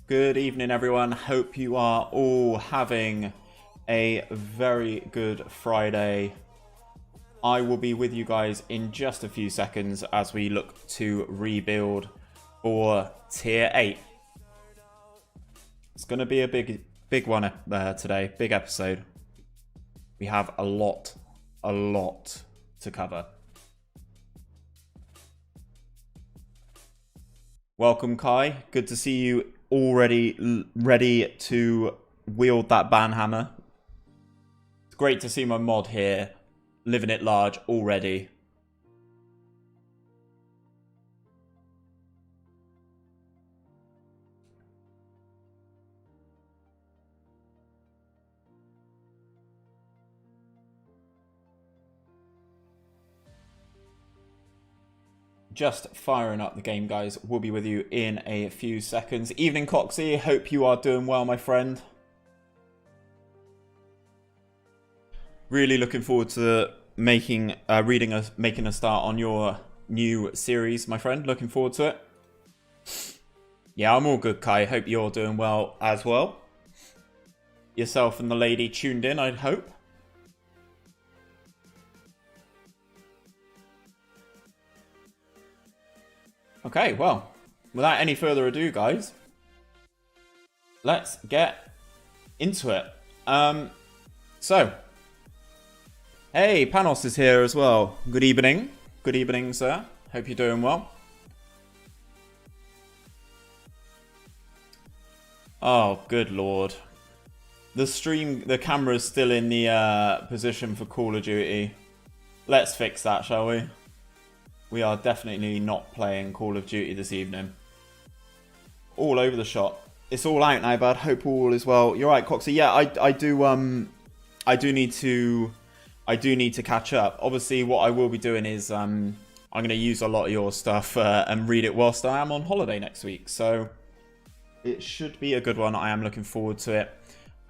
Good evening, everyone. Hope you are all having a very good Friday. I will be with you guys in just a few seconds as we look to rebuild for Tier 8. It's going to be a big one today, big episode. We have a lot to cover. Welcome, Kai. Good to see you already ready to wield that banhammer. It's great to see my mod here, living it large already. Just firing up the game, guys. We'll be with you in a few seconds. Evening, Coxie. Hope you are doing well, my friend. Really looking forward to making a start on your new series, my friend. Looking forward to it. Yeah, I'm all good, Kai. Hope you're doing well as well. Yourself and the lady tuned in, I'd hope. Okay, well, without any further ado, guys, let's get into it. So, hey, Panos is here as well. Good evening. Good evening, sir. Hope you're doing well. Oh, good lord. The camera's still in the position for Call of Duty. Let's fix that, shall we? We are definitely not playing Call of Duty this evening. All over the shop. It's all out now, bud. Hope all is well. You're right, Coxie. Yeah, I do need to catch up. Obviously, what I will be doing is I'm going to use a lot of your stuff and read it whilst I am on holiday next week. So it should be a good one. I am looking forward to it.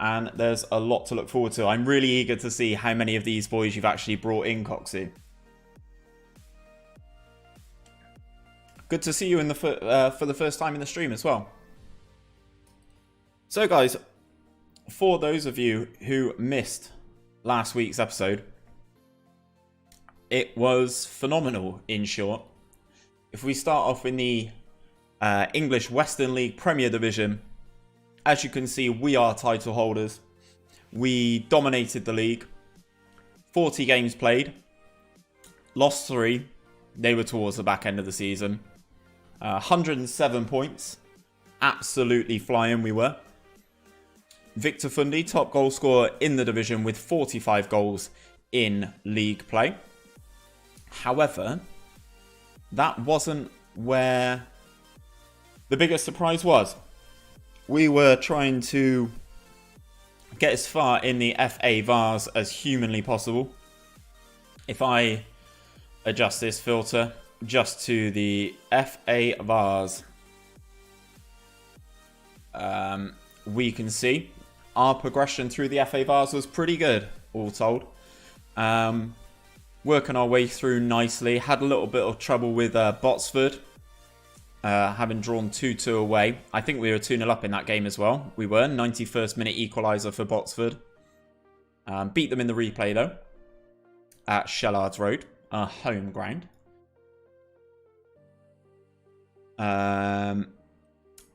And there's a lot to look forward to. I'm really eager to see how many of these boys you've actually brought in, Coxie. Good to see you in for the first time in the stream as well. So, guys, for those of you who missed last week's episode, it was phenomenal, in short. If we start off in the English Western League Premier Division, as you can see, we are title holders. We dominated the league. 40 games played. Lost 3. They were towards the back end of the season. 107 points. Absolutely flying we were. Victor Fundy, top goal scorer in the division with 45 goals in league play. However, that wasn't where the biggest surprise was. We were trying to get as far in the FA Vars as humanly possible. If I adjust this filter just to the FA Vars, we can see our progression through the FA Vars was pretty good, all told. Working our way through nicely. Had a little bit of trouble with Botsford, having drawn 2-2 away. I think we were 2-0 up in that game as well. We were. 91st minute equaliser for Botsford. Beat them in the replay, though, at Shellards Road, our home ground.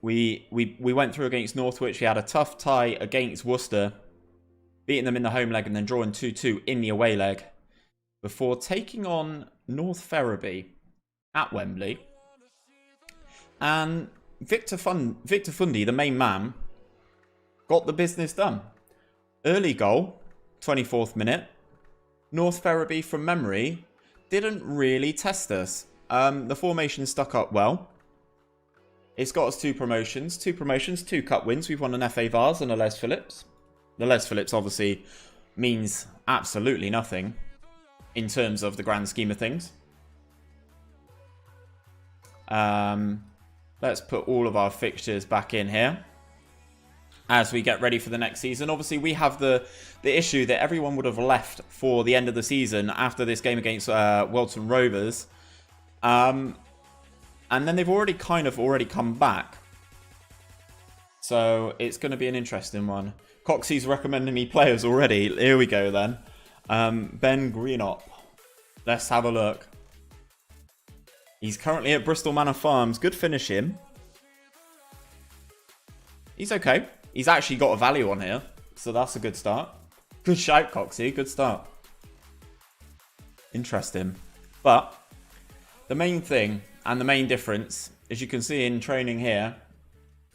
We went through against Northwich. We had a tough tie against Worcester, beating them in the home leg and then drawing 2-2 in the away leg before taking on North Ferriby at Wembley. And Victor Fundy, the main man, got the business done. Early goal, 24th minute. North Ferriby, from memory, didn't really test us. The formation stuck up well. It's got us 2 promotions, 2 cup wins. We've won an FA Vars and a Les Phillips. The Les Phillips obviously means absolutely nothing in terms of the grand scheme of things. Let's put all of our fixtures back in here as we get ready for the next season. Obviously, we have the issue that everyone would have left for the end of the season after this game against Welton Rovers. And then they've already come back. So it's going to be an interesting one. Coxie's recommending me players already. Here we go then. Ben Greenop. Let's have a look. He's currently at Bristol Manor Farms. Good finish him. He's okay. He's actually got a value on here. So that's a good start. Good shout, Coxie. Good start. Interesting. But the main thing and the main difference, as you can see in training here,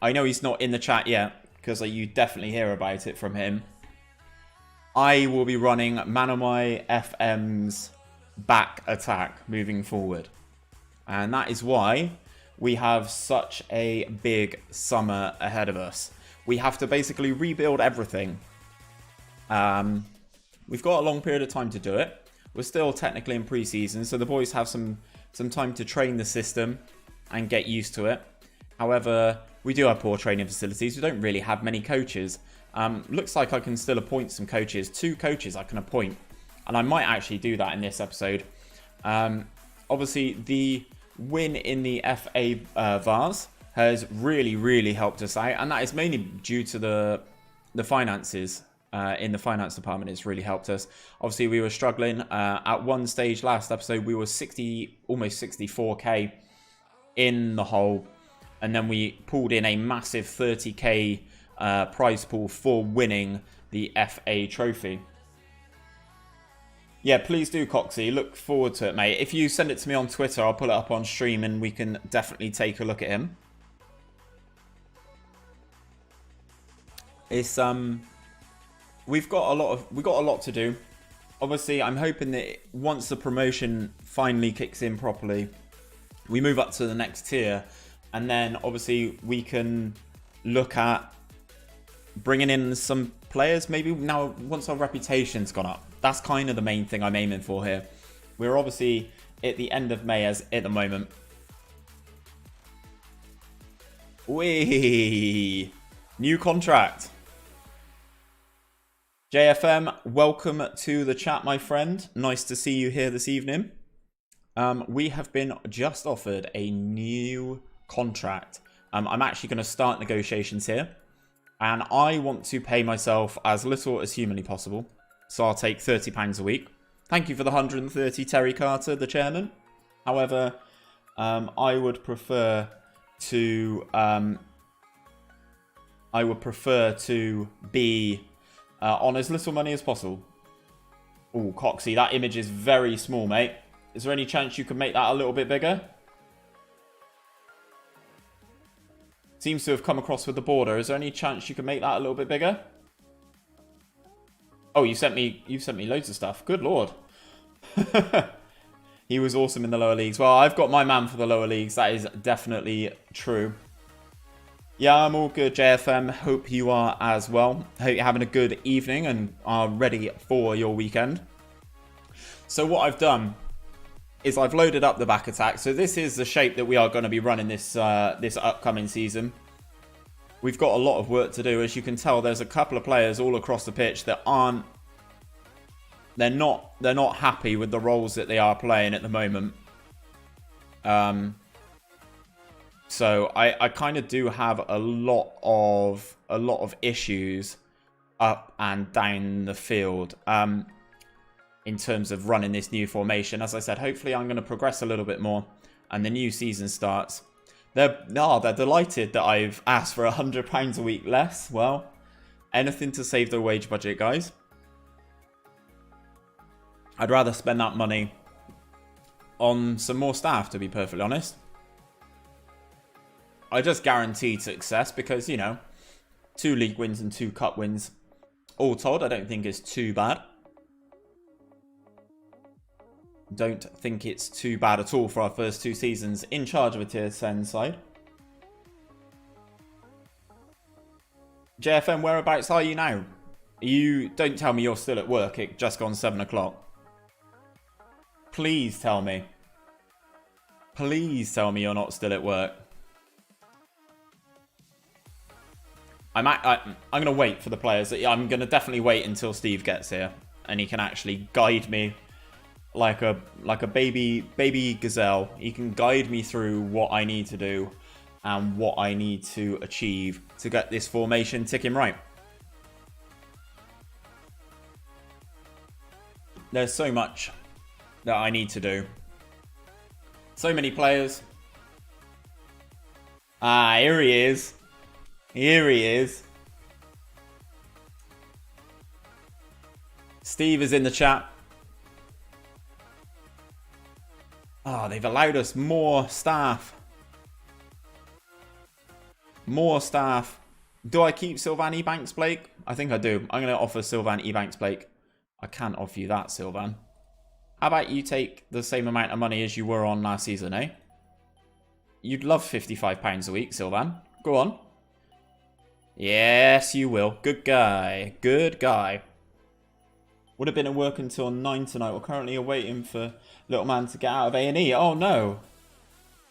I know he's not in the chat yet because you definitely hear about it from him. I will be running Manamai FM's back attack moving forward. And that is why we have such a big summer ahead of us. We have to basically rebuild everything. We've got a long period of time to do it. We're still technically in pre-season, so the boys have some time to train the system and get used to it. However, we do have poor training facilities. We don't really have many coaches. Looks like I can still appoint some coaches. 2 coaches I can appoint. And I might actually do that in this episode. Obviously, the win in the FA Vars has really helped us out. And that is mainly due to the finances. In the finance department, it's really helped us. Obviously, we were struggling. At one stage last episode, we were almost 64k in the hole. And then we pulled in a massive 30k prize pool for winning the FA trophy. Yeah, please do, Coxie. Look forward to it, mate. If you send it to me on Twitter, I'll pull it up on stream and we can definitely take a look at him. It's we've got a lot to do. Obviously, I'm hoping that once the promotion finally kicks in properly, we move up to the next tier. And then, obviously, we can look at bringing in some players. Maybe now, once our reputation's gone up. That's kind of the main thing I'm aiming for here. We're obviously at the end of May at the moment. Whee! New contract. JFM, welcome to the chat, my friend. Nice to see you here this evening. We have been just offered a new contract. I'm actually going to start negotiations here. And I want to pay myself as little as humanly possible. So I'll take £30 a week. Thank you for the 130, Terry Carter, the chairman. However, I would prefer to be on as little money as possible. Oh, Coxie, that image is very small, mate. Is there any chance you can make that a little bit bigger? Seems to have come across with the border. Is there any chance you can make that a little bit bigger? Oh, you've sent me loads of stuff. Good lord. He was awesome in the lower leagues. Well, I've got my man for the lower leagues. That is definitely true. Yeah, I'm all good, JFM. Hope you are as well. Hope you're having a good evening and are ready for your weekend. So what I've done is I've loaded up the back attack. So this is the shape that we are going to be running this this upcoming season. We've got a lot of work to do. As you can tell, there's a couple of players all across the pitch that aren't... They're not happy with the roles that they are playing at the moment. So I kind of do have a lot of issues up and down the field in terms of running this new formation. As I said, hopefully I'm going to progress a little bit more and the new season starts. They're delighted that I've asked for £100 a week less. Well, anything to save the wage budget, guys. I'd rather spend that money on some more staff, to be perfectly honest. I just guaranteed success because, you know, 2 league wins and 2 cup wins. All told, I don't think it's too bad. Don't think it's too bad at all for our first 2 seasons in charge of a tier 10 side. JFM, whereabouts are you now? You don't tell me you're still at work. It just gone 7 o'clock. Please tell me. Please tell me you're not still at work. I'm going to wait for the players. I'm going to definitely wait until Steve gets here and he can actually guide me like a baby gazelle. He can guide me through what I need to do and what I need to achieve to get this formation ticking right. There's so much that I need to do. So many players. Ah, here he is. Here he is. Steve is in the chat. Ah, they've allowed us more staff. More staff. Do I keep Sylvan Ebanks Blake? I think I do. I'm going to offer Sylvan Ebanks Blake. I can't offer you that, Sylvan. How about you take the same amount of money as you were on last season, eh? You'd love £55 a week, Sylvan. Go on. Yes, you will. Good guy. Good guy. Would have been at work until 9 tonight. We're currently waiting for little man to get out of A&E. Oh, no.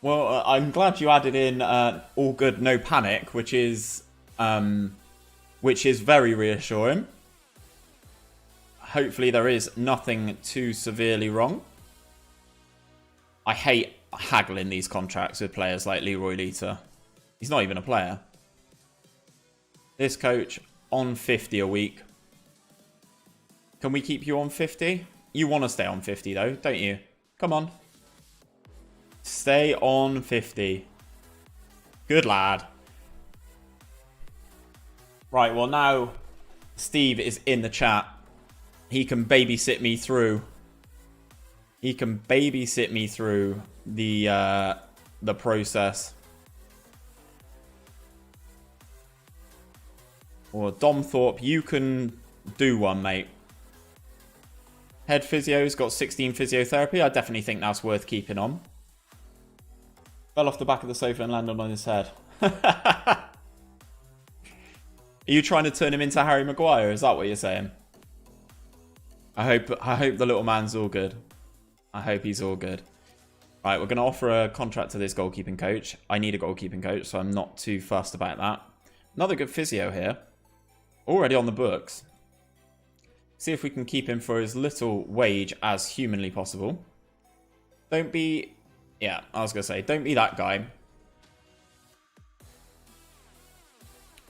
Well, I'm glad you added in all good, no panic, which is very reassuring. Hopefully there is nothing too severely wrong. I hate haggling these contracts with players like Leroy Lita. He's not even a player. This coach on 50 a week. Can we keep you on 50? You want to stay on 50 though, don't you? Come on. Stay on 50. Good lad. Right, well now Steve is in the chat. He can babysit me through. He can babysit me through the process. Or Dom Thorpe, you can do one, mate. Head physio's got 16 physiotherapy. I definitely think that's worth keeping on. Fell off the back of the sofa and landed on his head. Are you trying to turn him into Harry Maguire? Is that what you're saying? I hope the little man's all good. I hope he's all good. Right, we're going to offer a contract to this goalkeeping coach. I need a goalkeeping coach, so I'm not too fussed about that. Another good physio here. Already on the books. See if we can keep him for as little wage as humanly possible. Don't be... Yeah, I was going to say, don't be that guy.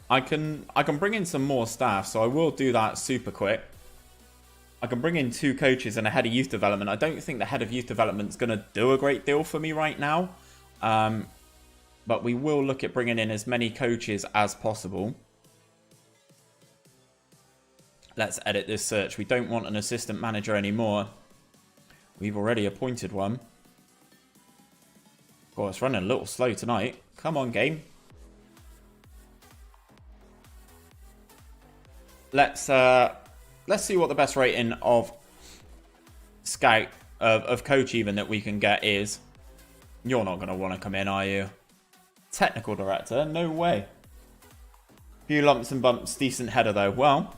I can bring in some more staff, so I will do that super quick. I can bring in 2 coaches and a head of youth development. I don't think the head of youth development is going to do a great deal for me right now. But we will look at bringing in as many coaches as possible. Let's edit this search. We don't want an assistant manager anymore. We've already appointed one. God, it's running a little slow tonight. Come on, game. Let's see what the best rating of scout of coach even that we can get is. You're not going to want to come in, are you? Technical director? No way. Few lumps and bumps, decent header though. Well,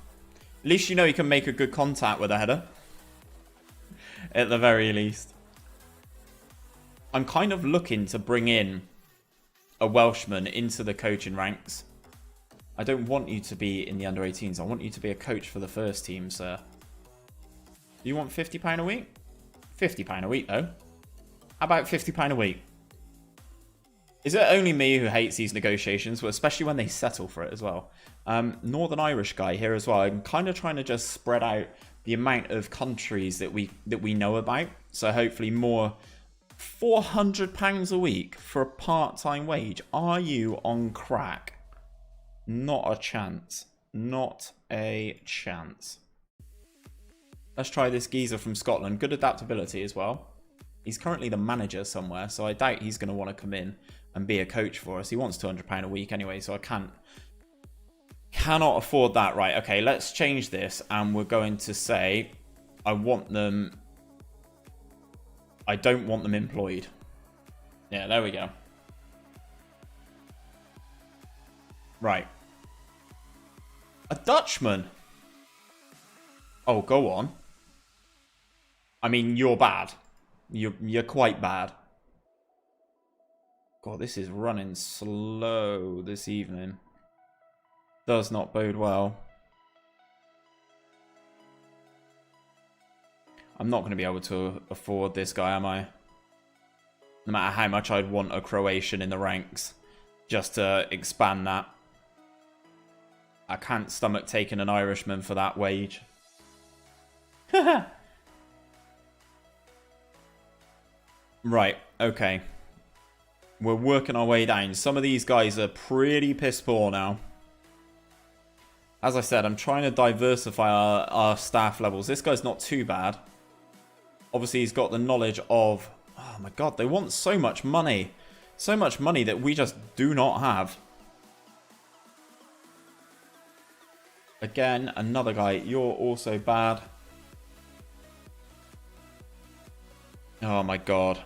at least you know you can make a good contact with a header. At the very least. I'm kind of looking to bring in a Welshman into the coaching ranks. I don't want you to be in the under-18s. I want you to be a coach for the first team, sir. Do you want £50 a week? £50 a week, though. How about £50 a week? Is it only me who hates these negotiations, well, especially when they settle for it as well? Northern Irish guy here as well. I'm kind of trying to just spread out the amount of countries that we know about. So hopefully more. £400 a week for a part-time wage. Are you on crack? Not a chance. Not a chance. Let's try this geezer from Scotland. Good adaptability as well. He's currently the manager somewhere, so I doubt he's going to want to come in and be a coach for us. He wants £200 a week anyway, so I cannot afford that. Right, okay, let's change this, and we're going to say I don't want them employed. Yeah, there we go. Right. A Dutchman? Oh, go on. I mean, you're bad. You're quite bad. God, this is running slow this evening. Does not bode well. I'm not going to be able to afford this guy, am I? No matter how much I'd want a Croatian in the ranks. just to expand that. I can't stomach taking an Irishman for that wage. Right, okay. We're working our way down. Some of these guys are pretty piss poor now. As I said, I'm trying to diversify our staff levels. This guy's not too bad. Obviously, he's got the knowledge of... Oh my god, they want so much money. So much money that we just do not have. Again, another guy. You're also bad. Oh my god.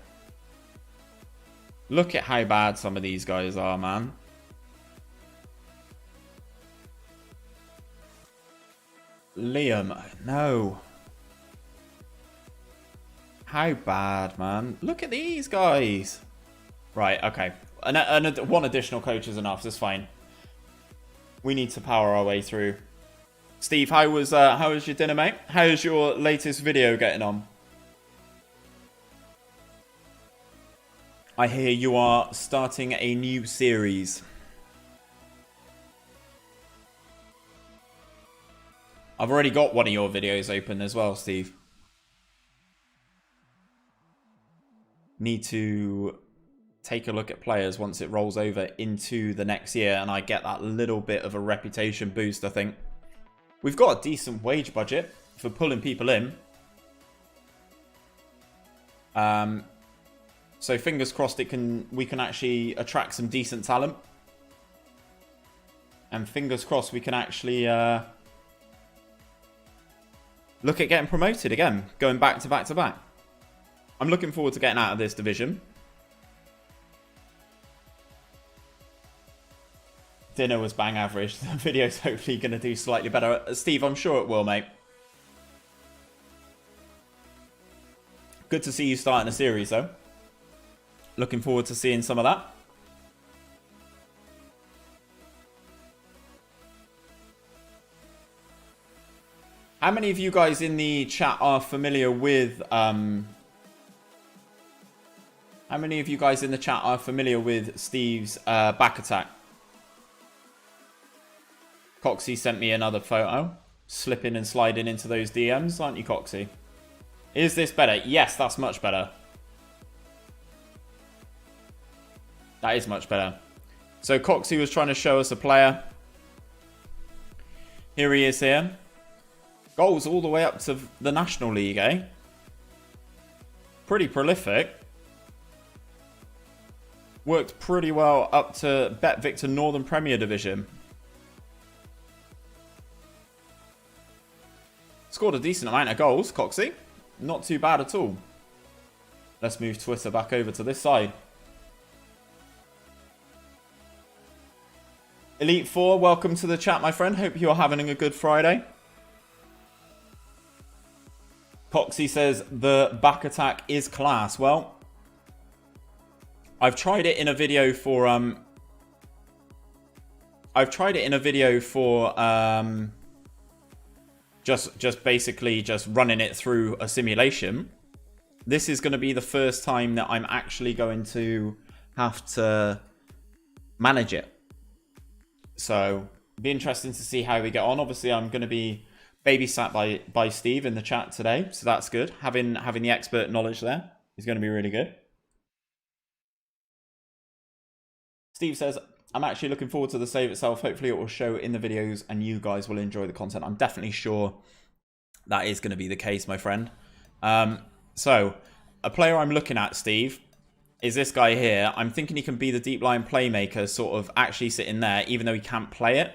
Look at how bad some of these guys are, man. Liam, no. How bad, man. Look at these guys. Right, okay. One additional coach is enough. That's fine. We need to power our way through. Steve, how was your dinner, mate? How's your latest video getting on? I hear you are starting a new series. I've already got one of your videos open as well, Steve. Need to take a look at players once it rolls over into the next year and I get that little bit of a reputation boost, I think. We've got a decent wage budget for pulling people in. So fingers crossed we can actually attract some decent talent. And fingers crossed we can actually look at getting promoted again. Going back to back to back. I'm looking forward to getting out of this division. Dinner was bang average. The video's hopefully going to do slightly better. Steve, I'm sure it will, mate. Good to see you starting a series, though. Looking forward to seeing some of that. How many of you guys in the chat are familiar with... How many of you guys in the chat are familiar with Steve's back attack? Coxie sent me another photo. Slipping and sliding into those DMs, aren't you, Coxie? Is this better? Yes, that's much better. That is much better. So Coxie was trying to show us a player. Here he is here. Goals all the way up to the National League, eh? Pretty prolific. Worked pretty well up to Bet Victor Northern Premier Division. Scored a decent amount of goals, Coxie. Not too bad at all. Let's move Twitter back over to this side. Elite 4, welcome to the chat, my friend. Hope you're having a good Friday. Coxie says the back attack is class. Well, I've tried it in a video for just basically just running it through a simulation. This is going to be the first time that I'm actually going to have to manage it. So, be interesting to see how we get on. Obviously, I'm going to be babysat by Steve in the chat today, so that's good. Having the expert knowledge there is going to be really good. Steve says, I'm actually looking forward to the save itself. Hopefully it will show in the videos and you guys will enjoy the content. I'm definitely sure that is going to be the case, my friend. So, a player I'm looking at, Steve, is this guy here. I'm thinking he can be the deep line playmaker, sort of actually sitting there, even though he can't play it.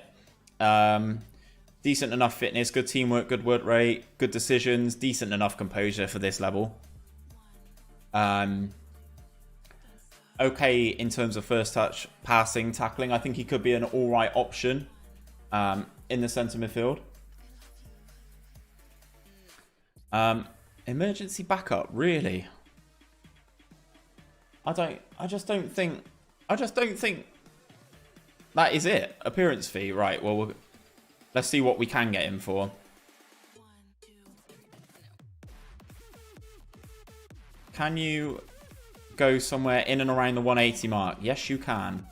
Decent enough fitness, good teamwork, good work rate, good decisions, decent enough composure for this level. Okay in terms of first touch, passing, tackling. I think he could be an alright option in the centre midfield. Emergency backup, really? I just don't think that is it. Appearance fee, right? Well, let's see what we can get him for. Can you go somewhere in and around the 180 mark? Yes, you can.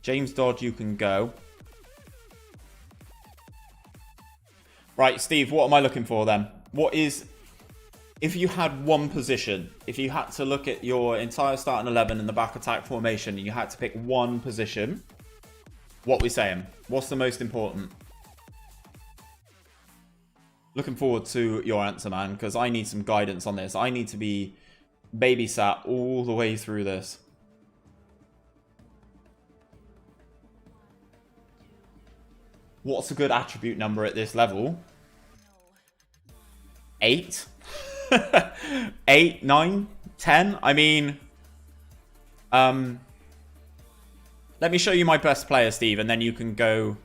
James Dodd, you can go. Right, Steve, what am I looking for then? What is... If you had one position, if you had to look at your entire starting 11 in the back attack formation, and you had to pick one position, what we saying? What's the most important? Looking forward to your answer, man, because I need some guidance on this. I need to be babysat all the way through this. What's a good attribute number at this level? 8? 8, 9, 10? I mean... let me show you my best player, Steve, and then you can go...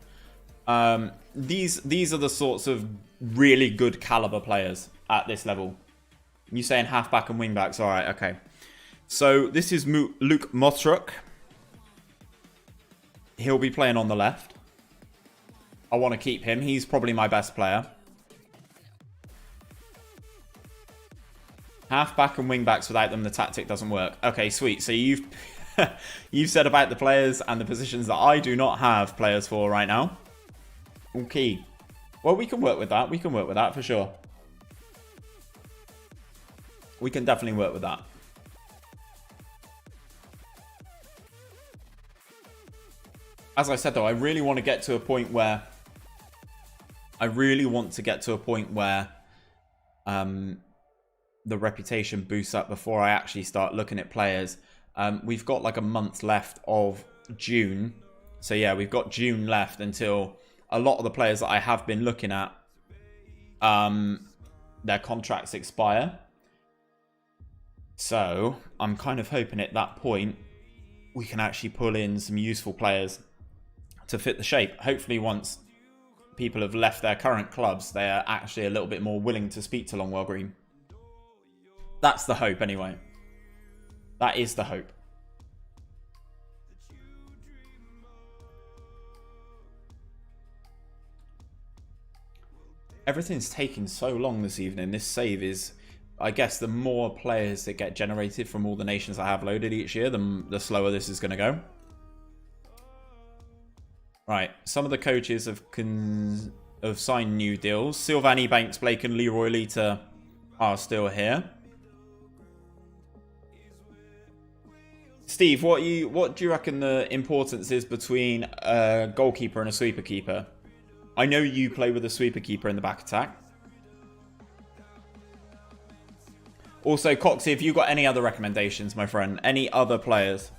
These are the sorts of really good caliber players at this level. You saying halfback and wingbacks? All right, okay. So this is Luke Motruk. He'll be playing on the left. I want to keep him. He's probably my best player. Halfback and wingbacks, without them, the tactic doesn't work. Okay, sweet. So you've you've said about the players and the positions that I do not have players for right now. Okay. Well, we can work with that. We can work with that for sure. We can definitely work with that. As I said, though, I really want to get to a point where... the reputation boosts up before I actually start looking at players. We've got like a month left of June. So yeah, we've got June left until a lot of the players that I have been looking at, their contracts expire. So I'm kind of hoping at that point we can actually pull in some useful players to fit the shape. Hopefully once people have left their current clubs, they are actually a little bit more willing to speak to Longwell Green. That's the hope anyway. That is the hope. Everything's taking so long this evening. This save is, I guess, the more players that get generated from all the nations I have loaded each year, the slower this is going to go. Right, some of the coaches have signed new deals. Sylvani, Banks, Blake and Leroy Lita are still here. Steve, what do you reckon the importance is between a goalkeeper and a sweeper keeper? I know you play with a sweeper keeper in the back attack. Also, Coxie, if you've got any other recommendations, my friend, any other players,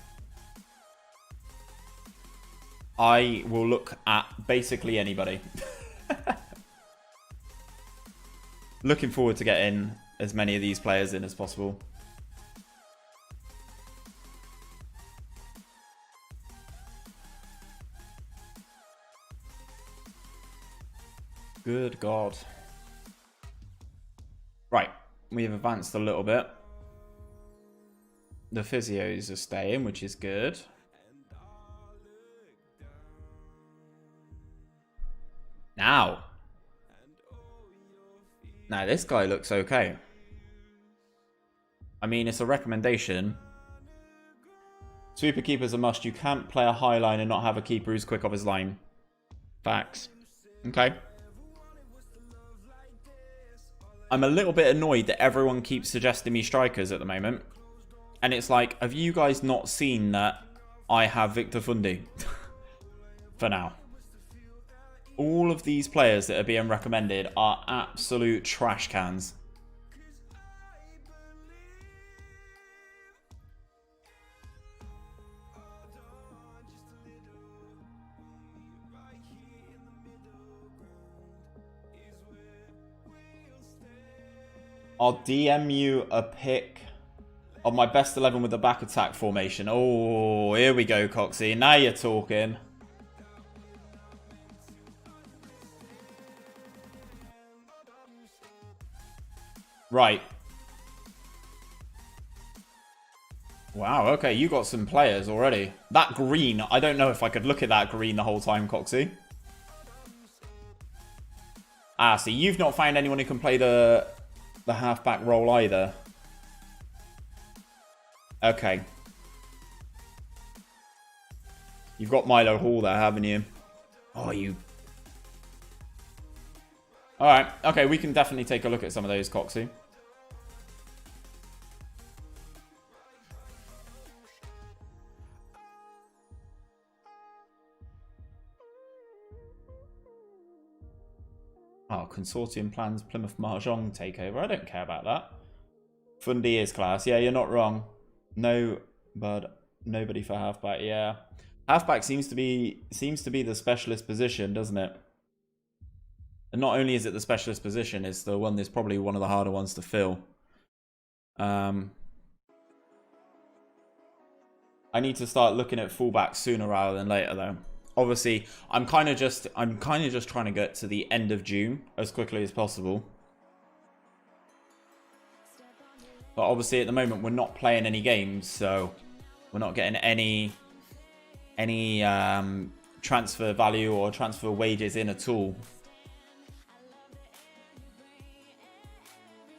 I will look at basically anybody. Looking forward to getting as many of these players in as possible. Good God. Right, we've advanced a little bit. The physios are staying, which is good. Now, this guy looks okay. I mean, it's a recommendation. Sweeper keeper's a must. You can't play a high line and not have a keeper who's quick off his line. Facts. Okay. I'm a little bit annoyed that everyone keeps suggesting me strikers at the moment. And it's like, have you guys not seen that I have Victor Fundi? For now. All of these players that are being recommended are absolute trash cans. I'll DM you a pic of my best 11 with the back attack formation. Oh, here we go, Coxie. Now you're talking. Right. Wow, okay, you got some players already. That green, I don't know if I could look at that green the whole time, Coxie. Ah, see, you've not found anyone who can play the halfback role either. Okay. You've got Milo Hall there, haven't you? Oh, you... Alright, okay, we can definitely take a look at some of those, Coxie. Oh, Consortium plans Plymouth Mahjong takeover. I don't care about that. Fundy is class. Yeah, you're not wrong. No, but nobody for halfback. Yeah, halfback seems to be the specialist position, doesn't it? And not only is it the specialist position, it's the one that's probably one of the harder ones to fill. I need to start looking at fullbacks sooner rather than later, though. Obviously, I'm kind of just trying to get to the end of June as quickly as possible. But obviously, at the moment, we're not playing any games, so we're not getting any transfer value or transfer wages in at all.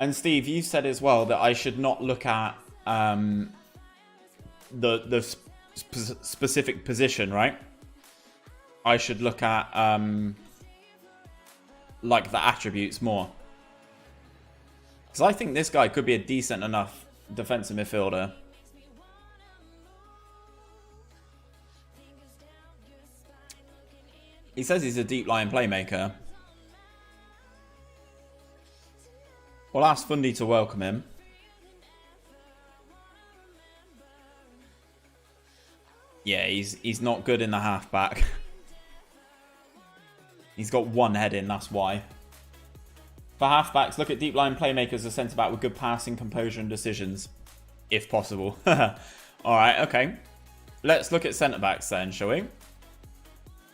And Steve, you said as well that I should not look at the specific position, right? I should look at like the attributes more, because I think this guy could be a decent enough defensive midfielder. He says he's a deep line playmaker. We'll ask Fundy to welcome him. Yeah, he's not good in the halfback. He's got one head in, that's why. For halfbacks, look at deep line playmakers as centre-back with good passing, composure and decisions. If possible. Alright, okay. Let's look at centre-backs then, shall we?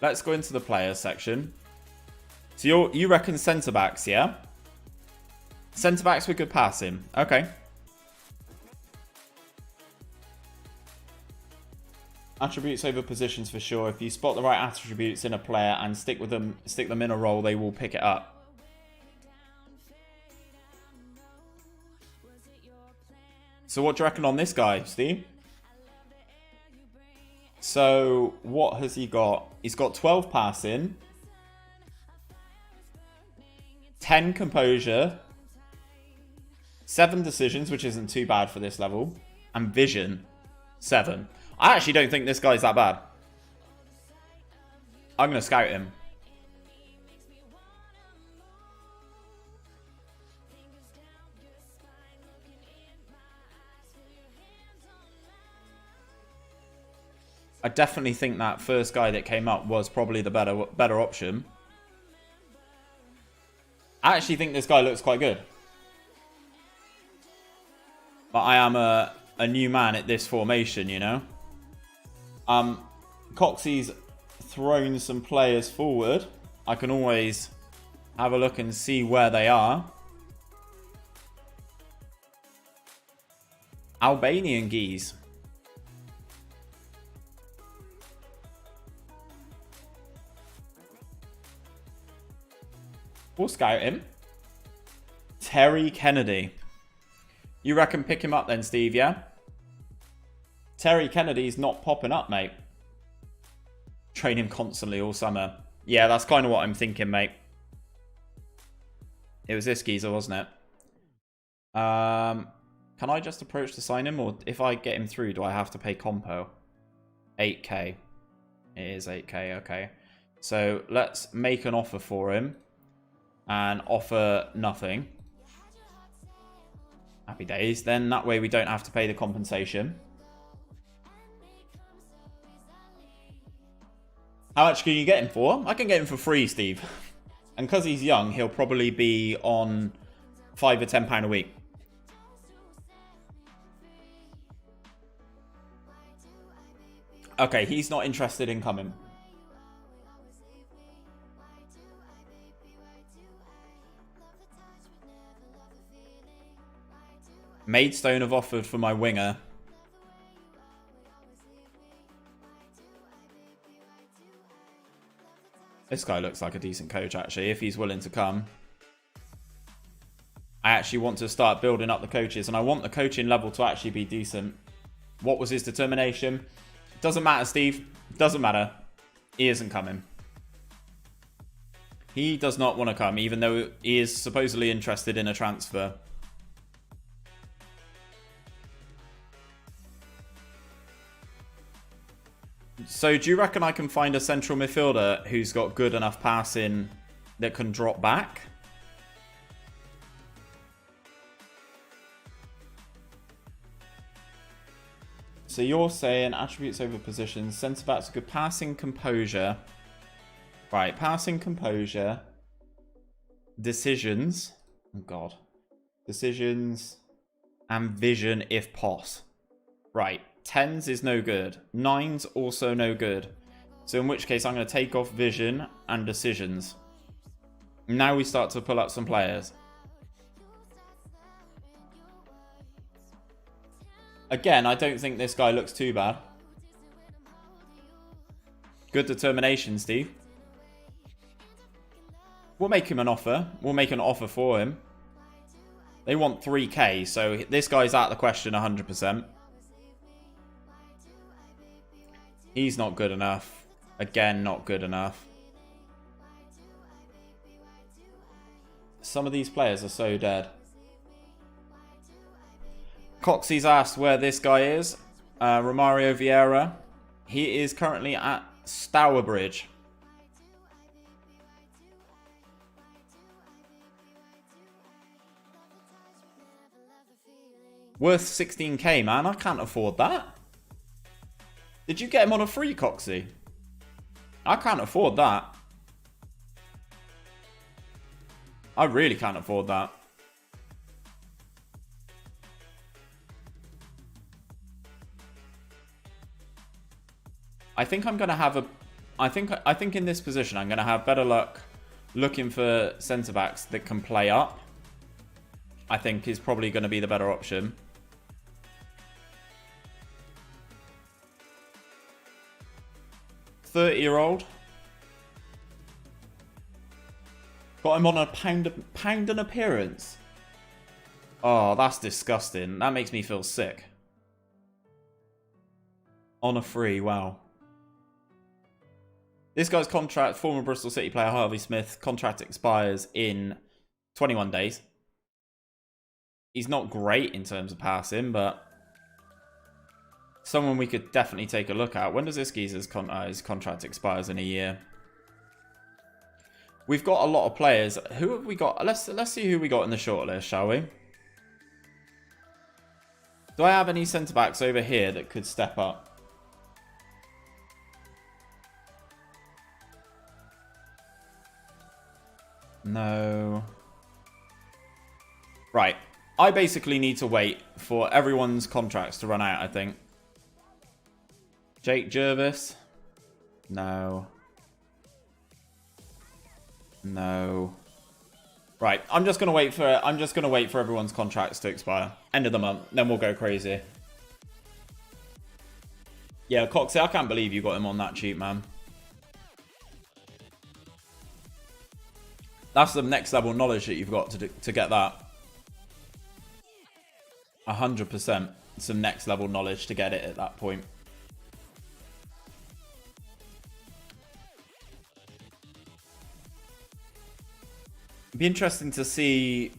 Let's go into the players section. So you reckon centre-backs, yeah? Centre-backs with good passing. Okay. Attributes over positions for sure. If you spot the right attributes in a player and stick them in a role, they will pick it up. So what do you reckon on this guy, Steve? So what has he got? He's got 12 passing, 10 composure, 7 decisions, which isn't too bad for this level, and vision, 7. I actually don't think this guy's that bad. I'm going to scout him. I definitely think that first guy that came up was probably the better option. I actually think this guy looks quite good. But I am a new man at this formation, you know. Coxie's thrown some players forward. I can always have a look and see where they are. Albanian geese. We'll scout him. Terry Kennedy. You reckon pick him up then, Steve, yeah? Terry Kennedy's not popping up, mate. Train him constantly all summer. Yeah, that's kind of what I'm thinking, mate. It was this geezer, wasn't it? Can I just approach to sign him? Or if I get him through, do I have to pay compo? 8k. It is 8k, okay. So let's make an offer for him. And offer nothing. Happy days. Then that way we don't have to pay the compensation. How much can you get him for? I can get him for free, Steve. And because he's young, he'll probably be on £5 or £10 a week. Okay, he's not interested in coming. Maidstone have offered for my winger. This guy looks like a decent coach, actually, if he's willing to come. I actually want to start building up the coaches, and I want the coaching level to actually be decent. What was his determination? Doesn't matter, Steve. Doesn't matter. He isn't coming. He does not want to come, even though he is supposedly interested in a transfer. So do you reckon I can find a central midfielder who's got good enough passing that can drop back? So you're saying attributes over positions, centre backs, good passing, composure. Right, passing, composure, decisions. Oh God, decisions and vision if poss. Right, 10s is no good. 9s also no good. So in which case I'm going to take off vision and decisions. Now we start to pull up some players. Again, I don't think this guy looks too bad. Good determination, Steve. We'll make him an offer. We'll make an offer for him. They want 3k, so this guy's out of the question 100%. He's not good enough. Again, not good enough. Some of these players are so dead. Coxie's asked where this guy is. Romario Vieira. He is currently at Stourbridge. Worth 16k, man. I can't afford that. Did you get him on a free, Coxie? I can't afford that. I really can't afford that. I think I'm gonna have a. I think in this position I'm gonna have better luck looking for centre backs that can play up. I think is probably going to be the better option. $30-year-old. Got him on a pound an appearance. Oh, that's disgusting. That makes me feel sick. On a free, wow. This guy's contract, former Bristol City player Harvey Smith, contract expires in 21 days. He's not great in terms of passing, but someone we could definitely take a look at. When does this geezer's his contract expires in a year? We've got a lot of players. Who have we got? Let's see who we got in the shortlist, shall we? Do I have any centre-backs over here that could step up? No. Right. I basically need to wait for everyone's contracts to run out, I think. Jake Jervis? No. No. Right, I'm just gonna wait for everyone's contracts to expire. End of the month, then we'll go crazy. Yeah, Coxie, I can't believe you got him on that cheap, man. That's the next level knowledge that you've got to get that. 100% some next level knowledge to get it at that point. It'd be interesting to see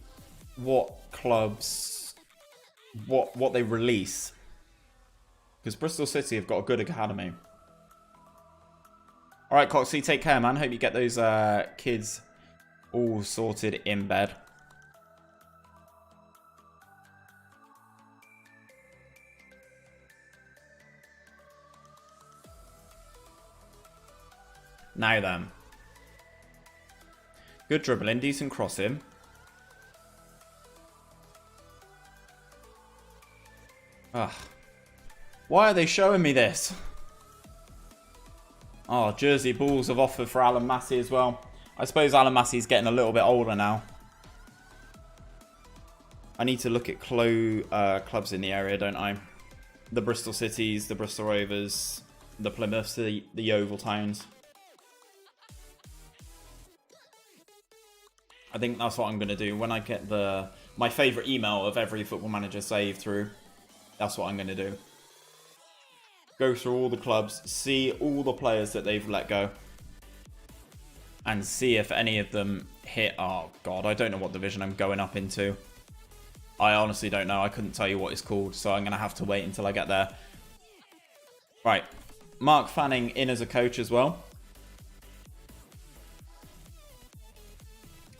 what clubs, what they release. Because Bristol City have got a good academy. Alright, Coxie, take care, man. Hope you get those kids all sorted in bed. Now then. Good dribbling, decent crossing. Ugh. Why are they showing me this? Oh, Jersey Bulls have offered for Alan Massey as well. I suppose Alan Massey's getting a little bit older now. I need to look at clubs in the area, don't I? The Bristol Cities, the Bristol Rovers, the Plymouths, the Yeovil Towns. I think that's what I'm going to do. When I get my favourite email of every Football Manager save through, that's what I'm going to do. go through all the clubs, see all the players that they've let go, and see if any of them hit. Oh, God, I don't know what division I'm going up into. I honestly don't know. I couldn't tell you what it's called, so I'm going to have to wait until I get there. Right. Mark Fanning in as a coach as well.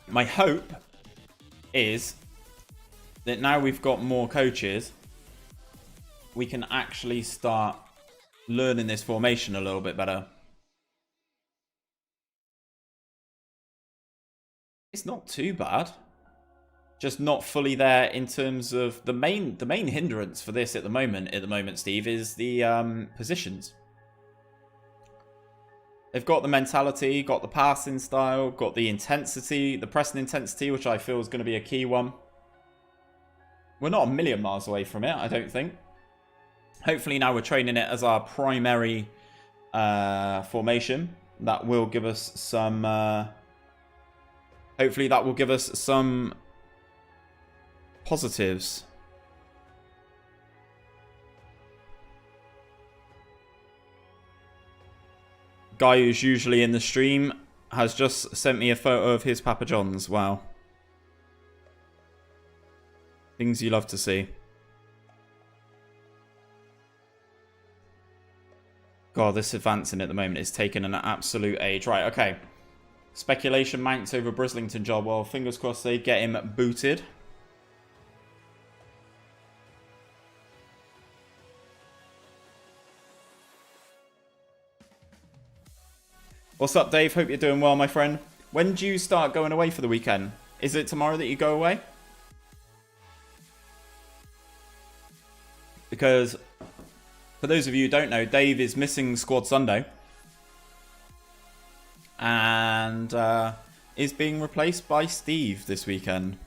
My hope is that now we've got more coaches, we can actually start learning this formation a little bit better. It's not too bad. Just not fully there in terms of the main hindrance for this at the moment, Steve, is the positions. They've got the mentality, got the passing style, got the intensity, the pressing intensity, which I feel is going to be a key one. We're not a million miles away from it, I don't think. Hopefully now we're training it as our primary formation. That will give us some... hopefully that will give us some positives. Guy who's usually in the stream has just sent me a photo of his Papa John's. Wow. Things you love to see. God, this advancing at the moment is taking an absolute age. Right, okay. Speculation mounts over Brislington job. Well, fingers crossed they get him booted. What's up, Dave? Hope you're doing well, my friend. When do you start going away for the weekend? Is it tomorrow that you go away? Because, for those of you who don't know, Dave is missing Squad Sunday. And is being replaced by Steve this weekend.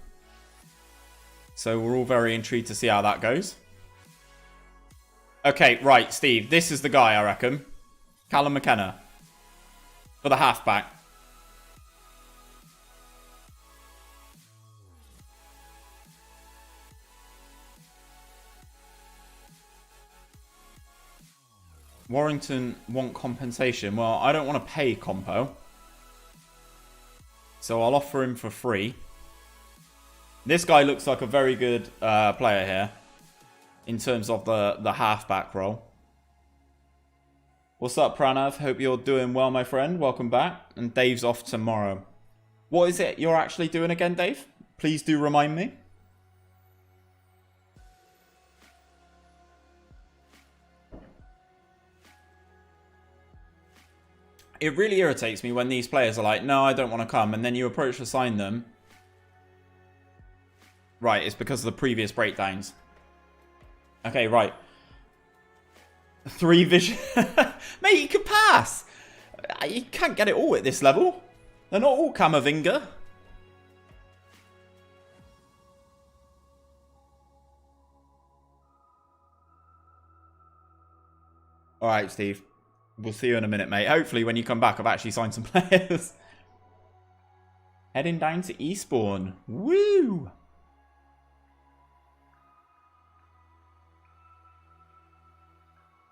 So we're all very intrigued to see how that goes. Okay, right, Steve. This is the guy, I reckon. Callum McKenna. For the halfback. Warrington want compensation. Well, I don't want to pay Compo. So I'll offer him for free. This guy looks like a very good player here. In terms of the halfback role. What's up, Pranav? Hope you're doing well, my friend. Welcome back. And Dave's off tomorrow. What is it you're actually doing again, Dave? Please do remind me. It really irritates me when these players are like, no, I don't want to come. And then you approach to sign them. Right, it's because of the previous breakdowns. Okay, right. 3 vision. Mate, you can pass. You can't get it all at this level. They're not all Camavinga. Alright, Steve. We'll see you in a minute, mate. Hopefully when you come back, I've actually signed some players. Heading down to Eastbourne. Woo!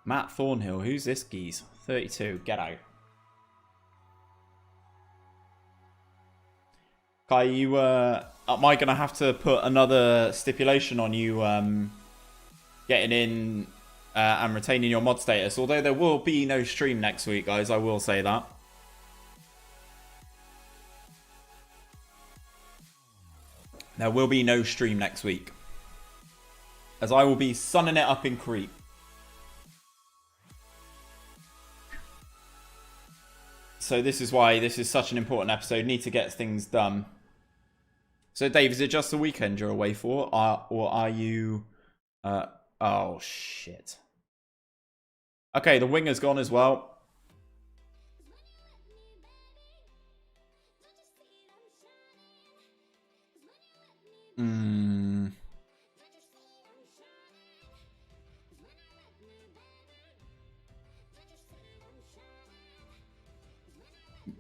Matt Thornhill. Who's this geese? 32. Get out. Kai, you, am I going to have to put another stipulation on you getting in and retaining your mod status? Although there will be no stream next week, guys. I will say that. There will be no stream next week. As I will be sunning it up in Crete. So this is why this is such an important episode. Need to get things done. So Dave, is it just the weekend you're away for? Or are you... oh, shit. Okay, the winger's gone as well.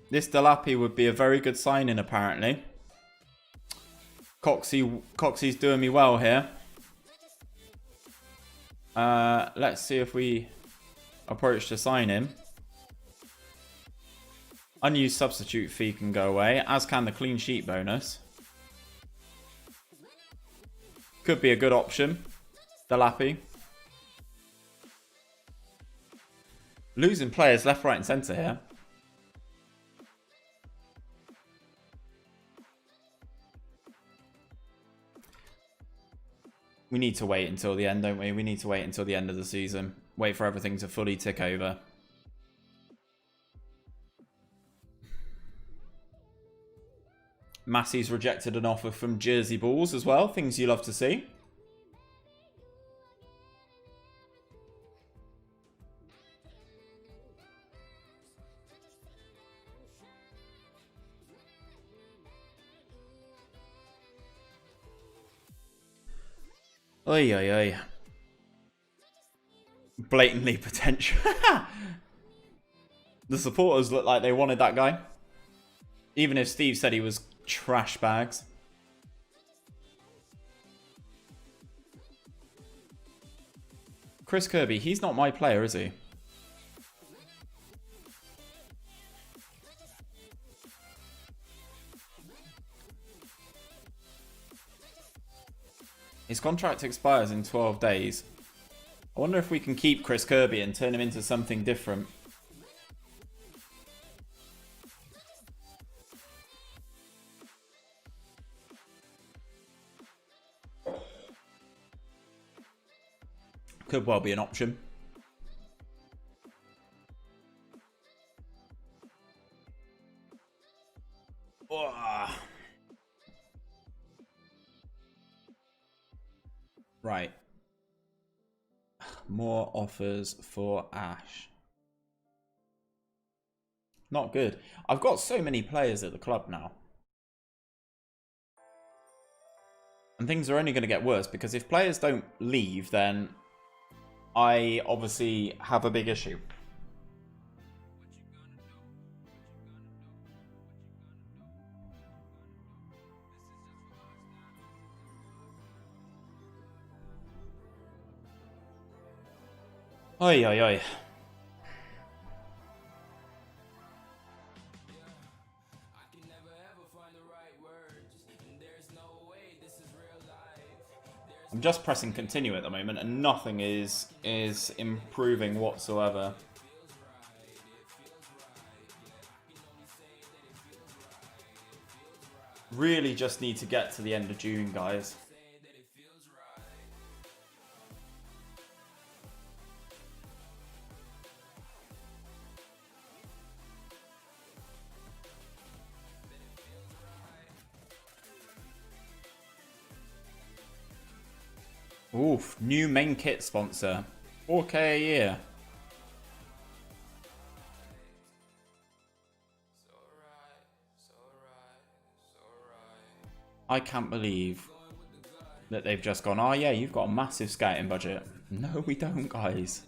This Delapi would be a very good signing, apparently. Coxie's doing me well here. Let's see if we approach to sign him. Unused substitute fee can go away, as can the clean sheet bonus. Could be a good option. Delapi. Losing players left, right and centre here. We need to wait until the end, don't we? We need to wait until the end of the season. Wait for everything to fully tick over. Massey's rejected an offer from Jersey Bulls as well. Things you love to see. Oi, oi, oi. Blatantly potential. The supporters look like they wanted that guy. Even if Steve said he was trash bags. Chris Kirby, he's not my player, is he? His contract expires in 12 days. I wonder if we can keep Chris Kirby and turn him into something different. Could well be an option. Oh. Right. More offers for Ash. Not good. I've got so many players at the club now. And things are only going to get worse because if players don't leave, then I obviously have a big issue. Oi, oi, oi. I'm just pressing continue at the moment and nothing is improving whatsoever. Really just need to get to the end of June, guys. Oof, new main kit sponsor. 4K a year. I can't believe that they've just gone, oh yeah, you've got a massive scouting budget. No, we don't, guys.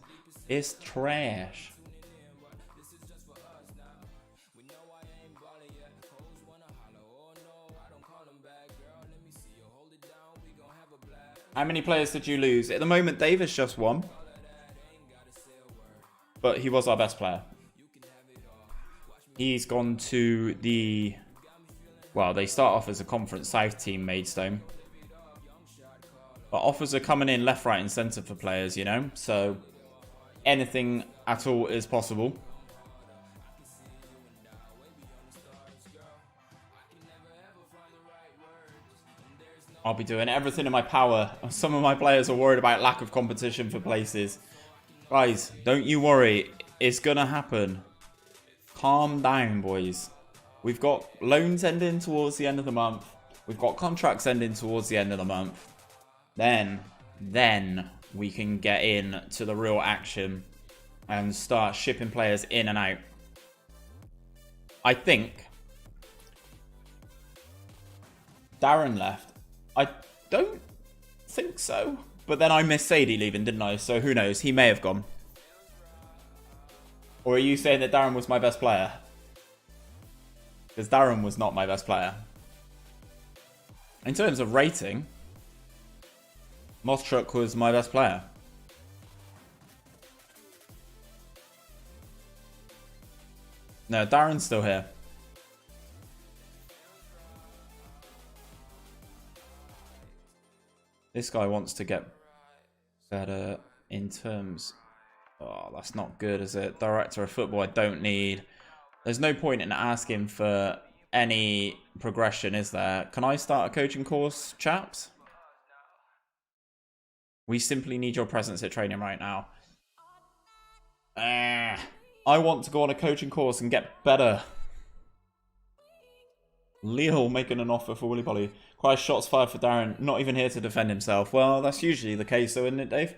It's trash. How many players did you lose? At the moment, Davis just won. But he was our best player. He's gone to the... Well, they start off as a Conference South team, Maidstone. But offers are coming in left, right and centre for players, you know? So, anything at all is possible. I'll be doing everything in my power. Some of my players are worried about lack of competition for places. Guys, don't you worry. It's going to happen. Calm down, boys. We've got loans ending towards the end of the month. We've got contracts ending towards the end of the month. Then we can get in to the real action and start shipping players in and out. I think Darren left. I don't think so. But then I missed Sadie leaving, didn't I? So who knows? He may have gone. Or are you saying that Darren was my best player? Because Darren was not my best player. In terms of rating, Mostruck was my best player. No, Darren's still here. This guy wants to get better in terms... Oh, that's not good, is it? Director of football, I don't need... There's no point in asking for any progression, is there? Can I start a coaching course, chaps? We simply need your presence at training right now. I want to go on a coaching course and get better. Leo making an offer for Willy Bolly. Christ, shots fired for Darren. Not even here to defend himself. Well, that's usually the case though, isn't it, Dave?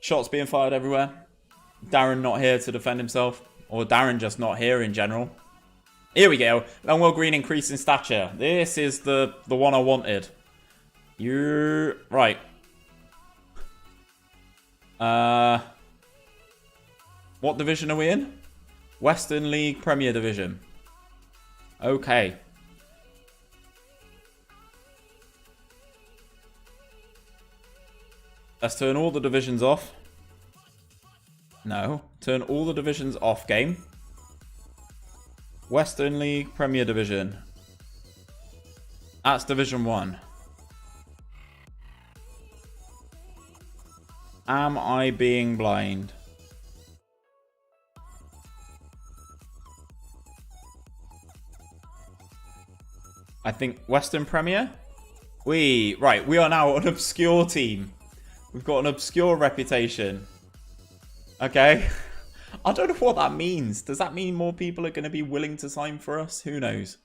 Shots being fired everywhere. Darren not here to defend himself. Or Darren just not here in general. Here we go. Longwell Green increase in stature. This is the one I wanted. You're... Right. What division are we in? Western League Premier Division. Okay. Let's turn all the divisions off. No. Turn all the divisions off, game. Western League Premier Division. That's Division 1. Am I being blind? I think Western Premier? Right, we are now an obscure team. We've got an obscure reputation. Okay. I don't know what that means. Does that mean more people are going to be willing to sign for us? Who knows?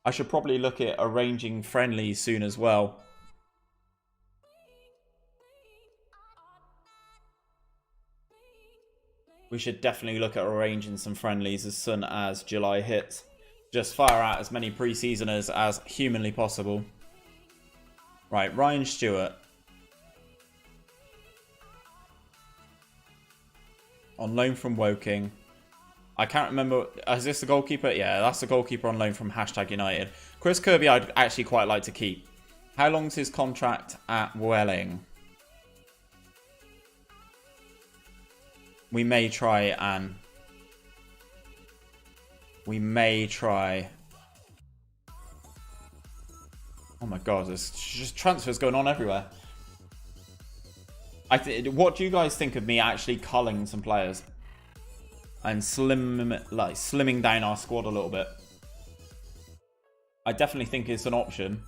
I should probably look at arranging friendlies soon as well. We should definitely look at arranging some friendlies as soon as July hits. Just fire out as many pre-seasoners as humanly possible. Right, Ryan Stewart. On loan from Woking. I can't remember. Is this the goalkeeper? Yeah, that's the goalkeeper on loan from #United. Chris Kirby I'd actually quite like to keep. How long's his contract at Welling? We may try and... We may try... Oh my god, there's just transfers going on everywhere. What do you guys think of me actually culling some players? And slimming down our squad a little bit? I definitely think it's an option.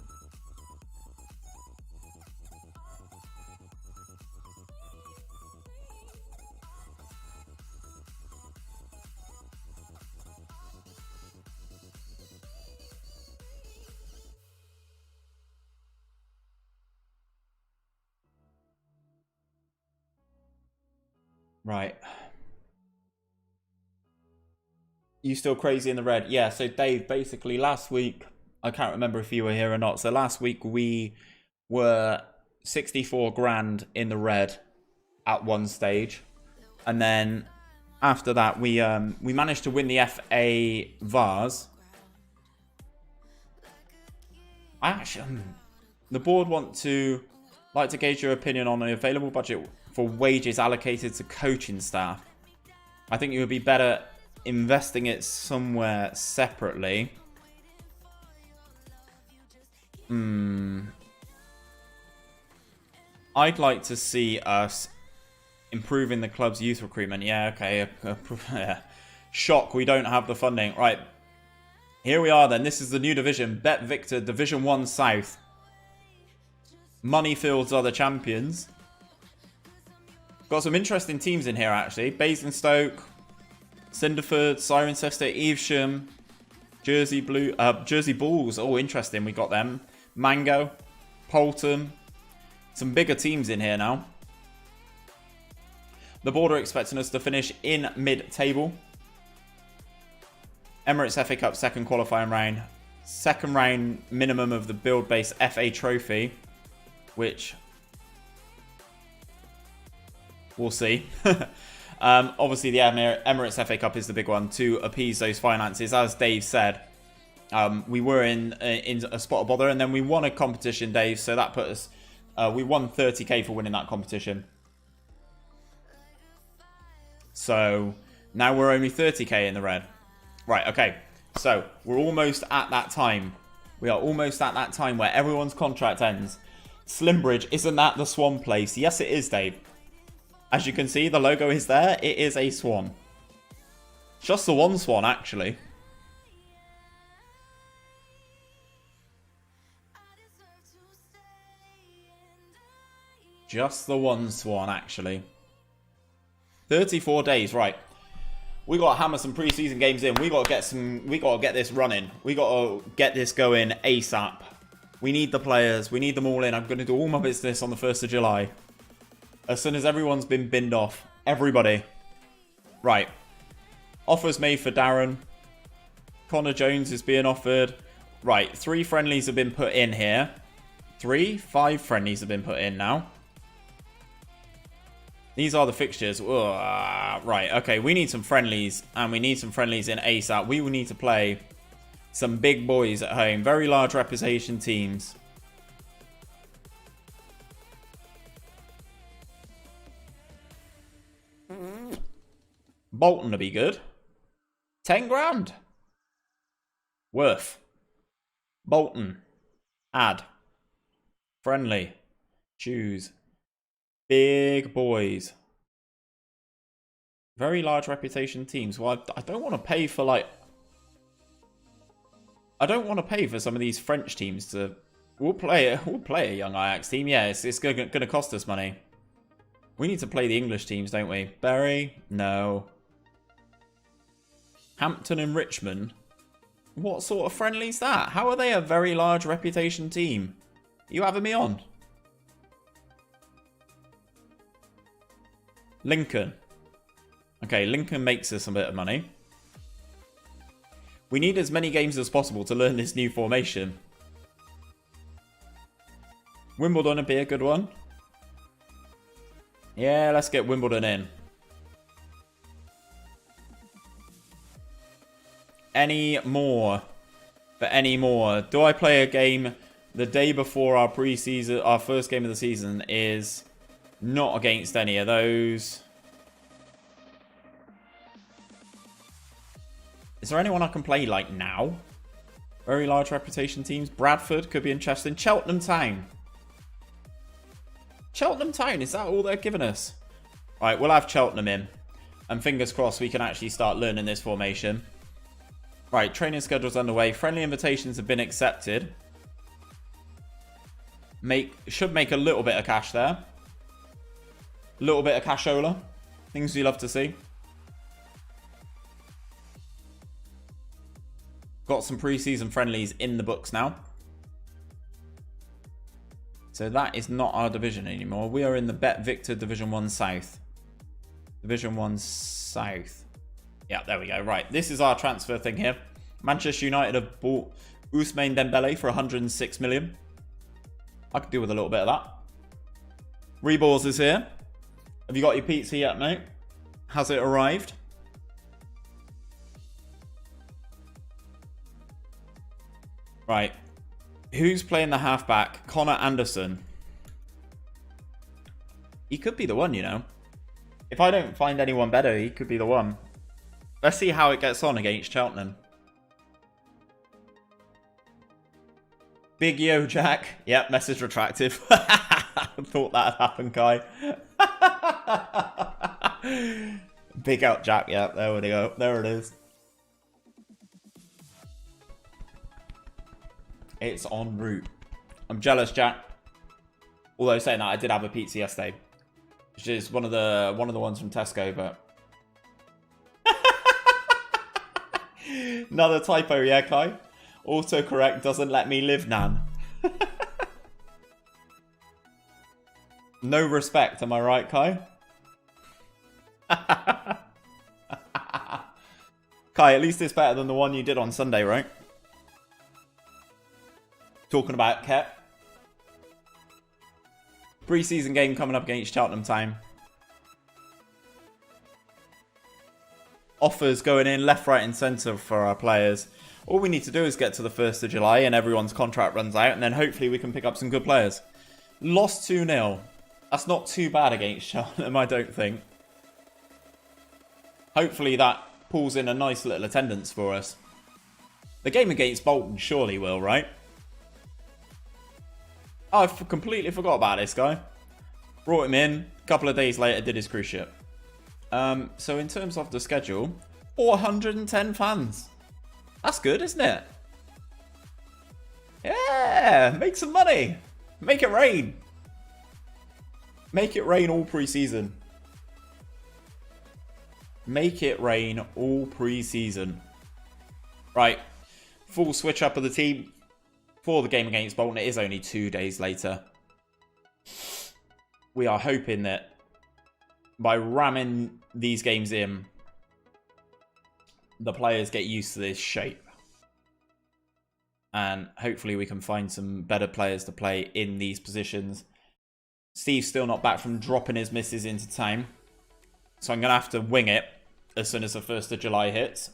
Right. You still crazy in the red? Yeah, so Dave, basically last week, I can't remember if you were here or not. So last week we were 64 grand in the red at one stage. And then after that, we managed to win the FA Vase. I actually, the board like to gauge your opinion on the available budget for wages allocated to coaching staff. I think it would be better investing it somewhere separately. I'd like to see us improving the club's youth recruitment. Yeah, okay. Shock, we don't have the funding. Right. Here we are then. This is the new division. Bet Victor, Division 1 South. Moneyfields are the champions. Got some interesting teams in here, actually. Basingstoke, Cinderford, Cirencester, Evesham, Jersey Bulls. Oh, interesting. We got them. Mango, Polton. Some bigger teams in here now. The board are expecting us to finish in mid-table. Emirates FA Cup second qualifying round. Second round minimum of the build-based FA Trophy, which we'll see. Obviously, the Emirates FA Cup is the big one to appease those finances. As Dave said, we were in a spot of bother, and then we won a competition, Dave. So that put us. We won 30k for winning that competition. So Now we're only 30k in the red. Right, okay. So, we're almost at that time. We are almost at that time where everyone's contract ends. Slimbridge, isn't that the swan place? Yes, it is, Dave. As you can see, the logo is there. It is a swan. Just the one swan, actually. Just the one swan, actually. 34 days, right. We got to hammer some preseason games in. We got to get this running. We got to get this going ASAP. We need the players. We need them all in. I'm going to do all my business on the 1st of July. As soon as everyone's been binned off. Everybody. Right. Offers made for Darren. Connor Jones is being offered. Right. 3 friendlies have been put in here. 5 friendlies have been put in now. These are the fixtures. Right, okay, we need some friendlies, and we need some friendlies in ASAP. We will need to play some big boys at home. Very large reputation teams. Bolton to be good. 10 grand. Worth. Bolton. Add. Friendly. Choose. Big boys. Very large reputation teams. Well, I don't want to pay for, like... I don't want to pay for some of these French teams to... We'll play a young Ajax team. Yeah, it's going to cost us money. We need to play the English teams, don't we? Bury? No. Hampton and Richmond? What sort of friendly is that? How are they a very large reputation team? Are you having me on? Lincoln. Okay, Lincoln makes us a bit of money. We need as many games as possible to learn this new formation. Wimbledon would be a good one. Yeah, let's get Wimbledon in. Any more? For any more? Do I play a game the day before our preseason? Our first game of the season is not against any of those. Is there anyone I can play like now? Very large reputation teams. Bradford could be interesting. Cheltenham Town. Cheltenham Town, is that all they're giving us? Right, we'll have Cheltenham in. And fingers crossed we can actually start learning this formation. Right, training schedule's underway. Friendly invitations have been accepted. Should make a little bit of cash there. A little bit of cashola. Things you love to see. Got some preseason friendlies in the books now. So that is not our division anymore. We are in the Bet Victor Division 1 South. Division 1 South. Yeah, there we go. Right, this is our transfer thing here. Manchester United have bought Ousmane Dembele for 106 million. I could do with a little bit of that. Reballs is here. Have you got your pizza yet, mate? Has it arrived? Right. Who's playing the halfback? Connor Anderson. He could be the one, you know. If I don't find anyone better, he could be the one. Let's see how it gets on against Cheltenham. Big yo, Jack. Yep, message retracted. Thought that had happened, Kai. Big out, Jack. Yep, there we go. There it is. It's en route. I'm jealous, Jack. Although saying that, I did have a pizza yesterday, which is one of the ones from Tesco, but another typo, yeah, Kai. Autocorrect doesn't let me live, Nan. No respect, am I right, Kai? Kai, at least it's better than the one you did on Sunday, right? Talking about Kep. Pre-season game coming up against Cheltenham Town. Offers going in left, right and centre for our players. All we need to do is get to the 1st of July and everyone's contract runs out. And then hopefully we can pick up some good players. Lost 2-0. That's not too bad against Cheltenham, I don't think. Hopefully that pulls in a nice little attendance for us. The game against Bolton surely will, right? Oh, I completely forgot about this guy. Brought him in. A couple of days later, did his cruise ship. So in terms of the schedule, 410 fans. That's good, isn't it? Yeah, make some money. Make it rain. Make it rain all pre-season. Make it rain all pre-season. Right. Full switch up of the team for the game against Bolton. It is only 2 days later. We are hoping that by ramming these games in, the players get used to this shape. And hopefully we can find some better players to play in these positions. Steve's still not back from dropping his misses into time. So I'm going to have to wing it as soon as the 1st of July hits.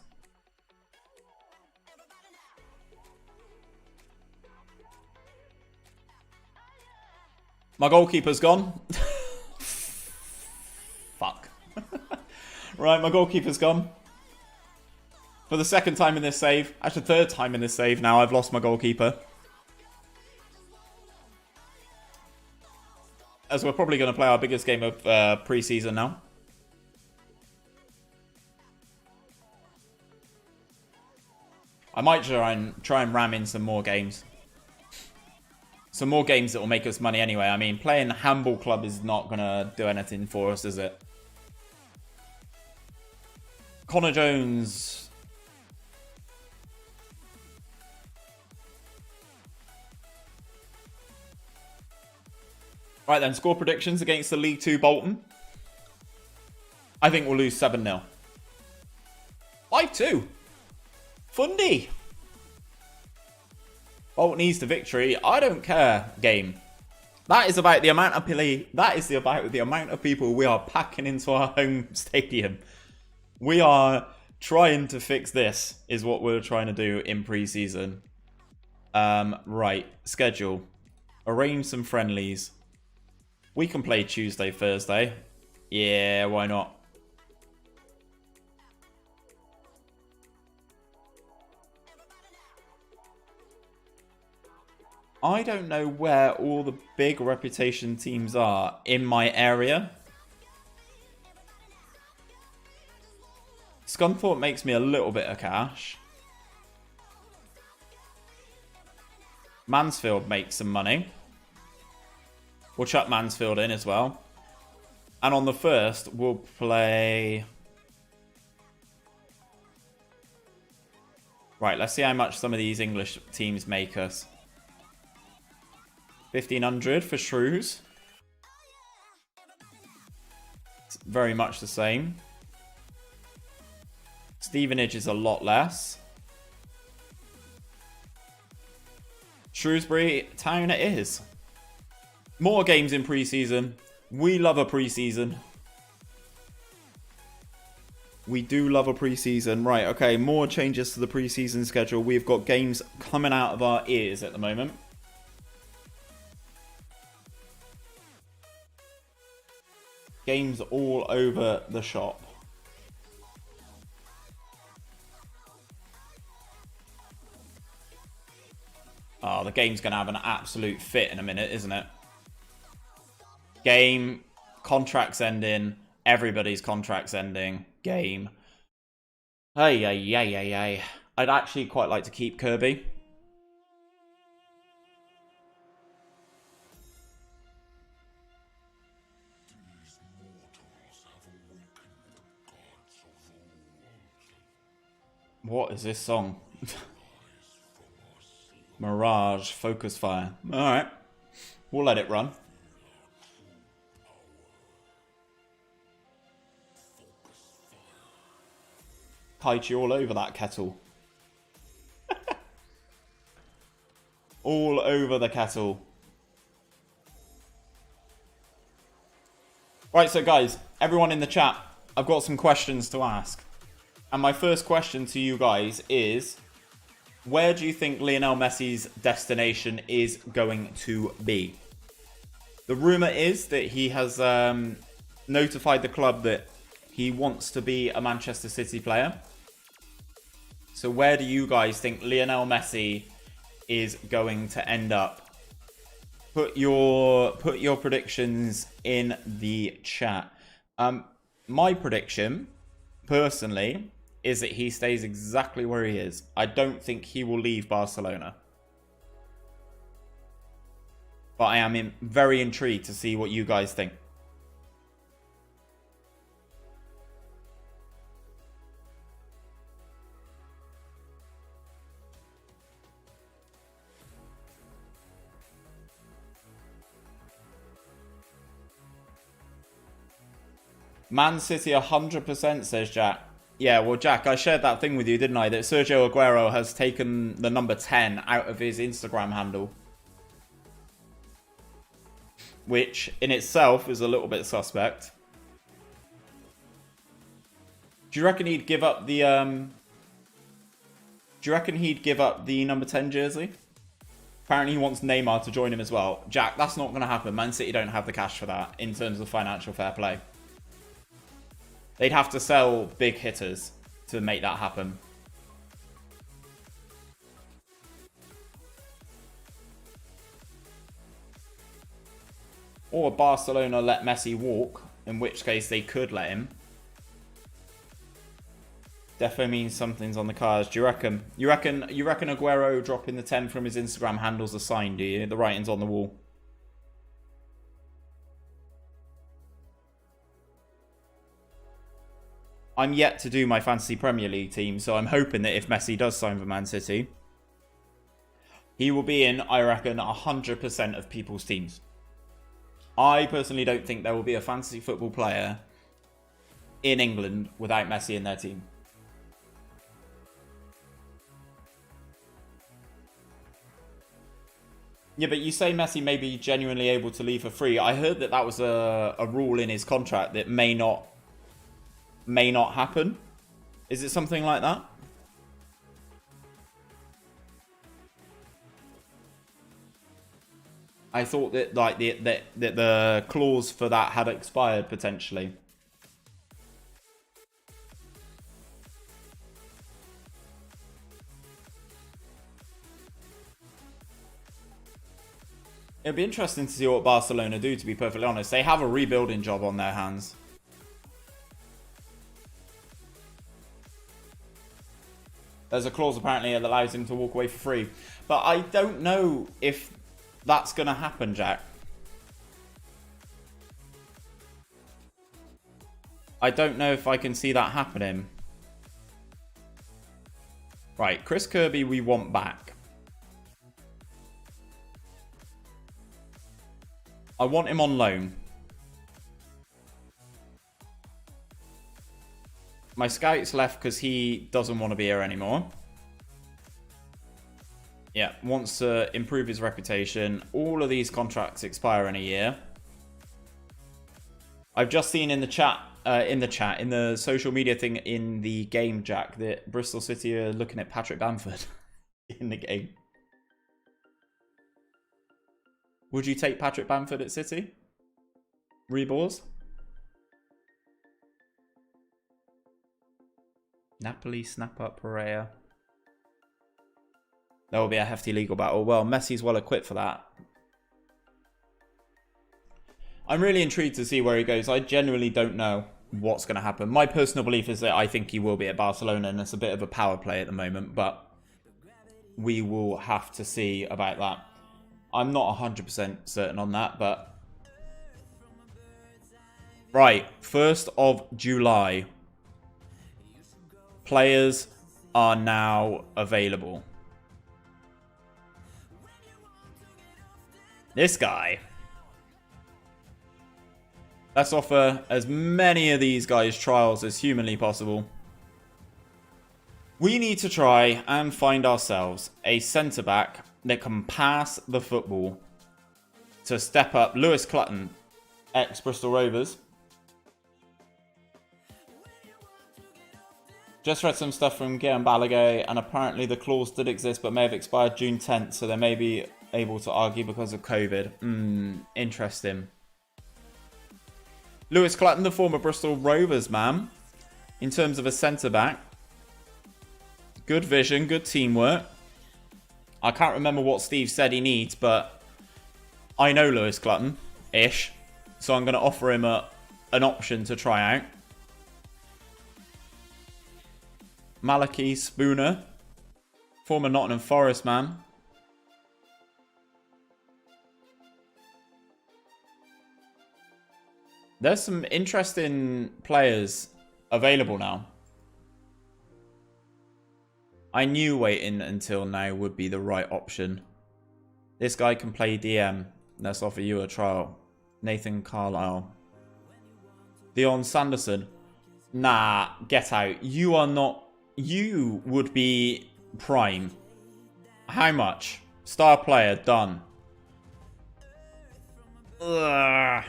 My goalkeeper's gone. Fuck. Right, my goalkeeper's gone. For the 2nd time in this save. Actually, 3rd time in this save now. I've lost my goalkeeper. As we're probably going to play our biggest game of pre-season now. I might try and ram in some more games. Some more games that will make us money anyway. I mean, playing Handball Club is not going to do anything for us, is it? Connor Jones. Right then, score predictions against the League 2 Bolton. I think we'll lose 7-0. 5-2. Fundy. Bolton needs the victory. I don't care, game. That is about the amount of about the amount of people we are packing into our home stadium. We are trying to fix this, is what we're trying to do in pre-season. Right, schedule. Arrange some friendlies. We can play Tuesday, Thursday. Yeah, why not? I don't know where all the big reputation teams are in my area. Scunthorpe makes me a little bit of cash. Mansfield makes some money. We'll chuck Mansfield in as well. And on the 1st, we'll play... Right, let's see how much some of these English teams make us. 1,500 for Shrews. It's very much the same. Stevenage is a lot less. Shrewsbury Town it is. More games in pre-season. We love a pre-season. We do love a pre-season. Right, okay, more changes to the pre-season schedule. We've got games coming out of our ears at the moment. Games all over the shop. Oh, the game's going to have an absolute fit in a minute, isn't it? Game, contracts ending, everybody's contracts ending, game. Hey. I'd actually quite like to keep Kirby. What is this song? Mirage, Focus Fire. Alright. We'll let it run. Kite all over that kettle. All over the kettle. Right, so guys, everyone in the chat, I've got some questions to ask. And my first question to you guys is, where do you think Lionel Messi's destination is going to be? The rumour is that he has notified the club that He wants to be a Manchester City player. So where do you guys think Lionel Messi is going to end up? Put your predictions in the chat. My prediction, personally, is that he stays exactly where he is. I don't think he will leave Barcelona. But I am very intrigued to see what you guys think. Man City 100%, says Jack. Yeah, well, Jack, I shared that thing with you, didn't I? That Sergio Aguero has taken the number 10 out of his Instagram handle. Which, in itself, is a little bit suspect. Do you reckon he'd give up the, Do you reckon he'd give up the number 10 jersey? Apparently he wants Neymar to join him as well. Jack, that's not going to happen. Man City don't have the cash for that in terms of financial fair play. They'd have to sell big hitters to make that happen. Or Barcelona let Messi walk, in which case they could let him. Definitely means something's on the cards. Do you reckon? You reckon Aguero dropping the 10 from his Instagram handle's a sign, do you? The writing's on the wall. I'm yet to do my fantasy Premier League team, so I'm hoping that if Messi does sign for Man City, he will be in, I reckon, 100% of people's teams. I personally don't think there will be a fantasy football player in England without Messi in their team. Yeah, but you say Messi may be genuinely able to leave for free. I heard that that was a rule in his contract that may not happen. Is it something like that? I thought that like the clause for that had expired potentially. It'd be interesting to see what Barcelona do, to be perfectly honest. They have a rebuilding job on their hands. There's a clause apparently that allows him to walk away for free. But I don't know if that's going to happen, Jack. I don't know if I can see that happening. Right, Chris Kirby we want back. I want him on loan. My scout's left because he doesn't want to be here anymore. Yeah, wants to improve his reputation. All of these contracts expire in a year. I've just seen in the chat, in the social media thing in the game, Jack, that Bristol City are looking at Patrick Bamford in the game. Would you take Patrick Bamford at City? Rebors? Napoli snap up Pereira. There will be a hefty legal battle. Well, Messi's well equipped for that. I'm really intrigued to see where he goes. I genuinely don't know what's going to happen. My personal belief is that I think he will be at Barcelona, and it's a bit of a power play at the moment, but we will have to see about that. I'm not 100% certain on that, but... Right, 1st of July. Players are now available. This guy. Let's offer as many of these guys trials as humanly possible. We need to try and find ourselves a centre-back that can pass the football to step up. Lewis Clutton, ex-Bristol Rovers. Just read some stuff from Guillaume Balaguer, and apparently the clause did exist but may have expired June 10th, so they may be able to argue because of COVID. Interesting. Lewis Clutton, the former Bristol Rovers man, in terms of a centre-back. Good vision, good teamwork. I can't remember what Steve said he needs, but I know Lewis Clutton-ish. So I'm going to offer him an option to try out. Malachi Spooner, former Nottingham Forest man. There's some interesting players available now. I knew waiting until now would be the right option. This guy can play DM. Let's offer you a trial. Nathan Carlisle. Dion Sanderson. Nah, get out. You are not... You would be prime. How much? Star player, done. Ugh.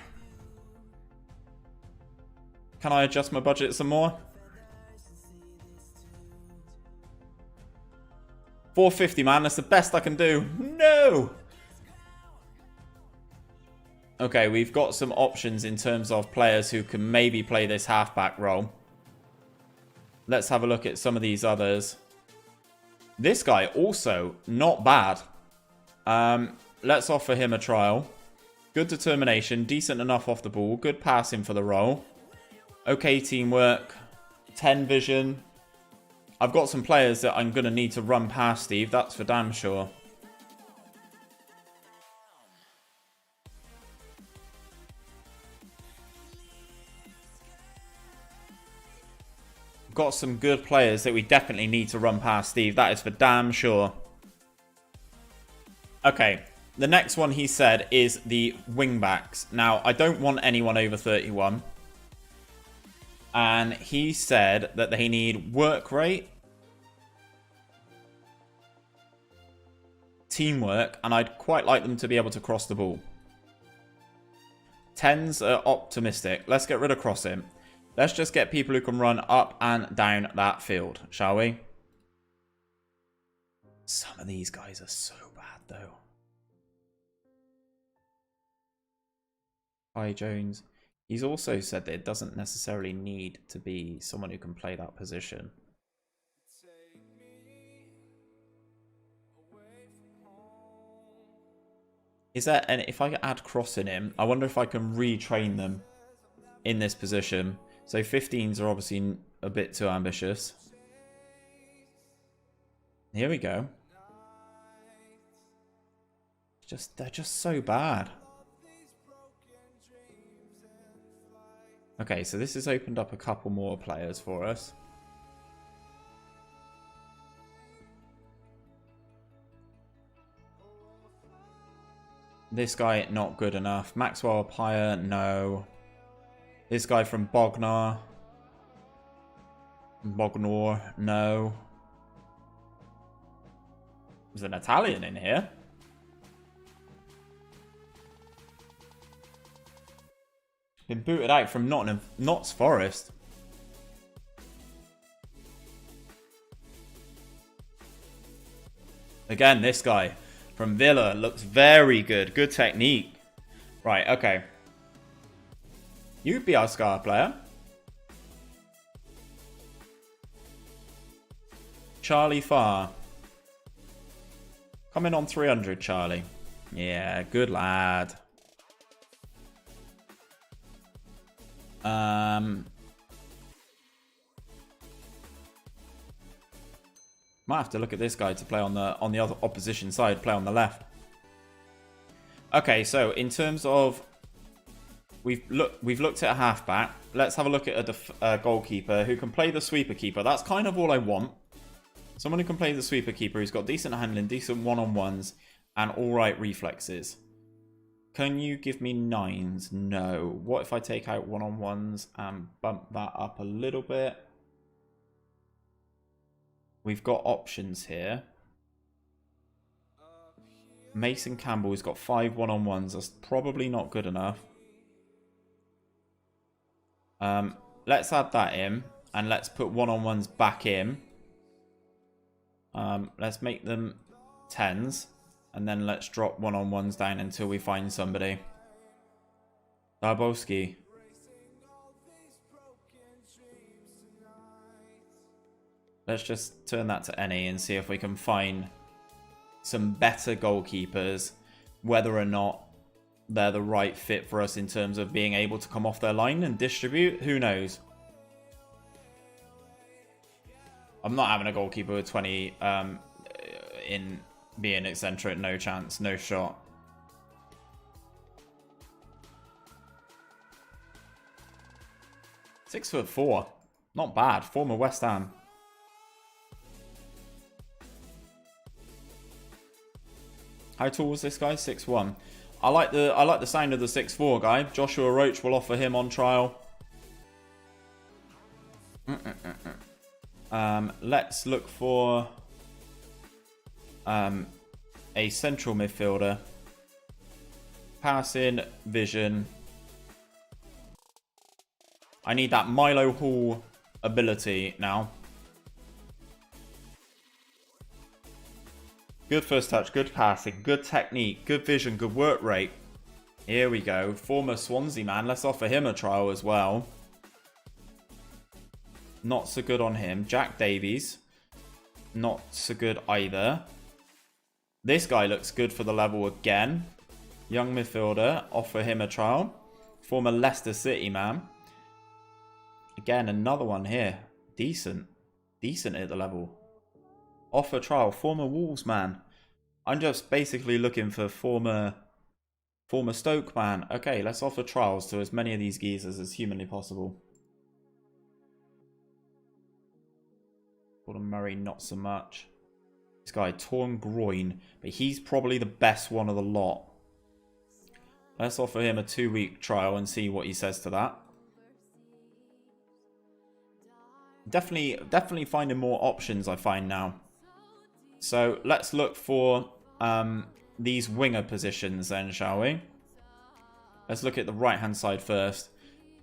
Can I adjust my budget some more? 450, man. That's the best I can do. No! Okay, we've got some options in terms of players who can maybe play this halfback role. Let's have a look at some of these others. This guy also not bad. Let's offer him a trial. Good determination, decent enough off the ball, good passing for the role. Okay teamwork, 10 vision. I've got some players that I'm going to need to run past Steve, that's for damn sure. Got some good players that we definitely need to run past Steve, that is for damn sure. Okay, the next one he said is the wingbacks. Now, I don't want anyone over 31. And he said that they need work rate, teamwork, and I'd quite like them to be able to cross the ball. 10s are optimistic. Let's get rid of crossing. Let's just get people who can run up and down that field, shall we? Some of these guys are so bad, though. Hi, Jones. He's also said that it doesn't necessarily need to be someone who can play that position. Is there, and if I add crossing in, I wonder if I can retrain them in this position. So 15s are obviously a bit too ambitious. Here we go. They're just so bad. Okay, so this has opened up a couple more players for us. This guy, not good enough. Maxwell Pyre, no. This guy from Bognor, no. There's an Italian in here. Been booted out from Notts Forest. Again, this guy from Villa looks very good. Good technique. Right, okay. You'd be our star player. Charlie Farr. Coming on 300, Charlie. Yeah, good lad. Might have to look at this guy to play on the other opposition side, play on the left. Okay, so in terms of we've looked at a halfback. Let's have a look at a goalkeeper who can play the sweeper keeper. That's kind of all I want. Someone who can play the sweeper keeper, who's got decent handling, decent one-on-ones, and alright reflexes. Can you give me 9s? No. What if I take out one-on-ones and bump that up a little bit? We've got options here. Mason Campbell's got 5 one-on-ones. That's probably not good enough. Let's add that in. And let's put one-on-ones back in. Let's make them 10s. And then let's drop one-on-ones down until we find somebody. Darboski. Let's just turn that to any and see if we can find some better goalkeepers, whether or not they're the right fit for us in terms of being able to come off their line and distribute. Who knows? I'm not having a goalkeeper with 20 in being eccentric. No chance, no shot. "6'4", not bad. Former West Ham. How tall was this guy? 6'1". I like the sound of the 6'4" guy. Joshua Roach will offer him on trial. Let's look for a central midfielder. Passing, vision. I need that Milo Hall ability now. Good first touch, good passing, good technique, good vision, good work rate. Here we go. Former Swansea man. Let's offer him a trial as well. Not so good on him. Jack Davies. Not so good either. This guy looks good for the level again. Young midfielder. Offer him a trial. Former Leicester City man. Again, another one here. Decent. Decent at the level. Offer trial. Former Wolves man. I'm just basically looking for former Stoke man. Okay, let's offer trials to as many of these geezers as humanly possible. Gordon Murray, not so much. This guy, torn groin, but he's probably the best one of the lot. Let's offer him a 2-week trial and see what he says to that. Definitely finding more options, I find now. So let's look for these winger positions then, shall we? Let's look at the right-hand side first.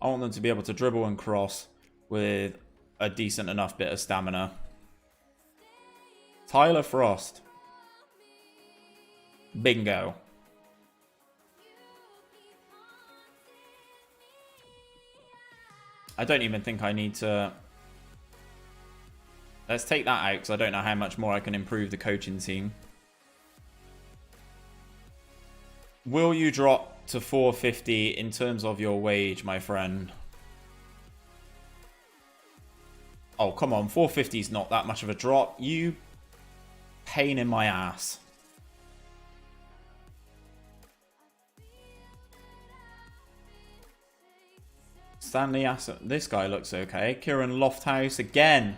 I want them to be able to dribble and cross with a decent enough bit of stamina. Tyler Frost. Bingo. I don't even think I need to... Let's take that out because I don't know how much more I can improve the coaching team. Will you drop to 450 in terms of your wage, my friend? Oh, come on. 450 is not that much of a drop. You pain in my ass. Stanley Asset. This guy looks okay. Kieran Lofthouse again.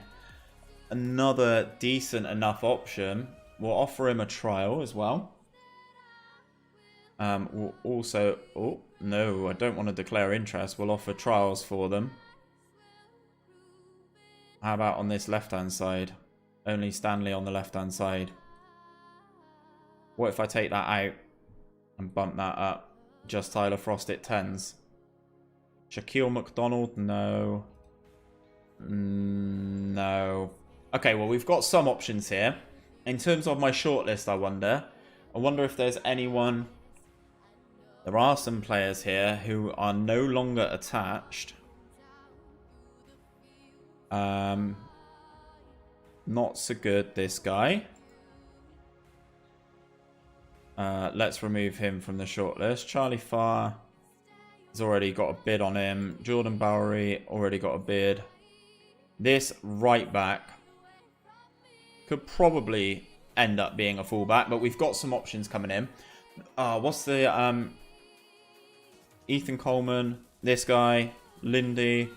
Another decent enough option. We'll offer him a trial as well. We'll also... Oh, no, I don't want to declare interest. We'll offer trials for them. How about on this left-hand side? Only Stanley on the left-hand side. What if I take that out and bump that up? Just Tyler Frost at 10s. Shaquille McDonald? No. No. Okay, well, we've got some options here. In terms of my shortlist, I wonder if there's anyone... There are some players here who are no longer attached. Not so good, this guy. Let's remove him from the shortlist. Charlie Farr has already got a bid on him. Jordan Bowery already got a bid. This right back could probably end up being a fullback, but we've got some options coming in. What's the... Ethan Coleman, this guy, Lindy,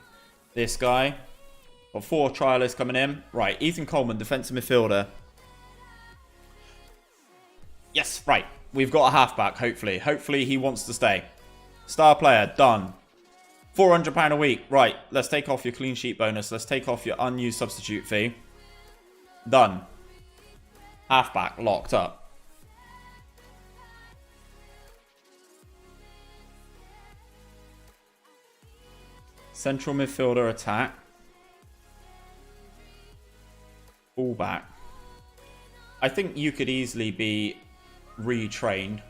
this guy. Got 4 trialists coming in. Right, Ethan Coleman, defensive midfielder. Yes, right. We've got a halfback, hopefully. Hopefully he wants to stay. Star player, done. £400 a week. Right, let's take off your clean sheet bonus. Let's take off your unused substitute fee. Done. Halfback, locked up. Central midfielder attack. Fullback. I think you could easily be retrained.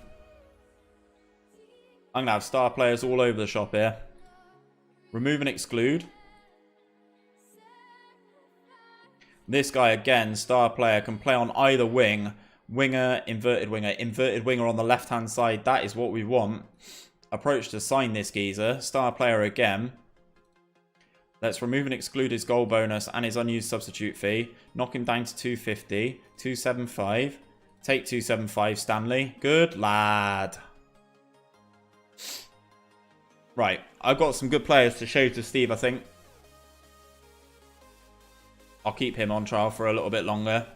I'm going to have star players all over the shop here. Remove and exclude. This guy, again, star player, can play on either wing. Winger, inverted winger on the left-hand side. That is what we want. Approach to sign this geezer. Star player again. Let's remove and exclude his goal bonus and his unused substitute fee. Knock him down to 250. 275. Take 275, Stanley. Good lad. Right. I've got some good players to show to Steve, I think. I'll keep him on trial for a little bit longer.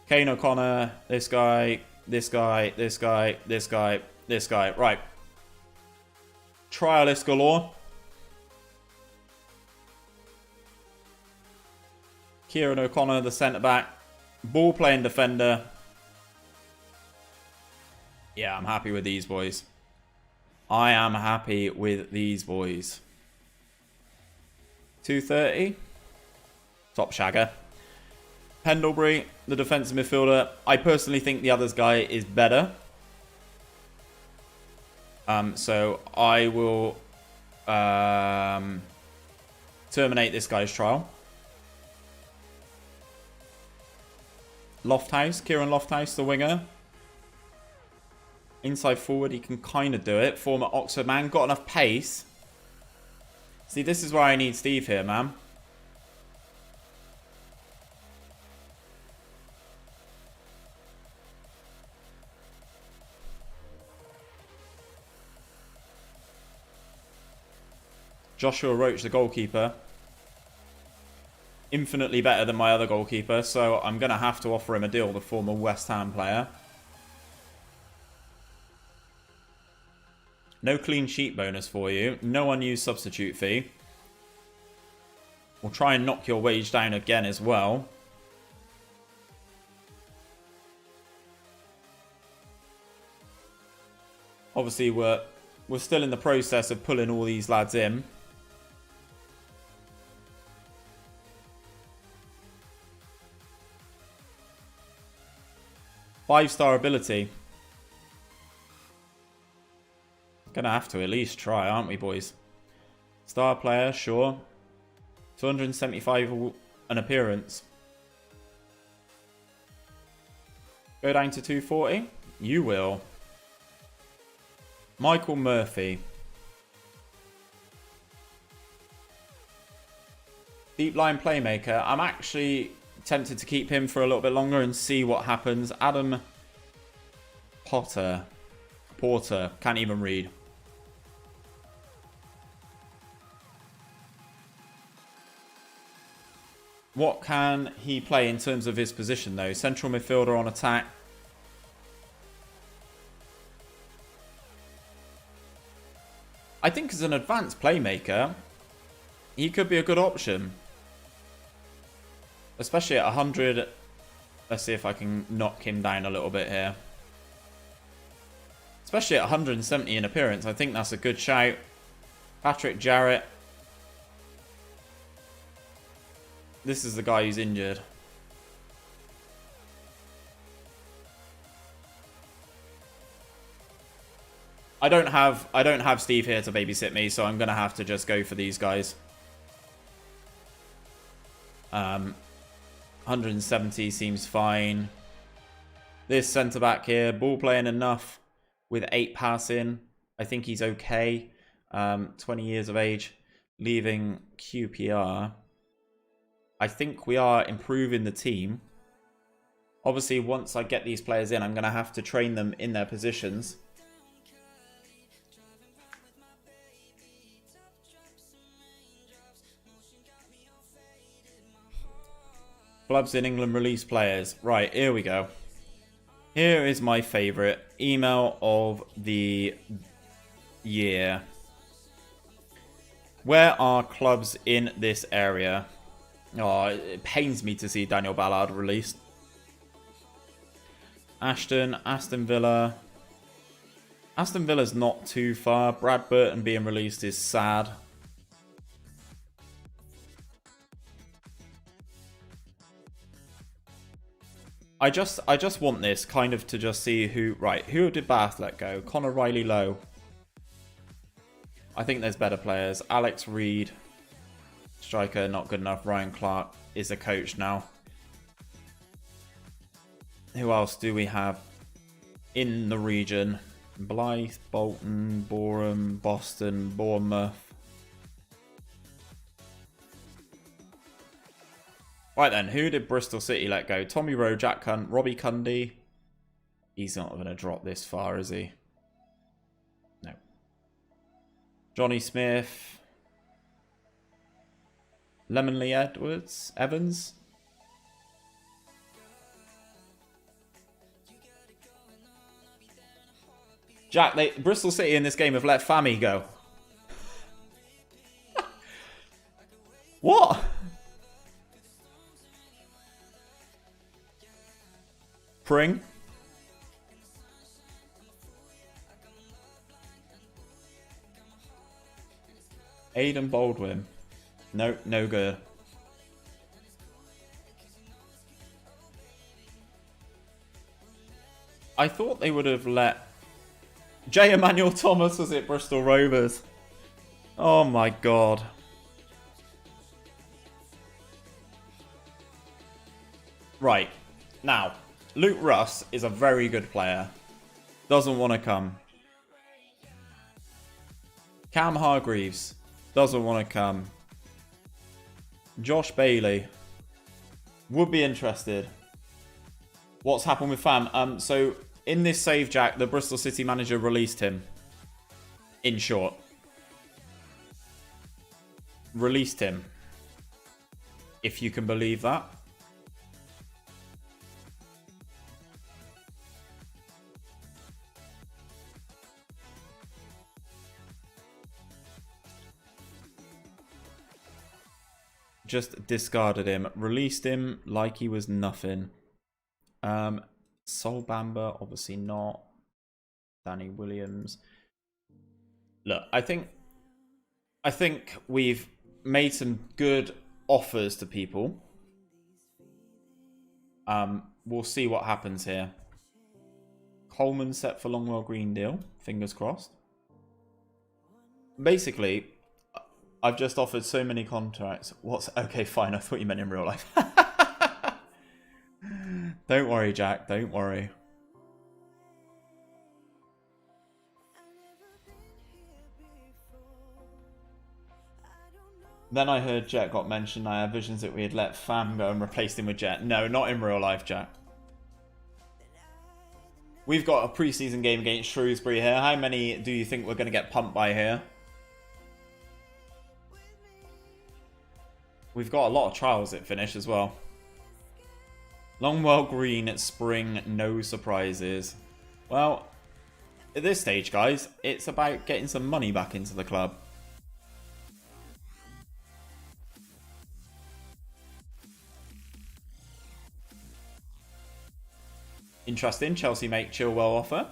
Kane O'Connor, this guy, this guy, this guy, this guy, this guy. Right. Trialist galore. Kieran O'Connor, the centre-back. Ball-playing defender. Yeah, I'm happy with these boys. I am happy with these boys. 230. Top shagger. Pendlebury, the defensive midfielder. I personally think the other guy is better. So I will terminate this guy's trial. Lofthouse, Kieran Lofthouse, the winger. Inside forward, he can kind of do it. Former Oxford man, got enough pace. See, this is where I need Steve here, man. Joshua Roach, the goalkeeper. Infinitely better than my other goalkeeper, so I'm going to have to offer him a deal, the former West Ham player. No clean sheet bonus for you. No unused substitute fee. We'll try and knock your wage down again as well. Obviously, we're still in the process of pulling all these lads in. Five-star ability. Gonna have to at least try, aren't we, boys? Star player, sure. 275 an appearance. Go down to 240? You will. Michael Murphy. Deep line playmaker. I'm actually tempted to keep him for a little bit longer and see what happens. Adam Porter. Can't even read. What can he play in terms of his position, though? Central midfielder on attack. I think as an advanced playmaker, he could be a good option. Especially at 100. Let's see if I can knock him down a little bit here. Especially at 170 in appearance. I think that's a good shout. Patrick Jarrett. This is the guy who's injured. I don't have Steve here to babysit me, so I'm gonna have to just go for these guys. 170 seems fine. This centre back here, ball playing enough with 8 passing. I think he's okay. 20 years of age, leaving QPR. I think we are improving the team. Obviously, once I get these players in, I'm going to have to train them in their positions. Clubs in England release players. Right, here we go. Here is my favourite email of the year. Where are clubs in this area? Oh, it pains me to see Daniel Ballard released. Aston Villa. Aston Villa's not too far. Brad Burton being released is sad. I just want this kind of to just see who... Right, who did Bath let go? Connor Riley-Lowe. I think there's better players. Alex Reed. Striker, not good enough. Ryan Clark. is a coach now. Who else do we have in the region? Blythe, Bolton, Boreham, Boston, Bournemouth. Right then, who did Bristol City let go? Tommy Rowe, Jack Hunt, Robbie Cundy. He's not going to drop this far, is he? No. Johnny Smith. Lemonley Evans. Jack, Bristol City in this game have let Fami go. What? Pring. Aidan Baldwin. No, no good. I thought they would have let J. Emmanuel Thomas was at Bristol Rovers. Oh my god. Right. Now, Luke Russ is a very good player. Doesn't want to come. Cam Hargreaves doesn't want to come. Josh Bailey would be interested. What's happened with Fam? So in this save, Jack, the Bristol City manager released him. In short. Released him. If you can believe that. Just discarded him. Released him like he was nothing. Sol Bamba, obviously not. Danny Williams. Look, I think we've made some good offers to people. We'll see what happens here. Coleman set for Longwell Green deal. Fingers crossed. Basically, I've just offered so many contracts. Okay, fine. I thought you meant in real life. Don't worry, Jack. Don't worry. Then I heard Jet got mentioned. I had visions that we had let Fam go and replaced him with Jet. No, not in real life, Jack. We've got a pre-season game against Shrewsbury here. How many do you think we're going to get pumped by here? We've got a lot of trials at finish as well. Longwell Green at spring, no surprises. Well, at this stage, guys, it's about getting some money back into the club. Interesting, Chelsea make Chilwell offer.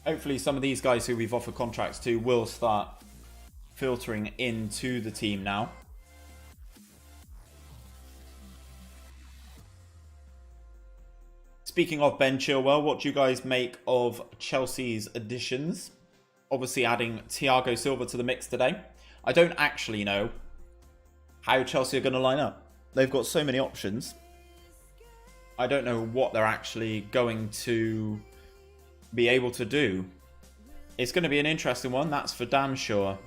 Hopefully some of these guys who we've offered contracts to will start filtering into the team now. Speaking of Ben Chilwell, what do you guys make of Chelsea's additions? Obviously adding Thiago Silva to the mix today. I don't actually know how Chelsea are going to line up. They've got so many options. I don't know what they're actually going to be able to do. It's going to be an interesting one, that's for damn sure.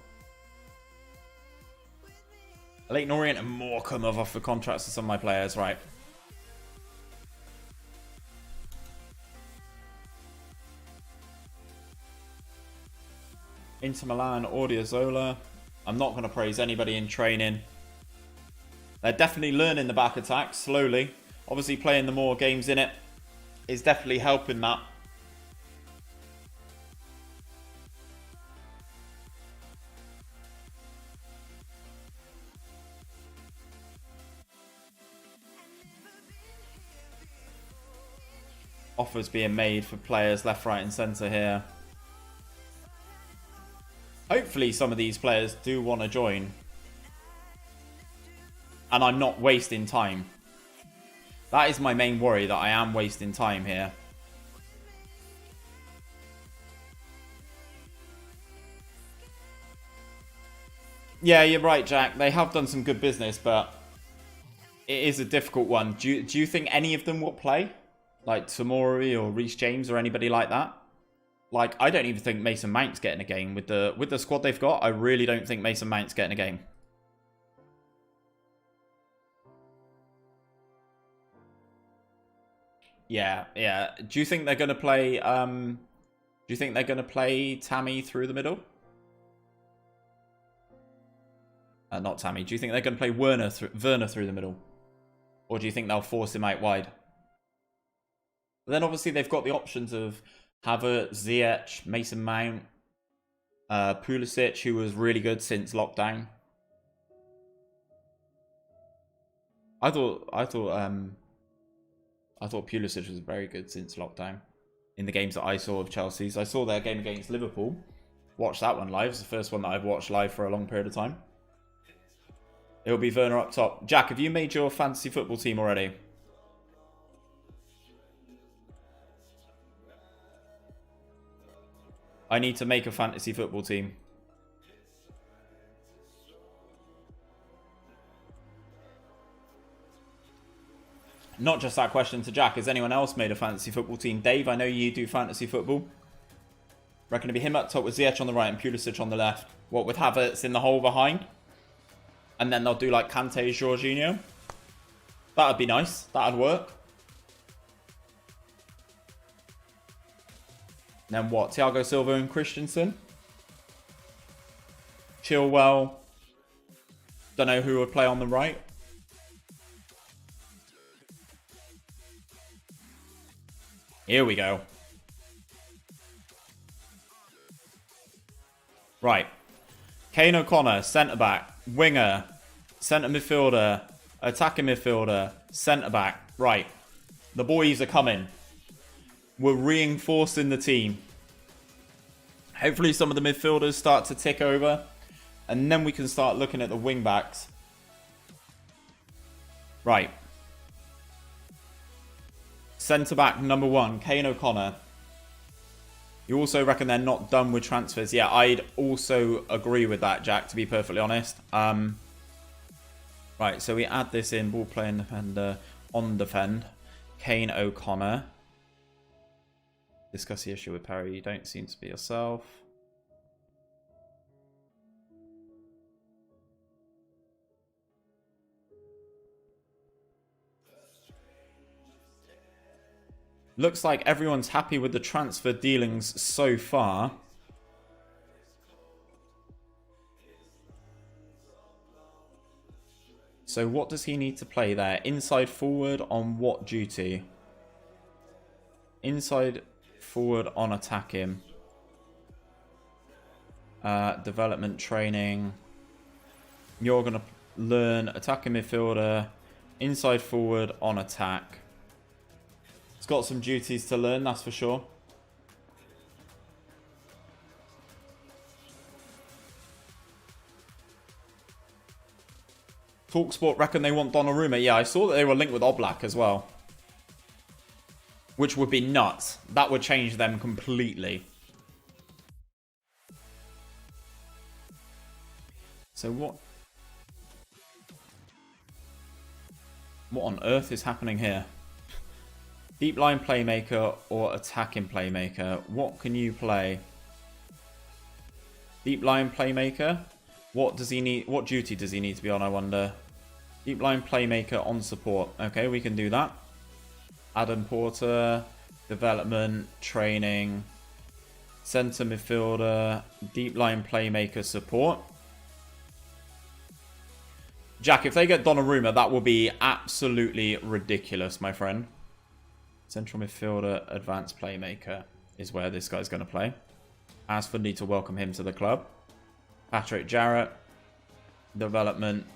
Leighton Orient and Morecambe have offered contracts to some of my players, right? Inter Milan, Odriozola. I'm not going to praise anybody in training. They're definitely learning the back attack slowly. Obviously playing the more games in it is definitely helping that. Offers being made for players left, right and centre here. Hopefully some of these players do want to join. And I'm not wasting time. That is my main worry, that I am wasting time here. Yeah, you're right, Jack. They have done some good business, but it is a difficult one. Do you think any of them will play? Like Tamori or Reece James or anybody like that? Like, I don't even think Mason Mount's getting a game. With the squad they've got, I really don't think Mason Mount's getting a game. Yeah, yeah. Do you think they're going to play... do you think they're going to play Tammy through the middle? Not Tammy. Do you think they're going to play Werner through the middle? Or do you think they'll force him out wide? But then obviously they've got the options of Havertz, Ziyech, Mason Mount, Pulisic, who was really good since lockdown. I thought Pulisic was very good since lockdown. In the games that I saw of Chelsea's, I saw their game against Liverpool. Watched that one live. It's the first one that I've watched live for a long period of time. It'll be Werner up top. Jack, have you made your fantasy football team already? I need to make a fantasy football team. Not just that question to Jack. Has anyone else made a fantasy football team? Dave, I know you do fantasy football. Reckon it'll be him up top with Ziyech on the right and Pulisic on the left. What, with Havertz in the hole behind? And then they'll do like Kante, Jorginho. That'd be nice. That'd work. And then what? Thiago Silva and Christensen. Chilwell. Don't know who would play on the right. Here we go. Right. Kane O'Connor, centre-back. Winger. Centre midfielder. Attacking midfielder. Centre-back. Right. The boys are coming. We're reinforcing the team. Hopefully some of the midfielders start to tick over. And then we can start looking at the wing-backs. Right. Centre-back number 1, Kane O'Connor. You also reckon they're not done with transfers? Yeah, I'd also agree with that, Jack, to be perfectly honest. Right, so we add this in. Ball playing defender on defend. Kane O'Connor. Discuss the issue with Perry. You don't seem to be yourself. Looks like everyone's happy with the transfer dealings so far. So what does he need to play there? Inside forward on what duty? Inside forward on attacking. Development training. You're going to learn attacking midfielder. Inside forward on attack. It's got some duties to learn, that's for sure. TalkSport reckon they want Donnarumma. Yeah, I saw that they were linked with Oblak as well. Which would be nuts. That would change them completely. So what on earth is happening here? Deep line playmaker or attacking playmaker? What can you play? Deep line playmaker? What does he need? What duty does he need to be on, I wonder? Deep line playmaker on support. Okay, we can do that. Adam Porter, development, training, centre midfielder, deep line playmaker support. Jack, if they get Donnarumma, that will be absolutely ridiculous, my friend. Central midfielder, advanced playmaker is where this guy's going to play. Asford need to welcome him to the club. Patrick Jarrett, development,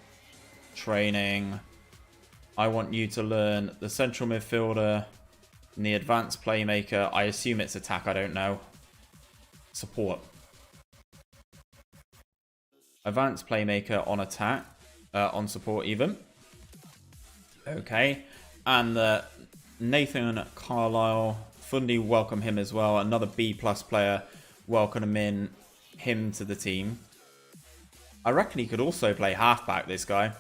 training. I want you to learn the central midfielder and the advanced playmaker. I assume it's attack, I don't know. Support. Advanced playmaker on attack, on support even. Okay. And the Nathan Carlisle, Fundy, welcome him as well. Another B+ player, welcome him to the team. I reckon he could also play halfback, this guy.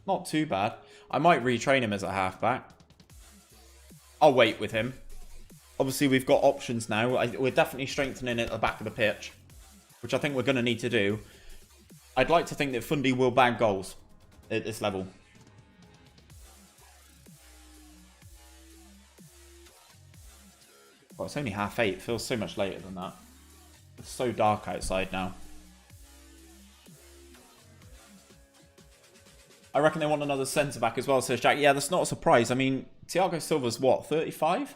Not too bad. I might retrain him as a halfback. I'll wait with him. Obviously, we've got options now. We're definitely strengthening at the back of the pitch, which I think we're going to need to do. I'd like to think that Fundy will bag goals at this level. Well, it's only 8:30. It feels so much later than that. It's so dark outside now. I reckon they want another centre-back as well, says Jack. Yeah, that's not a surprise. I mean, Thiago Silva's what, 35?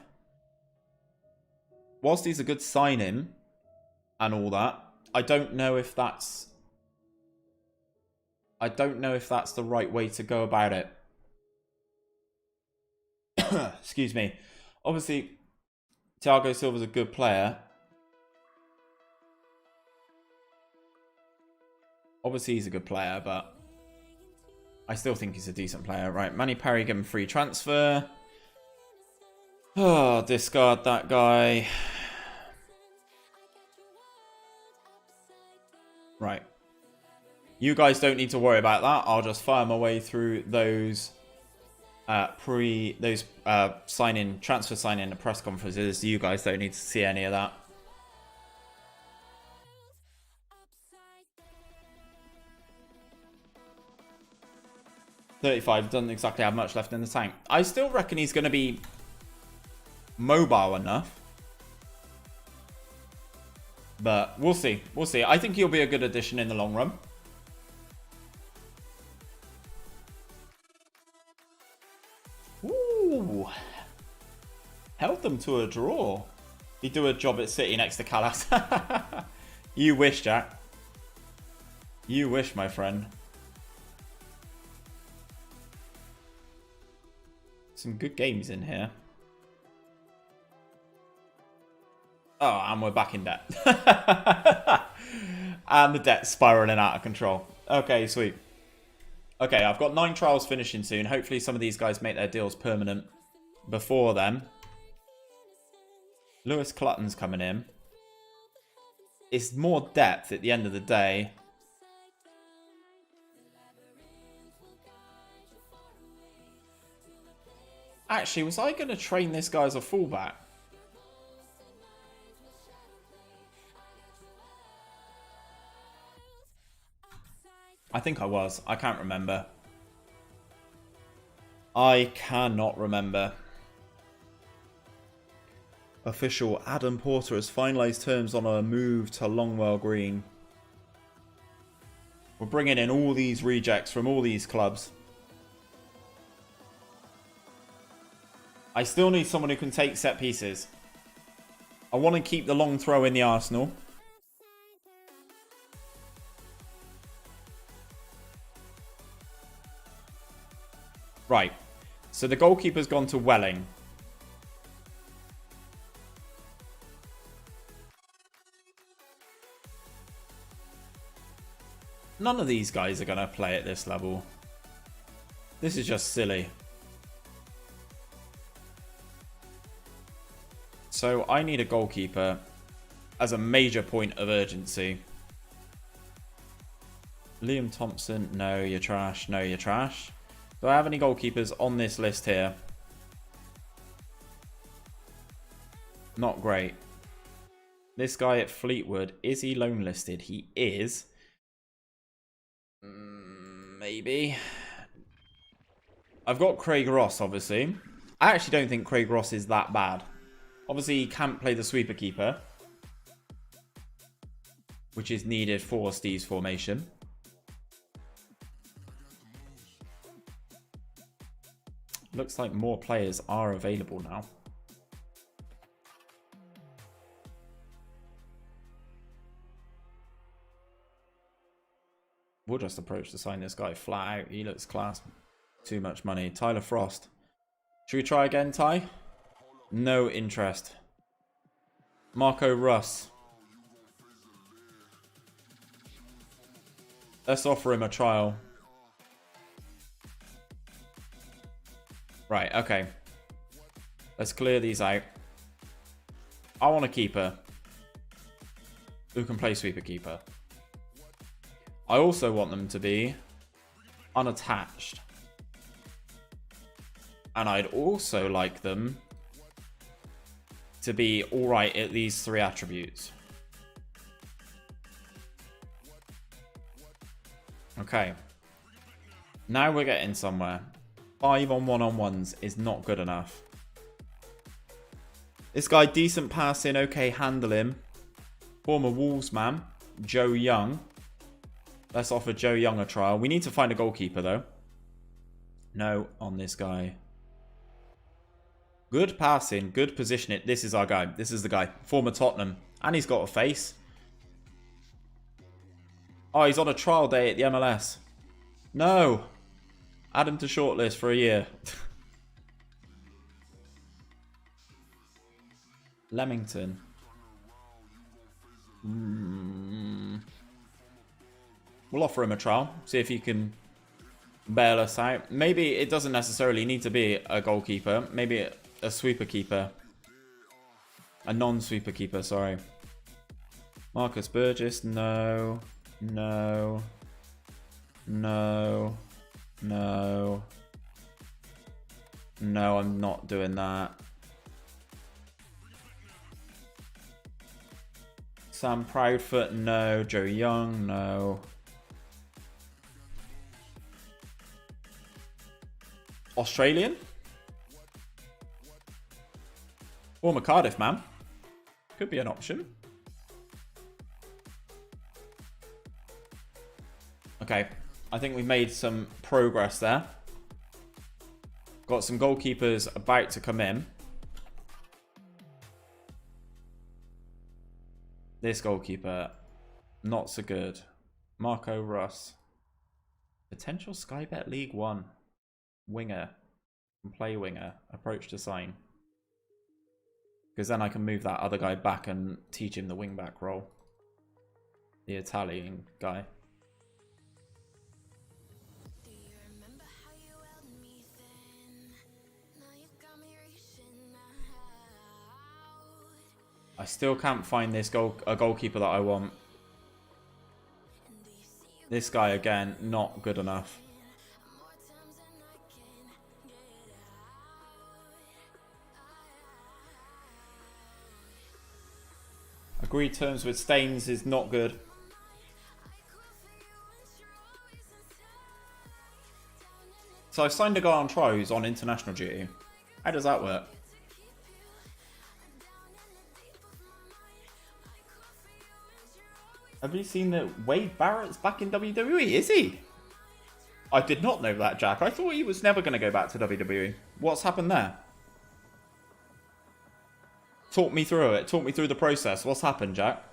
Whilst he's a good sign-in and all that, I don't know if that's the right way to go about it. Excuse me. Obviously, Thiago Silva's a good player. Obviously, he's a good player, but I still think he's a decent player. Right, Manny Parry, give him free transfer. Oh, discard that guy. Right. You guys don't need to worry about that. I'll just fire my way through those transfer sign-in press conferences. You guys don't need to see any of that. $35 doesn't exactly have much left in the tank. I still reckon he's going to be mobile enough. But we'll see. We'll see. I think he'll be a good addition in the long run. Ooh. Held them to a draw. He'd do a job at City next to Callas. You wish, Jack. You wish, my friend. Some good games in here. Oh, and we're back in debt. And the debt's spiraling out of control. Okay, sweet. Okay, I've got 9 trials finishing soon. Hopefully some of these guys make their deals permanent before then. Lewis Clutton's coming in. It's more depth at the end of the day. Actually, was I going to train this guy as a fullback? I think I was. I can't remember. I cannot remember. Official Adam Porter has finalised terms on a move to Longwell Green. We're bringing in all these rejects from all these clubs. I still need someone who can take set pieces. I want to keep the long throw in the Arsenal. Right. So the goalkeeper's gone to Welling. None of these guys are going to play at this level. This is just silly. So I need a goalkeeper as a major point of urgency. Liam Thompson, no, you're trash. No, you're trash. Do I have any goalkeepers on this list here? Not great. This guy at Fleetwood, is he loan listed? He is. Maybe. I've got Craig Ross, obviously. I actually don't think Craig Ross is that bad. Obviously, he can't play the sweeper keeper, which is needed for Steve's formation. Looks like more players are available now. We'll just approach to sign this guy flat out. He looks class. Too much money. Tyler Frost. Should we try again, Ty? No interest. Marco Russ. Let's offer him a trial. Right, okay. Let's clear these out. I want a keeper who can play sweeper keeper. I also want them to be unattached. And I'd also like them to be alright at these 3 attributes. Okay. Now we're getting somewhere. 5 on 1-on-1s is not good enough. This guy, decent passing, okay handling. Former Wolves man, Joe Young. Let's offer Joe Young a trial. We need to find a goalkeeper though. No on this guy. Good passing, good positioning. This is our guy. This is the guy. Former Tottenham. And he's got a face. Oh, he's on a trial day at the MLS. No. Add him to shortlist for a year. Leamington. We'll offer him a trial. See if he can bail us out. Maybe it doesn't necessarily need to be a goalkeeper. Maybe a sweeper keeper. A non-sweeper keeper, sorry. Marcus Burgess, no. No. No. No. No, I'm not doing that. Sam Proudfoot, no. Joe Young, no. Australian? Former Cardiff man. Could be an option. Okay, I think we've made some progress there. Got some goalkeepers about to come in. This goalkeeper, not so good. Marco Russ. Potential Sky Bet League 1. Winger. Can play winger. Approach to sign. Because then I can move that other guy back and teach him the wing-back role. The Italian guy. I still can't find this goalkeeper that I want. This guy, again, not good enough. Agreed terms with Staines is not good. So I signed a guy on trial who's on international duty. How does that work? Have you seen that Wade Barrett's back in WWE? Is he? I did not know that, Jack. I thought he was never going to go back to WWE. What's happened there? Talk me through it. Talk me through the process. What's happened, Jack?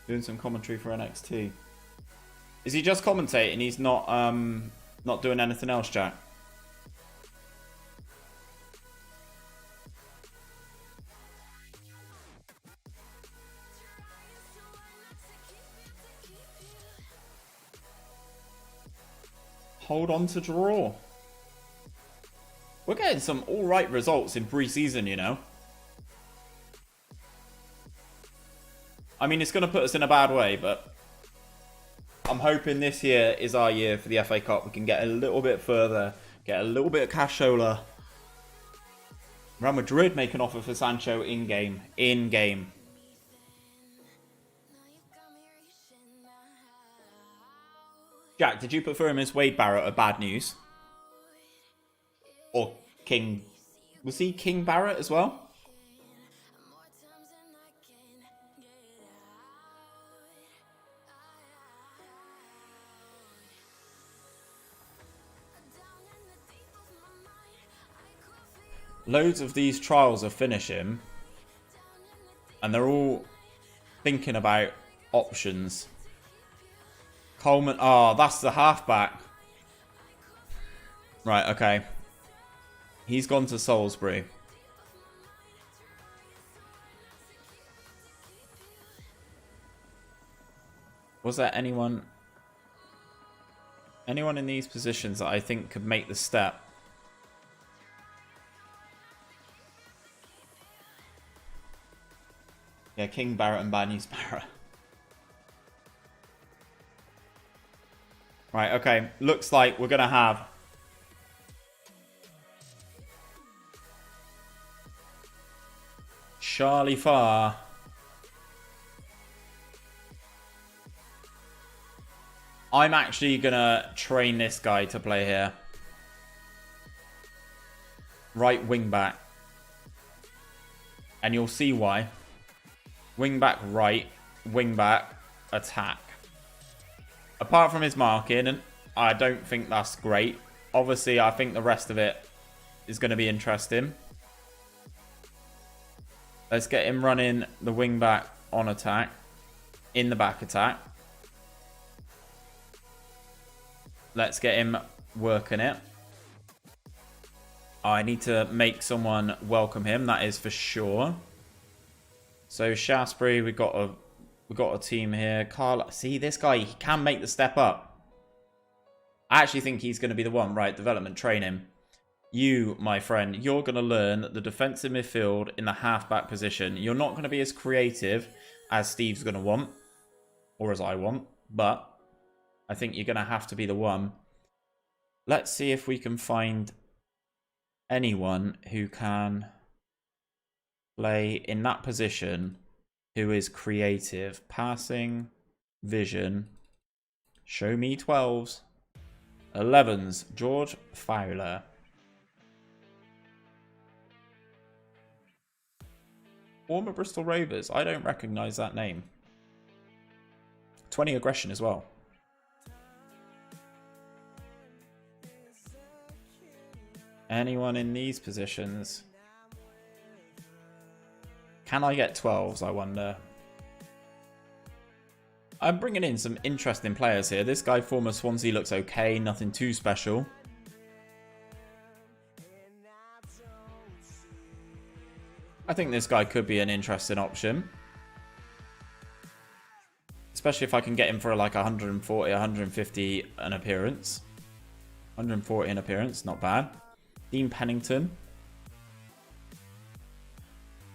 Doing some commentary for NXT. Is he just commentating? He's not not doing anything else, Jack? Hold on to draw. We're getting some alright results in pre-season, you know. I mean, it's going to put us in a bad way, but I'm hoping this year is our year for the FA Cup. We can get a little bit further, get a little bit of cashola. Real Madrid make an offer for Sancho in-game. In-game. Jack, did you prefer him as Wade Barrett or Bad News? Or King... Was he King Barrett as well? Loads of these trials are finishing, and they're all thinking about options. Coleman. Oh, that's the halfback. Right, okay. He's gone to Salisbury. Was there anyone in these positions that I think could make the step? Yeah, King Barrett and Bad News Barrett. Right, okay. Looks like we're going to have Charlie Farr. I'm actually going to train this guy to play here. Right wing back. And you'll see why. Wing back right, wing back attack. Apart from his marking, I don't think that's great. Obviously, I think the rest of it is going to be interesting. Let's get him running the wing back on attack. In the back attack. Let's get him working it. I need to make someone welcome him. That is for sure. So Shaftesbury, we got a team here. Carl, see this guy, he can make the step up. I actually think he's going to be the one. Right, development, train him. You, my friend, you're going to learn the defensive midfield in the halfback position. You're not going to be as creative as Steve's going to want, or as I want, but I think you're going to have to be the one. Let's see if we can find anyone who can play in that position who is creative. Passing, vision. Show me 12s. 11s. George Fowler. Former Bristol Rovers. I don't recognise that name. 20 aggression as well. Anyone in these positions? Can I get 12s, I wonder? I'm bringing in some interesting players here. This guy, former Swansea, looks okay. Nothing too special. I think this guy could be an interesting option. Especially if I can get him for like 140, 150 an appearance. 140 an appearance, not bad. Dean Pennington.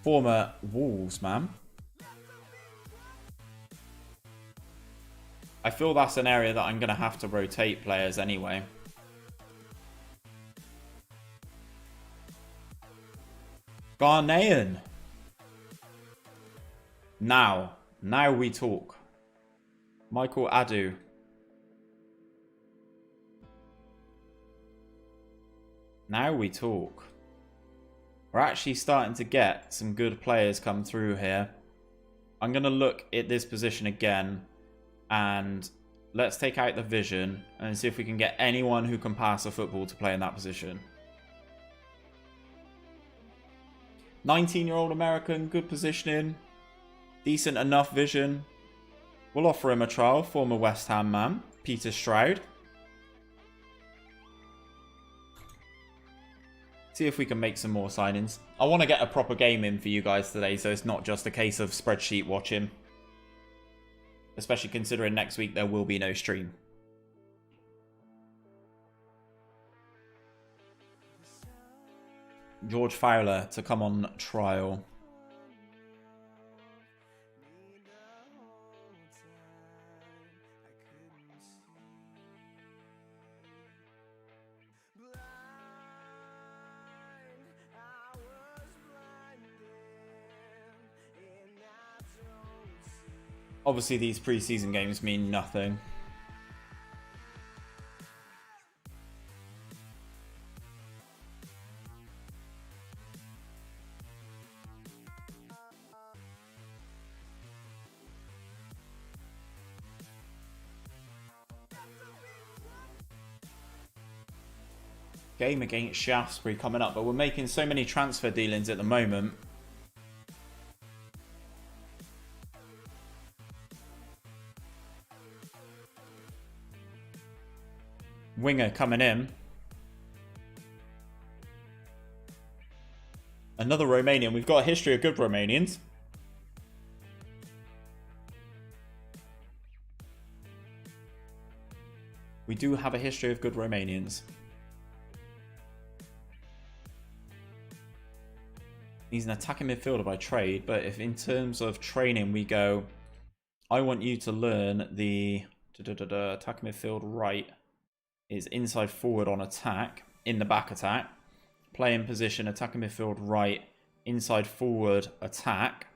Former Wolves man. I feel that's an area that I'm going to have to rotate players anyway. Ghanaian. Now we talk. Michael Adu. Now we talk. We're actually starting to get some good players come through here. I'm going to look at this position again. And let's take out the vision and see if we can get anyone who can pass a football to play in that position. 19-year-old American, good positioning. Decent enough vision. We'll offer him a trial. Former West Ham man, Peter Stroud. See if we can make some more signings. I want to get a proper game in for you guys today, so it's not just a case of spreadsheet watching. Especially considering next week there will be no stream. George Fowler to come on trial. Obviously, these pre-season games mean nothing. Game against Shaftesbury coming up, but we're making so many transfer dealings at the moment. winger coming in. Another Romanian. We've got a history of good Romanians. We do have a history of good Romanians. He's an attacking midfielder by trade, but if in terms of training we go, I want you to learn the attacking midfield right is inside forward on attack, in the back attack. Play in position, attacking midfield right, inside forward attack.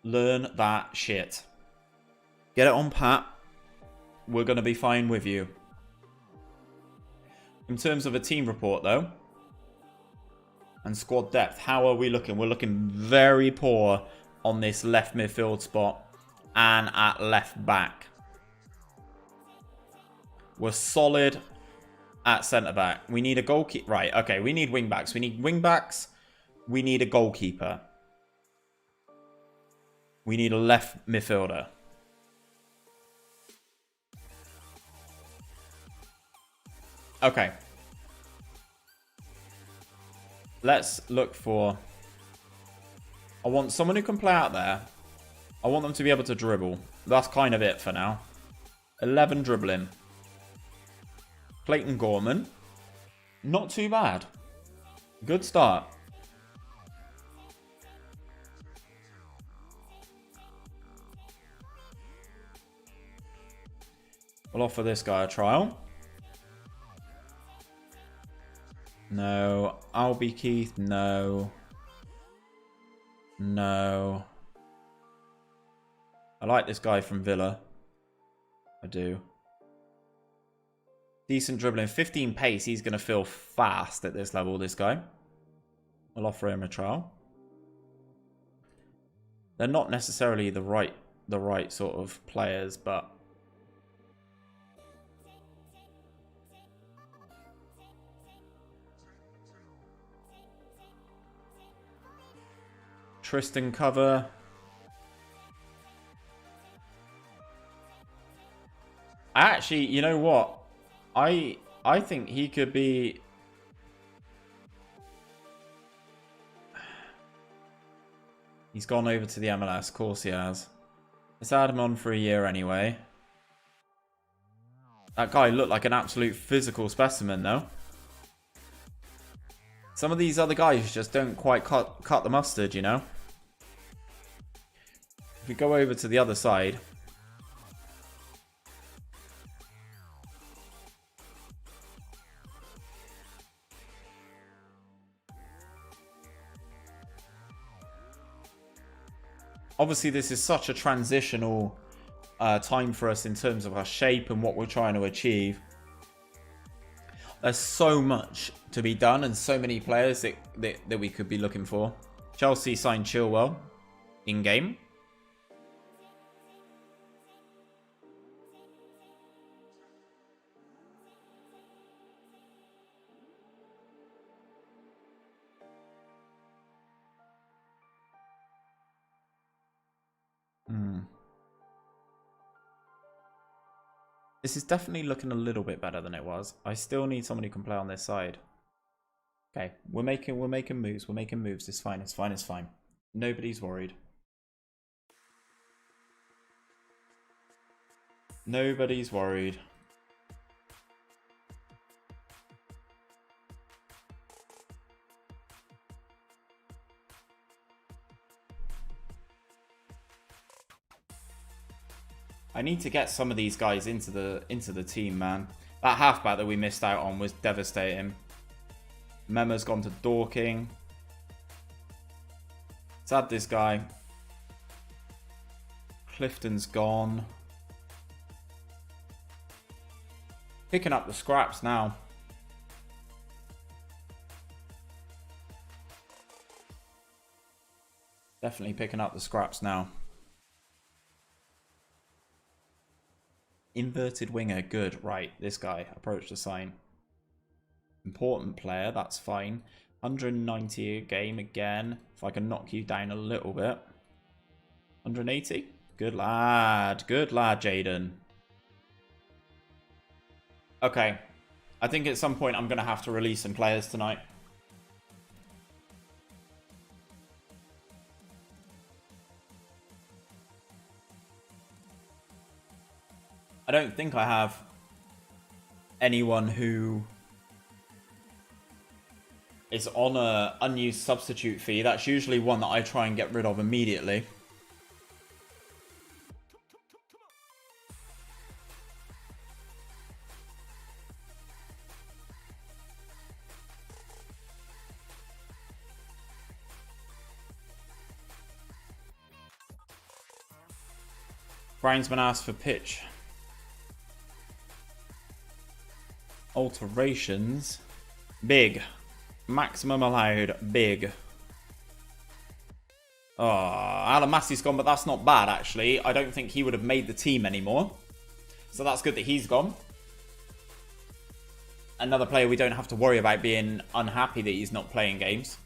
Learn that shit. Get it on pat. We're going to be fine with you. In terms of a team report though, and squad depth, how are we looking? We're looking very poor on this left midfield spot and at left back. We're solid at centre back. We need a goalkeeper. Right, okay, we need wing backs. We need wing backs. We need a goalkeeper. We need a left midfielder. Okay. Let's look for... I want someone who can play out there. I want them to be able to dribble. That's kind of it for now. 11 dribbling. Clayton Gorman. Not too bad. Good start. We'll offer this guy a trial. No. Albie Keith, no. No. I like this guy from Villa. I do. Decent dribbling. 15 pace. He's going to feel fast at this level, this guy. I'll offer him a trial. They're not necessarily the right sort of players, but... Tristan cover. Actually, you know what? I think he could be... He's gone over to the MLS. Of course he has. Let's add him on for a year anyway. That guy looked like an absolute physical specimen, though. Some of these other guys just don't quite cut the mustard, you know? If we go over to the other side... Obviously, this is such a transitional time for us in terms of our shape and what we're trying to achieve. There's so much to be done and so many players that we could be looking for. Chelsea signed Chilwell in-game. This is definitely looking a little bit better than it was. I still need someone who can play on this side. Okay, we're making moves. We're making moves. It's fine. It's fine. It's fine. Nobody's worried. Nobody's worried. I need to get some of these guys into the team, man. That halfback that we missed out on was devastating. Mema's gone to Dorking. Let's add this guy. Clifton's gone. Picking up the scraps now. Definitely picking up the scraps now. Inverted winger, good. Right, this guy. Approach the sign. Important player, that's fine. 190 a game again. If I can knock you down a little bit. 180? Good lad. Good lad, Jaden. Okay. I think at some point I'm going to have to release some players tonight. I don't think I have anyone who is on a unused substitute fee. That's usually one that I try and get rid of immediately. Brian's been asked for pitch alterations. Big. Maximum allowed. Big. Oh, Alan Massey's gone, but that's not bad, actually. I don't think he would have made the team anymore. So that's good that he's gone. Another player we don't have to worry about being unhappy that he's not playing games.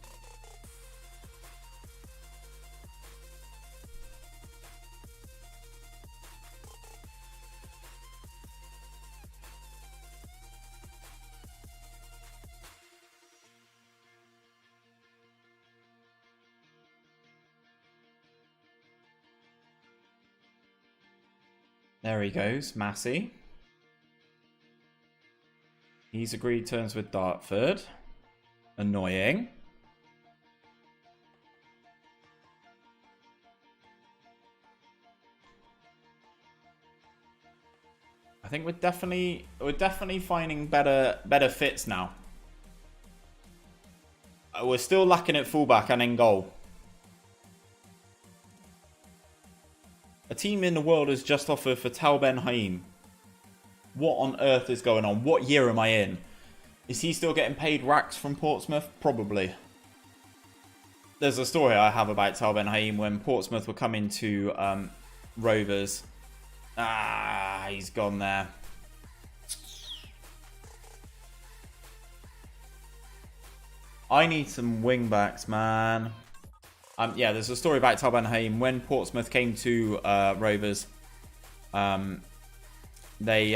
There he goes, Massey. He's agreed terms with Dartford. Annoying. I think we're definitely finding better fits now. We're still lacking at fullback and in goal. A team in the world has just offered for Tal Ben Haim. What on earth is going on? What year am I in? Is he still getting paid racks from Portsmouth? Probably. There's a story I have about Tal Ben Haim when Portsmouth were coming to Rovers. Ah, he's gone there. I need some wing backs, man. Yeah, there's a story about Tal Ben Haim. When Portsmouth came to Rovers, they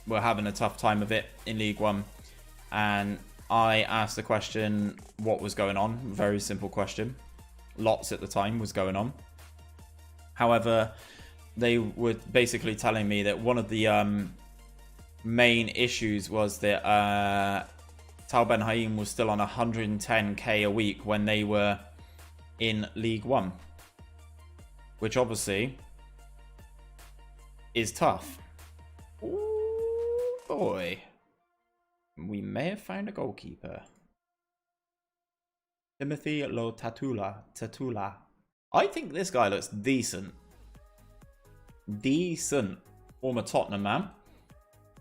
were having a tough time of it in League One. And I asked the question, what was going on? Very simple question. Lots at the time was going on. However, they were basically telling me that one of the main issues was that Tal Ben Haim was still on 110k a week when they were in League One, which obviously is tough. Ooh, boy. We may have found a goalkeeper. Timothy Lo Tatula. I think this guy looks decent. Decent. Former Tottenham man.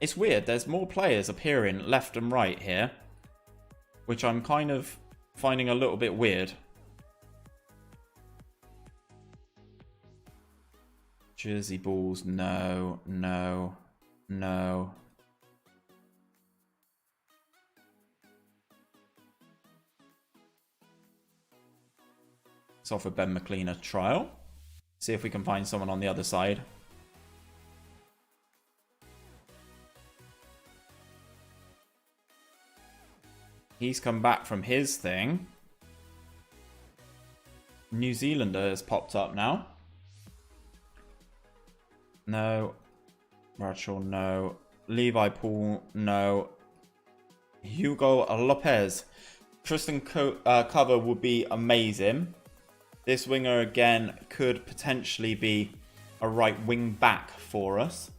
It's weird, there's more players appearing left and right here, which I'm kind of finding a little bit weird. Jersey balls, no, no, no. Let's offer Ben McLean a trial. See if we can find someone on the other side. He's come back from his thing. New Zealander has popped up now. No. Bradshaw, no. Levi Paul, no. Hugo Lopez. Tristan Cover would be amazing. This winger, again, could potentially be a right wing back for us.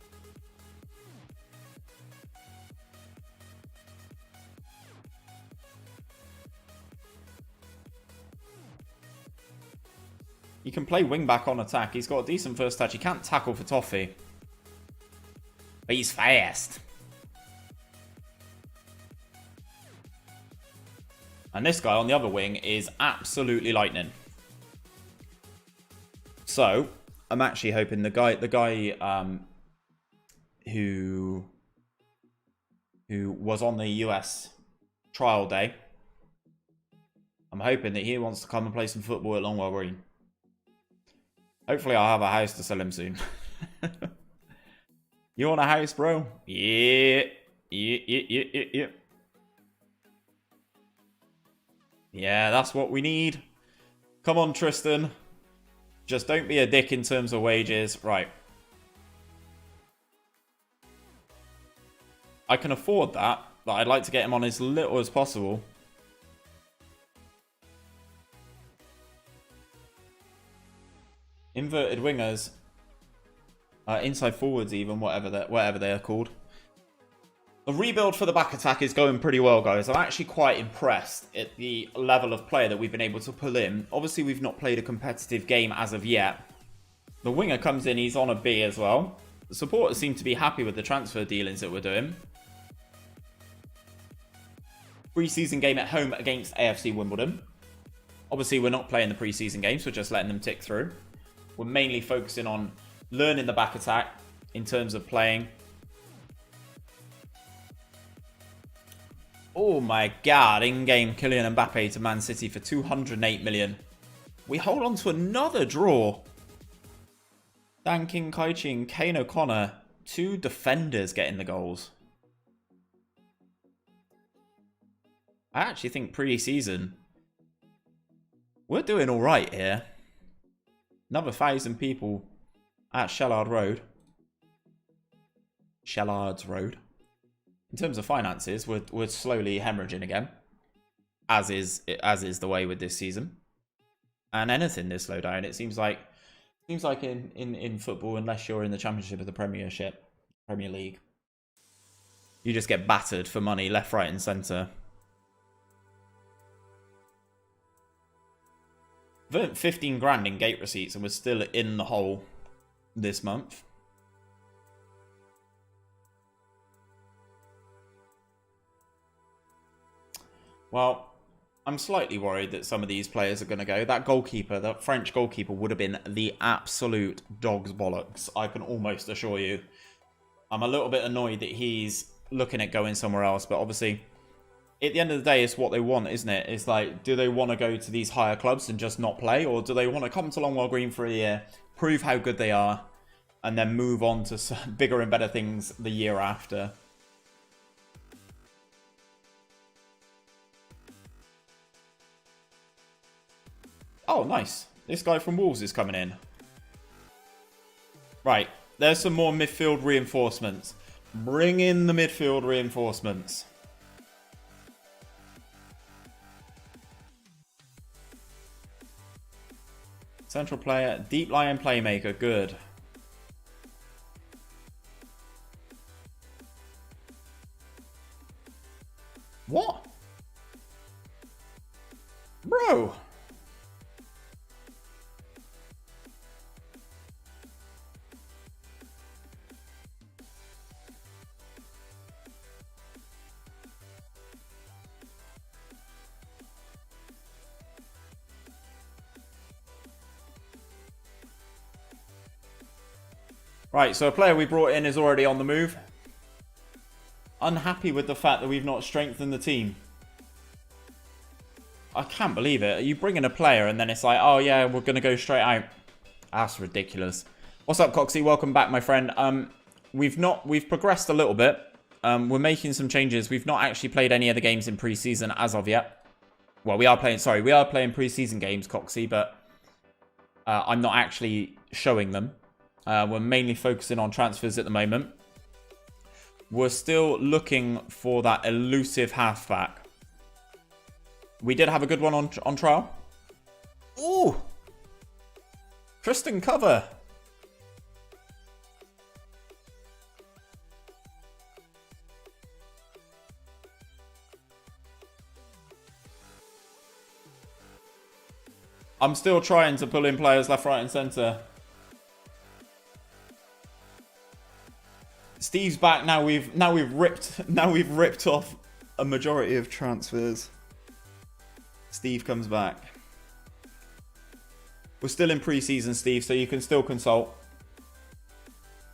He can play wing back on attack. He's got a decent first touch. He can't tackle for toffee, but he's fast. And this guy on the other wing is absolutely lightning. So I'm actually hoping the guy who was on the US trial day, I'm hoping that he wants to come and play some football at Longwell Green. Hopefully I'll have a house to sell him soon. You want a house, bro? Yeah. Yeah, Yeah, that's what we need. Come on, Tristan. Just don't be a dick in terms of wages. Right. I can afford that, but I'd like to get him on as little as possible. Inverted wingers. Inside forwards even, whatever they are called. The rebuild for the back attack is going pretty well, guys. I'm actually quite impressed at the level of play that we've been able to pull in. Obviously, we've not played a competitive game as of yet. The winger comes in, he's on a B as well. The supporters seem to be happy with the transfer dealings that we're doing. Pre-season game at home against AFC Wimbledon. Obviously, we're not playing the pre-season games, we're just letting them tick through. We're mainly focusing on learning the back attack in terms of playing. Oh my god, in-game Kylian Mbappe to Man City for 208 million. We hold on to another draw. Dan King Kaichi and Kane O'Connor, 2 defenders getting the goals. I actually think pre-season, we're doing alright here. Another 1,000 people at Shellard's Road. In terms of finances, we're slowly hemorrhaging again, as is the way with this season. And anything this slow down, it seems like in football, unless you're in the Championship of the Premier League, you just get battered for money left, right, and centre. I've earned 15 grand in gate receipts, and we're still in the hole this month. Well, I'm slightly worried that some of these players are going to go. That goalkeeper, that French goalkeeper, would have been the absolute dog's bollocks. I can almost assure you. I'm a little bit annoyed that he's looking at going somewhere else. But obviously, at the end of the day, it's what they want, isn't it? It's like, do they want to go to these higher clubs and just not play? Or do they want to come to Longwell Green for a year, prove how good they are, and then move on to some bigger and better things the year after? Oh, nice. This guy from Wolves is coming in. Right. There's some more midfield reinforcements. Bring in the midfield reinforcements. Central player. Deep lying playmaker. Good. What? Bro. Right, so a player we brought in is already on the move. Unhappy with the fact that we've not strengthened the team. I can't believe it. You bring in a player and then it's like, oh yeah, we're going to go straight out. That's ridiculous. What's up, Coxie? Welcome back, my friend. We've progressed a little bit. We're making some changes. We've not actually played any of the games in pre-season as of yet. Well, we are playing pre-season games, Coxie, but I'm not actually showing them. We're mainly focusing on transfers at the moment. We're still looking for that elusive halfback. We did have a good one on trial. Ooh! Tristan cover. I'm still trying to pull in players left, right, and centre. Steve's back now. We've ripped off a majority of transfers. Steve comes back. We're still in pre-season, Steve, so you can still consult.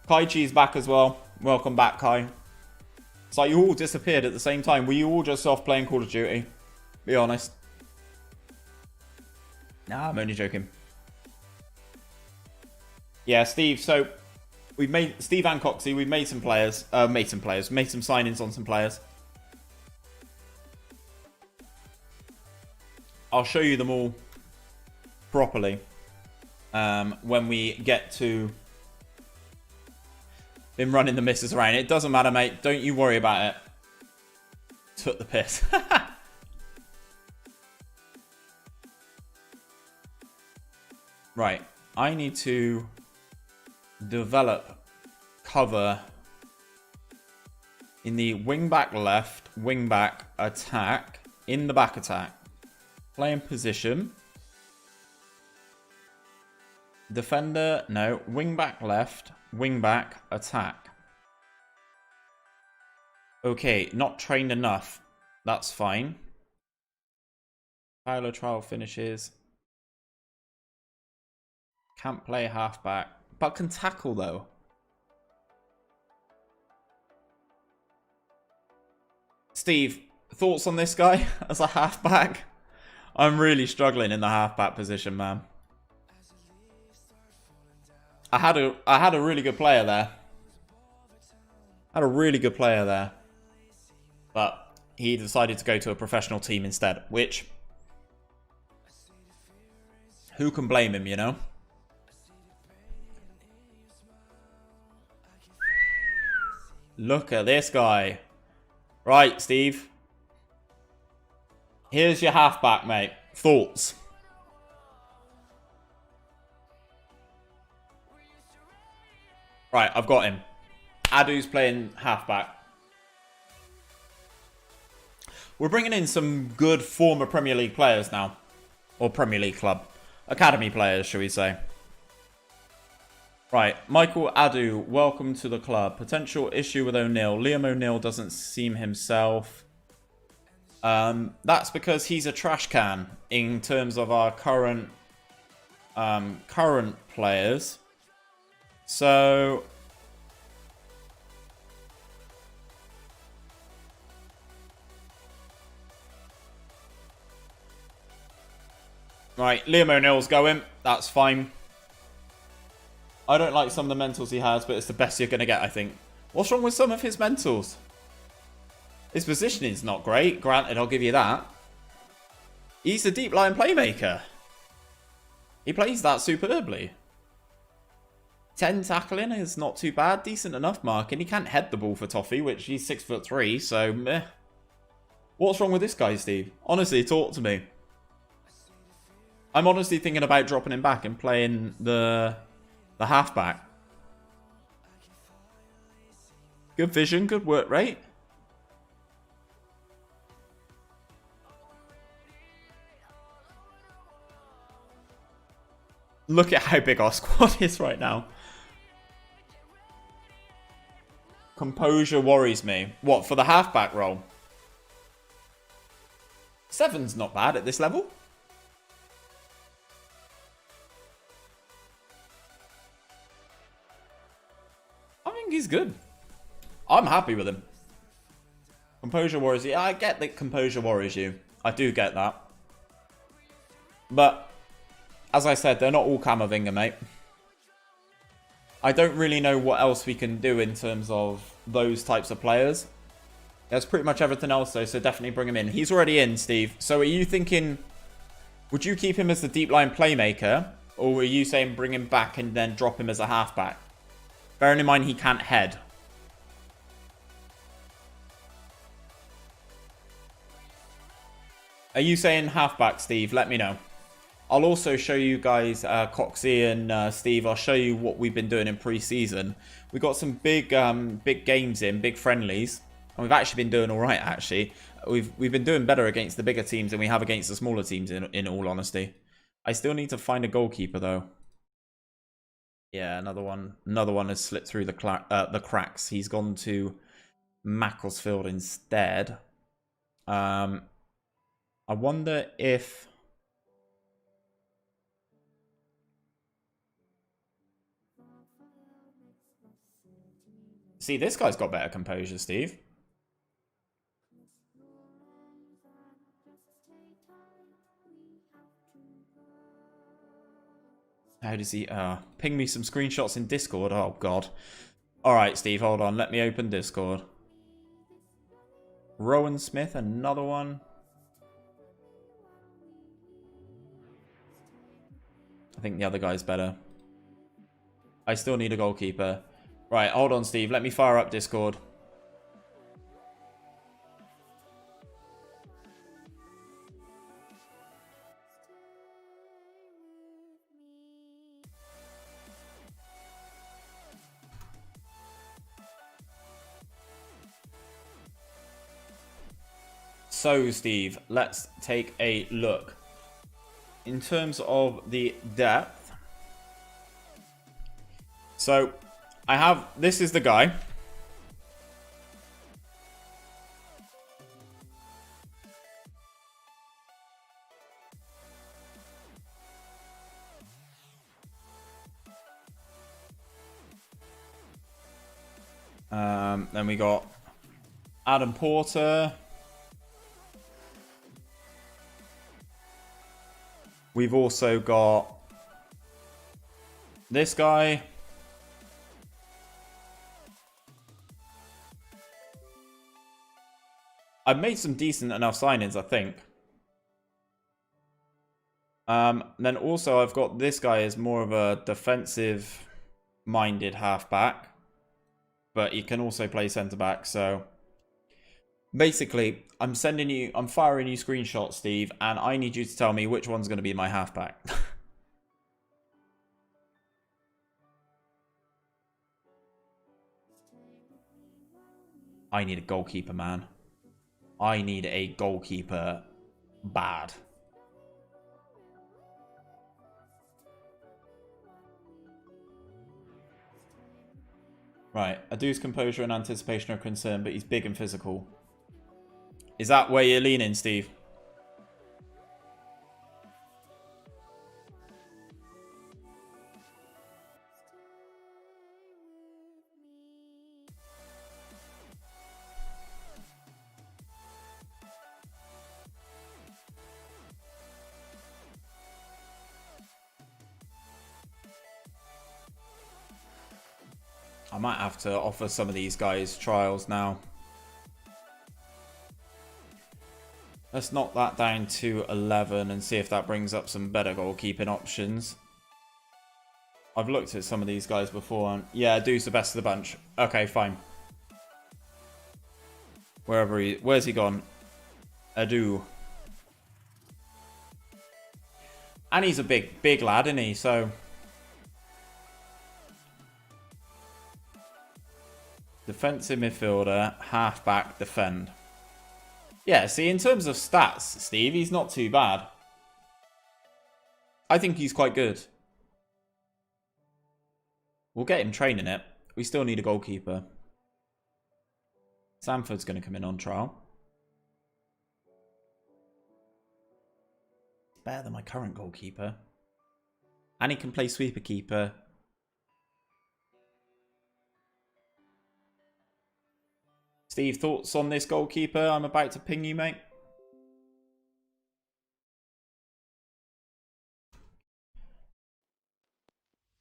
Kaichi's back as well. Welcome back, Kai. It's like you all disappeared at the same time. Were you all just off playing Call of Duty? Be honest. Nah, I'm only joking. Yeah, Steve, so We've made Steve and Coxey. We've made some players. Made some signings on some players. I'll show you them all properly when we get to him running the misses around. It doesn't matter, mate. Don't you worry about it. Took the piss. Right. I need to develop cover in the wing back left, wing back attack, in the back attack. Play in position. Defender, no. Wing back left, wing back attack. Okay, not trained enough. That's fine. Pilot trial finishes. Can't play halfback, but can tackle though. Steve, thoughts on this guy as a halfback? I'm really struggling in the halfback position, man. I had a really good player there. But he decided to go to a professional team instead, which who can blame him, you know? Look at this guy. Right, Steve. Here's your halfback, mate. Thoughts? Right, I've got him. Addons playing halfback. We're bringing in some good former Premier League players now. Or Premier League club. Academy players, shall we say. Right, Michael Adu, welcome to the club. Potential issue with O'Neill. Liam O'Neill doesn't seem himself. That's because he's a trash can in terms of our current players. So right, Liam O'Neill's going. That's fine. I don't like some of the mentals he has, but it's the best you're going to get, I think. What's wrong with some of his mentals? His positioning's not great. Granted, I'll give you that. He's a deep line playmaker. He plays that superbly. 10 tackling is not too bad. Decent enough marking. He can't head the ball for Toffee, which he's 6'3", so meh. What's wrong with this guy, Steve? Honestly, talk to me. I'm honestly thinking about dropping him back and playing the halfback. Good vision, good work rate. Look at how big our squad is right now. Composure worries me. What, for the halfback role? 7's not bad at this level. I think he's good. I'm happy with him. Composure worries you. I get that composure worries you. I do get that. But, as I said, they're not all Camavinga, mate. I don't really know what else we can do in terms of those types of players. There's pretty much everything else, though, so definitely bring him in. He's already in, Steve. So are you thinking, would you keep him as the deep line playmaker? Or were you saying bring him back and then drop him as a halfback? Bearing in mind he can't head. Are you saying halfback, Steve? Let me know. I'll also show you guys, Coxey and Steve, I'll show you what we've been doing in pre-season. We've got some big games in, big friendlies. And we've actually been doing alright, actually. We've been doing better against the bigger teams than we have against the smaller teams, in all honesty. I still need to find a goalkeeper, though. Yeah, another one has slipped through the cracks. He's gone to Macclesfield instead. I wonder if... See, this guy's got better composure, Steve. How does he... ping me some screenshots in Discord. Oh, God. Alright, Steve, hold on. Let me open Discord. Rowan Smith, another one. I think the other guy's better. I still need a goalkeeper. Right, hold on, Steve. Let me fire up Discord. So, Steve, let's take a look. In terms of the depth. So, I have... This is the guy. Then we got Adam Porter. We've also got this guy. I've made some decent enough signings, I think. Then also I've got this guy as more of a defensive-minded halfback. But he can also play centre-back, so... Basically, I'm firing you screenshots, Steve, and I need you to tell me which one's going to be my halfback. I need a goalkeeper, man. I need a goalkeeper bad. Right, Addons' composure and anticipation are concerned, but he's big and physical. Is that where you're leaning, Steve? I might have to offer some of these guys trials now. Let's knock that down to 11 and see if that brings up some better goalkeeping options. I've looked at some of these guys before and yeah, Dewey's the best of the bunch. Okay, fine. Where's he gone? Adu. And he's a big lad, isn't he? So defensive midfielder, halfback, defend. Yeah, see, in terms of stats, Steve, he's not too bad. I think he's quite good. We'll get him training it. We still need a goalkeeper. Sanford's going to come in on trial. Better than my current goalkeeper. And he can play sweeper keeper. Steve, thoughts on this goalkeeper I'm about to ping you, mate?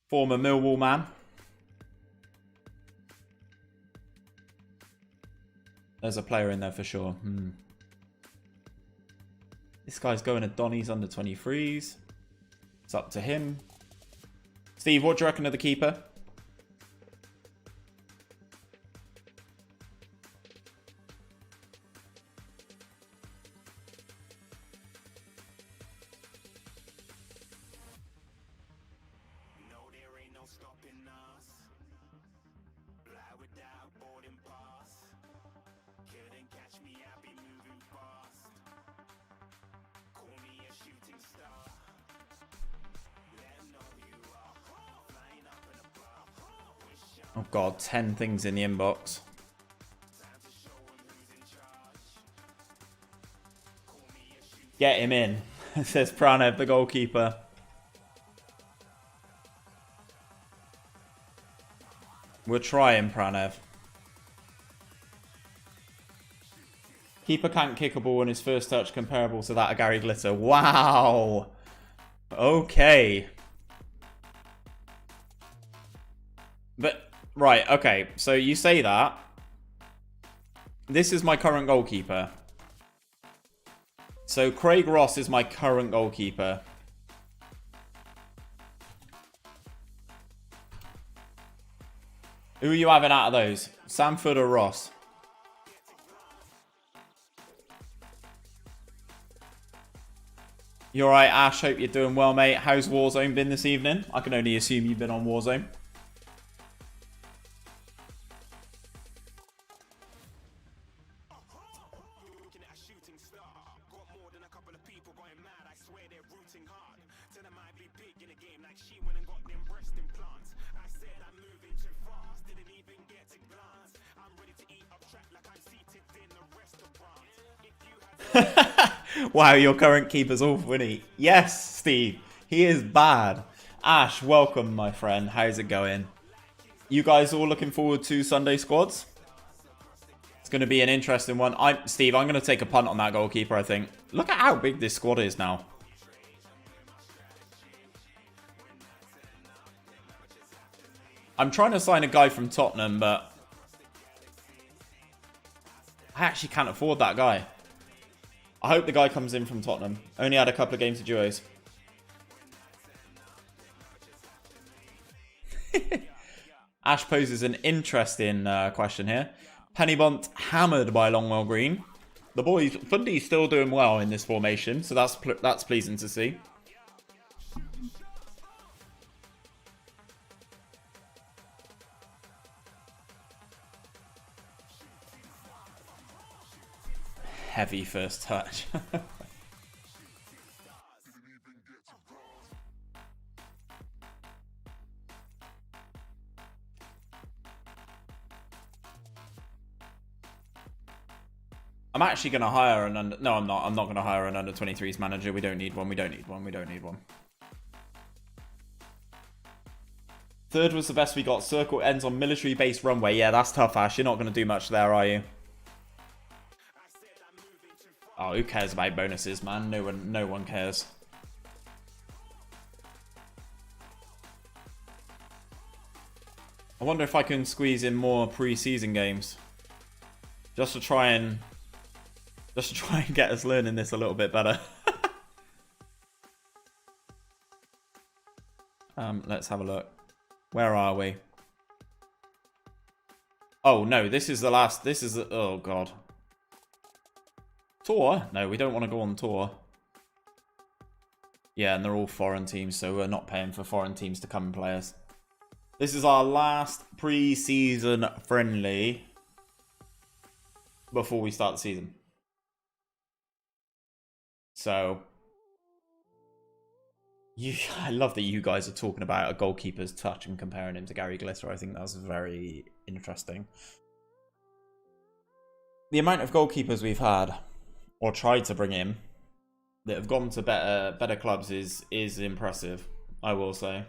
Former Millwall man. There's a player in there for sure. This guy's going to Donny's under 23s. It's up to him. Steve, what do you reckon of the keeper? Oh god, 10 things in the inbox. Get him in, says Pranav, the goalkeeper. We're trying, Pranav. Keeper can't kick a ball in his first touch comparable to that of Gary Glitter. Wow! Okay. Right, okay. So you say that. This is my current goalkeeper. So Craig Ross is my current goalkeeper. Who are you having out of those? Samford or Ross? You alright, Ash? Hope you're doing well, mate. How's Warzone been this evening? I can only assume you've been on Warzone. Wow, your current keeper's awful, isn't he? Yes, Steve. He is bad. Ash, welcome, my friend. How's it going? You guys all looking forward to Sunday squads? It's going to be an interesting one. Steve, I'm going to take a punt on that goalkeeper, I think. Look at how big this squad is now. I'm trying to sign a guy from Tottenham, but I actually can't afford that guy. I hope the guy comes in from Tottenham. Only had a couple of games of duos. Ash poses an interesting question here. Pennybont hammered by Longwell Green. The boys, Fundy's still doing well in this formation, so that's pleasing to see. Heavy first touch. I'm actually going to hire an under... No, I'm not. I'm not going to hire an under-23s manager. We don't need one. We don't need one. We don't need one. Third was the best we got. Circle ends on military-based runway. Yeah, that's tough, Ash. You're not going to do much there, are you? Oh, who cares about bonuses, man? No one cares. I wonder if I can squeeze in more pre-season games, just to try and get us learning this a little bit better. Let's have a look. Where are we? Oh no, this is the last. This is the, oh god. Tour? No, we don't want to go on tour. Yeah, and they're all foreign teams, so we're not paying for foreign teams to come and play us. This is our last pre-season friendly before we start the season. So, I love that you guys are talking about a goalkeeper's touch and comparing him to Gary Glitter. I think that's very interesting. The amount of goalkeepers we've had, or tried to bring in, that have gone to better clubs is impressive, I will say.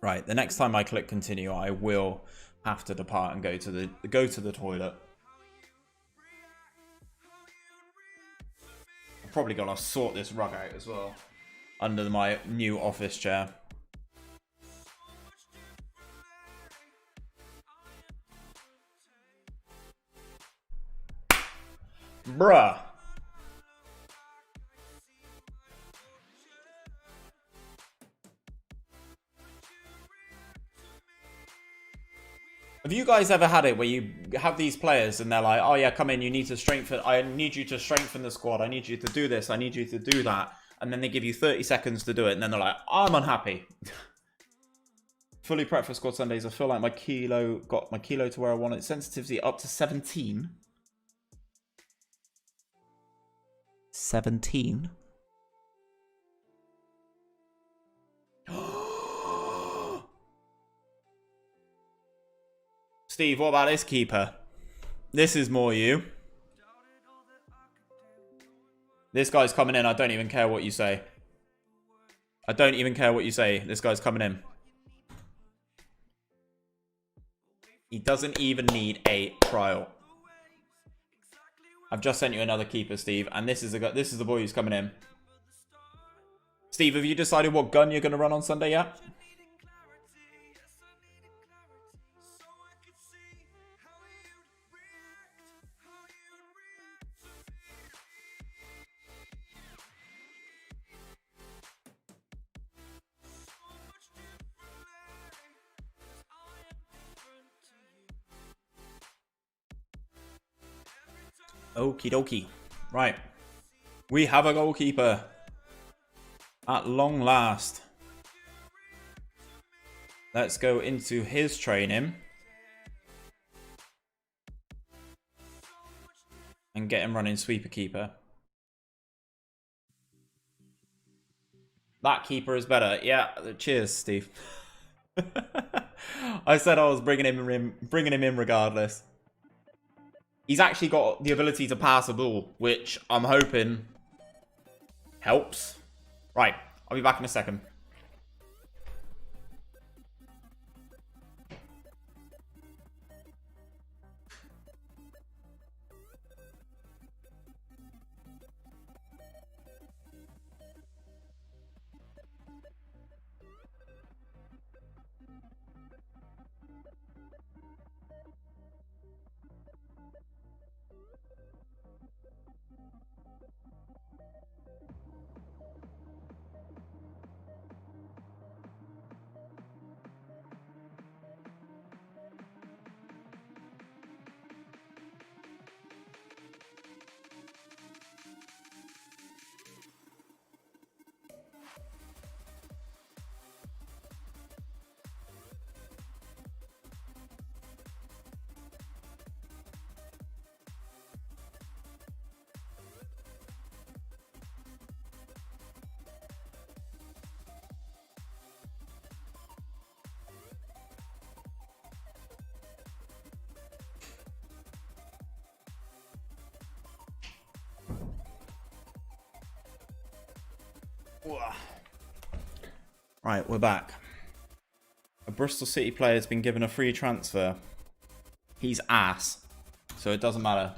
Right, the next time I click continue, I will have to depart and go to the toilet. I've probably got to sort this rug out as well under my new office chair. Bruh. Have you guys ever had it where you have these players and they're like, oh yeah, come in, you need to strengthen, I need you to strengthen the squad, I need you to do this, I need you to do that, and then they give you 30 seconds to do it, and then they're like, I'm unhappy. Fully prepped for squad Sundays. I feel like my kilo got my kilo to where I want it. Sensitivity up to 17. 17. Steve, what about this keeper? This is more you. This guy's coming in. I don't even care what you say. I don't even care what you say. This guy's coming in. He doesn't even need a trial. I've just sent you another keeper, Steve, and this is the boy who's coming in. Steve, have you decided what gun you're going to run on Sunday yet? Okie dokie. Right. We have a goalkeeper. At long last. Let's go into his training. And get him running sweeper keeper. That keeper is better. Yeah, cheers, Steve. I said I was bringing him in regardless. He's actually got the ability to pass a ball, which I'm hoping helps. Right, I'll be back in a second. Right, we're back. A Bristol City player has been given a free transfer. He's ass, so it doesn't matter.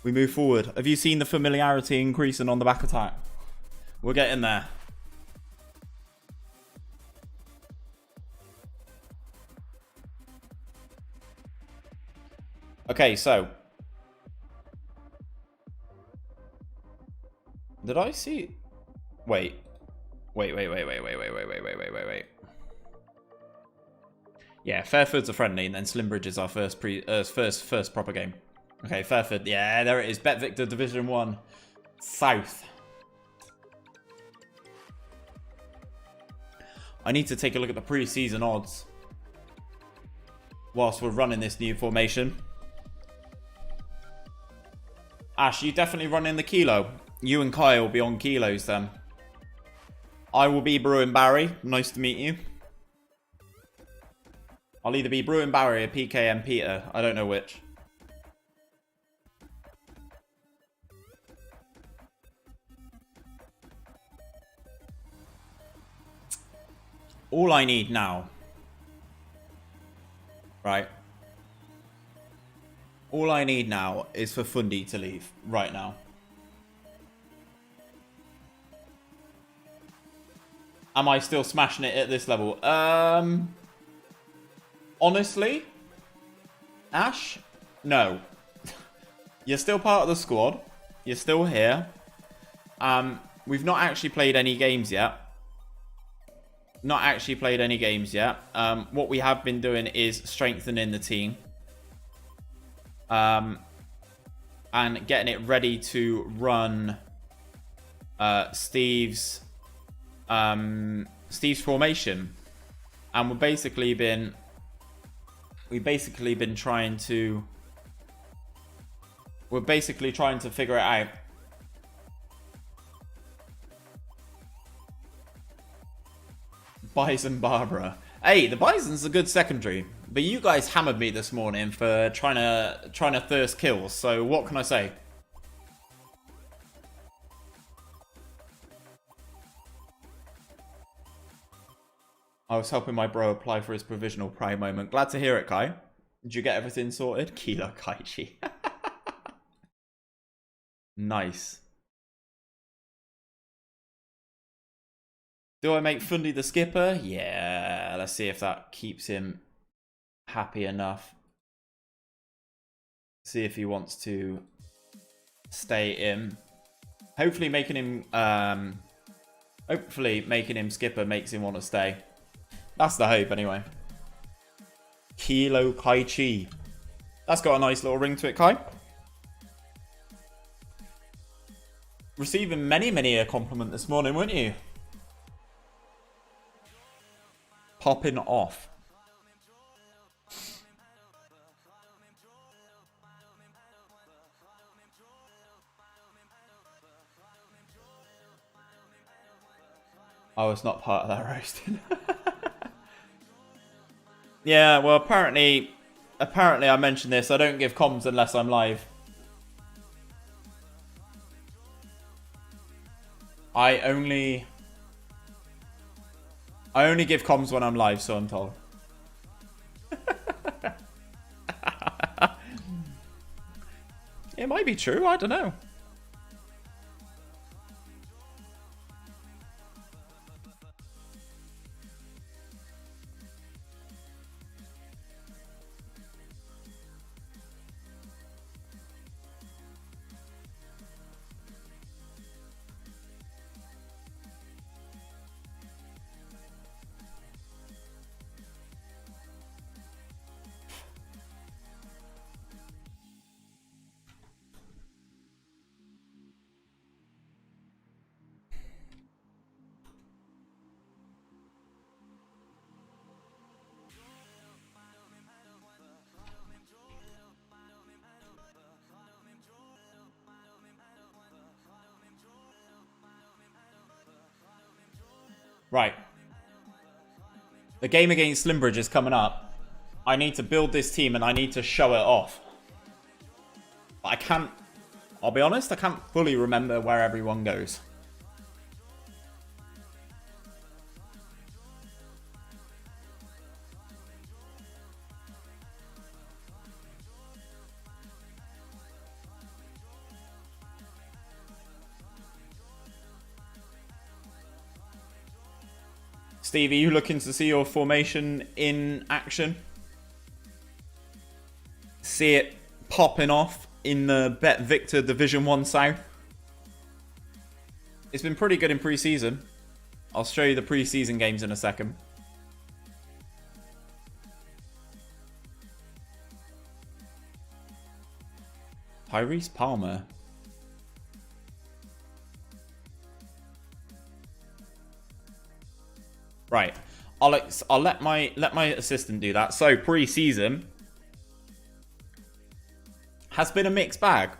We move forward. Have you seen the familiarity increasing on the back attack? We're getting there. Okay, so did I see? Wait. Yeah, Fairford's a friendly, and then Slimbridge is our first proper game. Okay, Fairford. Yeah, there it is. Bet Victor Division 1 South. I need to take a look at the pre-season odds whilst we're running this new formation. Ash, you definitely running the kilo. You and Kai will be on kilos then. I will be Bruin Barry. Nice to meet you. I'll either be Bruin Barry or PKM Peter. I don't know which. All I need now. Right. All I need now is for Fundy to leave. Right now. Am I still smashing it at this level? Honestly, Ash, no. You're still part of the squad. You're still here. We've not actually played any games yet. What we have been doing is strengthening the team. And getting it ready to run Steve's formation, and we've basically been trying to figure it out. Bison Barbara. Hey, the Bison's a good secondary, but you guys hammered me this morning for trying to thirst kills. So what can I say? I was helping my bro apply for his provisional prime moment. Glad to hear it, Kai. Did you get everything sorted? Kilo Kaichi. Nice. Do I make Fundy the skipper? Yeah. Let's see if that keeps him happy enough. See if he wants to stay in. Hopefully making him skipper makes him want to stay. That's the hope, anyway. Kilo Kai Chi. That's got a nice little ring to it, Kai. receiving many a compliment this morning, weren't you? Popping off. I was not part of that roasting. Yeah, well, apparently I mentioned this. I don't give comms unless I'm live. I only give comms when I'm live, so I'm told. It might be true. I don't know. Right. The game against Slimbridge is coming up. I need to build this team and I need to show it off. But I can't... I'll be honest, I can't fully remember where everyone goes. Steve, are you looking to see your formation in action? See it popping off in the Bet Victor Division 1 South? It's been pretty good in pre-season. I'll show you the pre-season games in a second. Tyrese Palmer. Right, I'll let my assistant do that. So pre-season has been a mixed bag.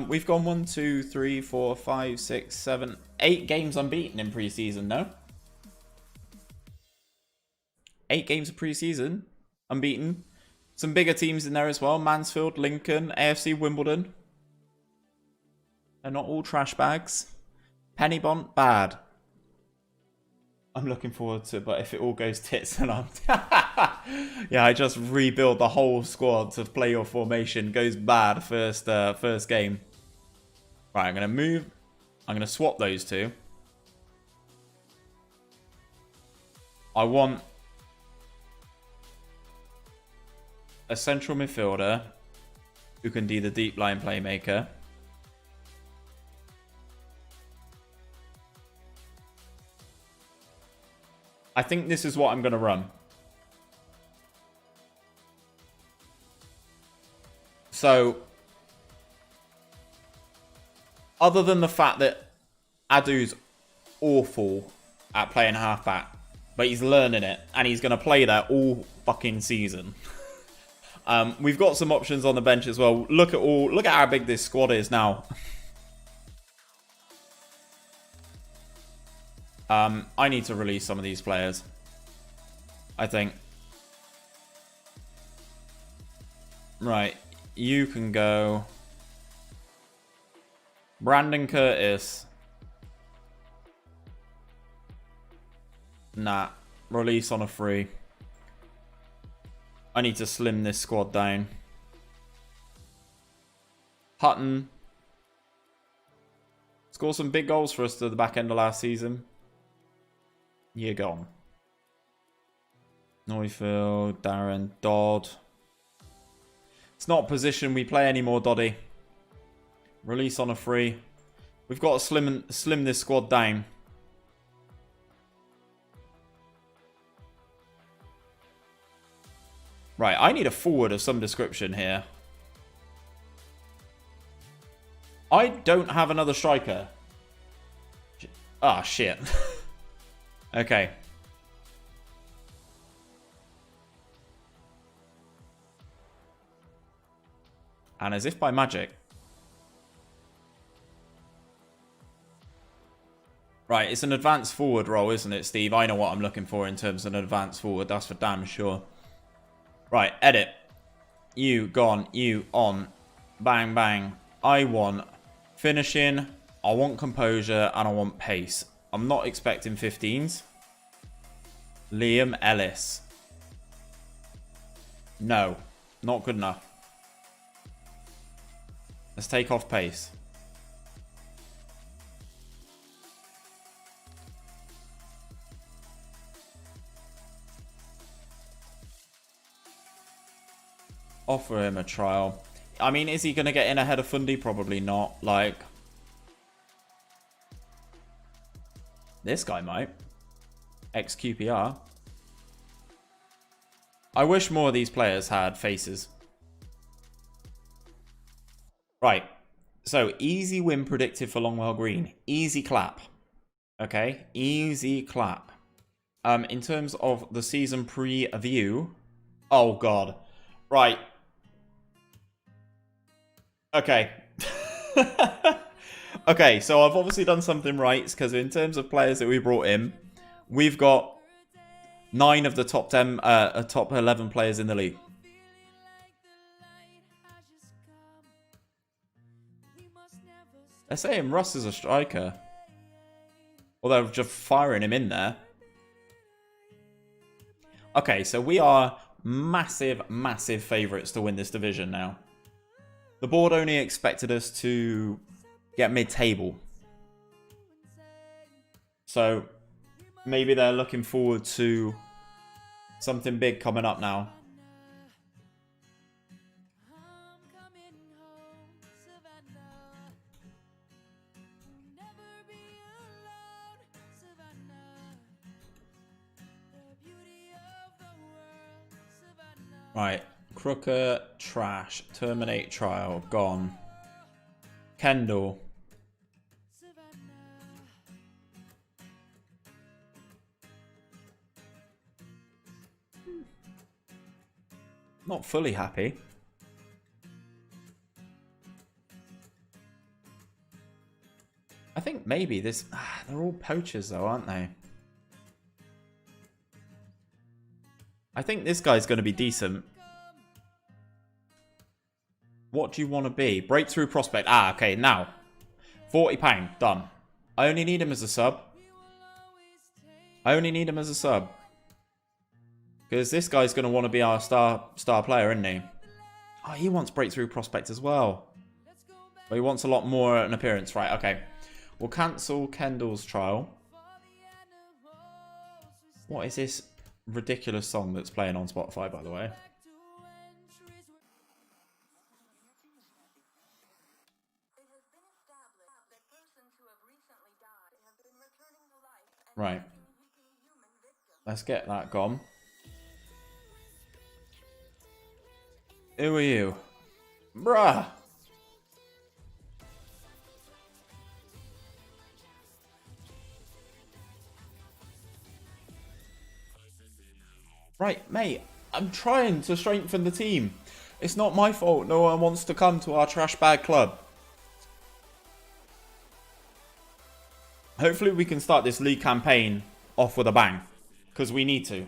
We've gone 1, 2, 3, 4, 5, 6, 7, 8 games unbeaten in pre-season. No, 8 games of pre-season unbeaten. Some bigger teams in there as well: Mansfield, Lincoln, AFC Wimbledon. They're not all trash bags. Pennybont, bad. I'm looking forward to it, but if it all goes tits and I'm... yeah, I just rebuild the whole squad to play your formation. Goes bad first game. Right, I'm going to move. I'm going to swap those two. I want a central midfielder who can be the deep line playmaker. I think this is what I'm going to run. So, other than the fact that Adu's awful at playing halfback, but he's learning it, and he's going to play that all fucking season. We've got some options on the bench as well. Look at how big this squad is now. I need to release some of these players, I think. Right, you can go. Brandon Curtis. Nah, release on a free. I need to slim this squad down. Hutton. Scored some big goals for us to the back end of last season. You're gone. Neufeld, Darren, Dodd. It's not a position we play anymore, Doddy. Release on a free. We've got to slim this squad down. Right, I need a forward of some description here. I don't have another striker. Ah, shit. Okay. And as if by magic. Right, it's an advanced forward role, isn't it, Steve? I know what I'm looking for in terms of an advanced forward. That's for damn sure. Right, edit. You gone, you on. Bang, bang. I want finishing, I want composure, and I want pace. I'm not expecting 15s. Liam Ellis. No, not good enough. Let's take off pace. Offer him a trial. I mean, is he going to get in ahead of Fundy? Probably not. Like, this guy might. Ex-QPR. I wish more of these players had faces. Right. So, easy win predicted for Longwell Green. Easy clap. Okay? Easy clap. In terms of the season preview. Oh, God. Right. Okay. Okay, so I've obviously done something right, because in terms of players that we brought in, we've got 9 of the top 10, top 11 players in the league. They're saying Russ is a striker. Although just firing him in there. Okay, so we are massive, massive favourites to win this division now. The board only expected us to get mid-table. So maybe they're looking forward to something big coming up now. Right. Crooker, trash. Terminate trial. Gone. Kendall. Not fully happy. I think maybe this... they're all poachers though, aren't they? I think this guy's going to be decent. What do you want to be? Breakthrough prospect. Ah, okay, now. £40, done. I only need him as a sub. I only need him as a sub. Because this guy's going to want to be our star player, isn't he? Oh, he wants breakthrough prospect as well. But he wants a lot more an appearance. Right, okay. We'll cancel Kendall's trial. What is this ridiculous song that's playing on Spotify, by the way? Right. Let's get that gone. Who are you? Bruh! Right, mate. I'm trying to strengthen the team. It's not my fault no one wants to come to our trash bag club. Hopefully we can start this league campaign off with a bang. Because we need to.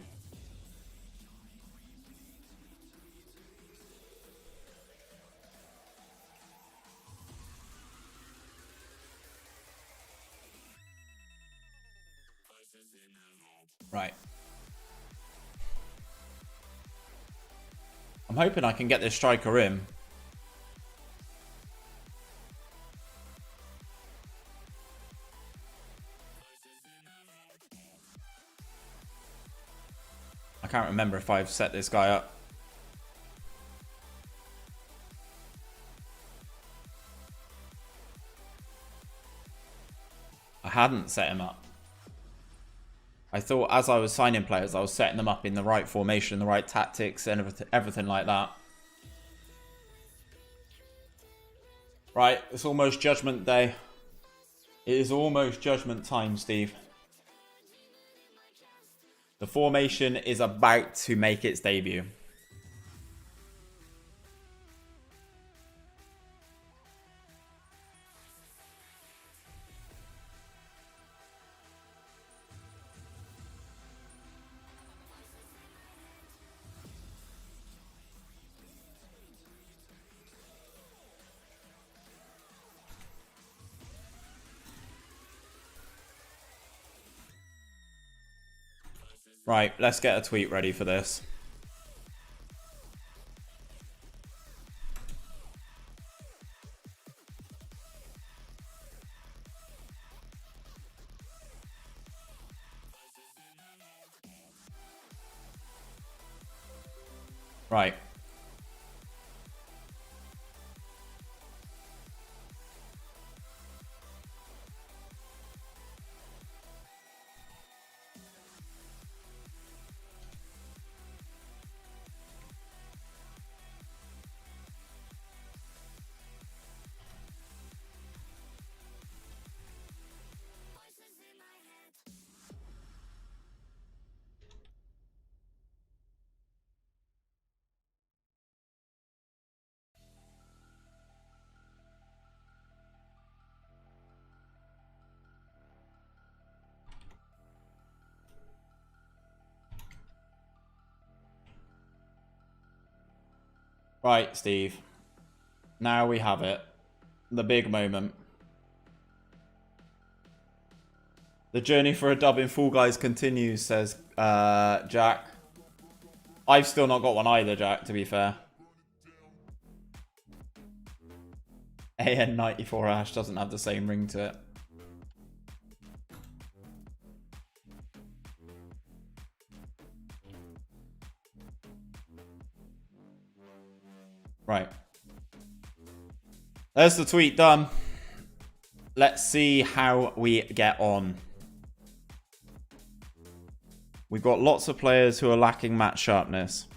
Right. I'm hoping I can get this striker in. I can't remember if I've set this guy up. I hadn't set him up. I thought as I was signing players, I was setting them up in the right formation, the right tactics, and everything like that. Right, it's almost Judgment Day. It is almost Judgment time, Steve. The formation is about to make its debut. Right, let's get a tweet ready for this. Right. Right, Steve. Now we have it. The big moment. The journey for a dub in Fall Guys continues, says Jack. I've still not got one either, Jack, to be fair. AN94 Ash doesn't have the same ring to it. Right. There's the tweet done. Let's see how we get on. We've got lots of players who are lacking match sharpness.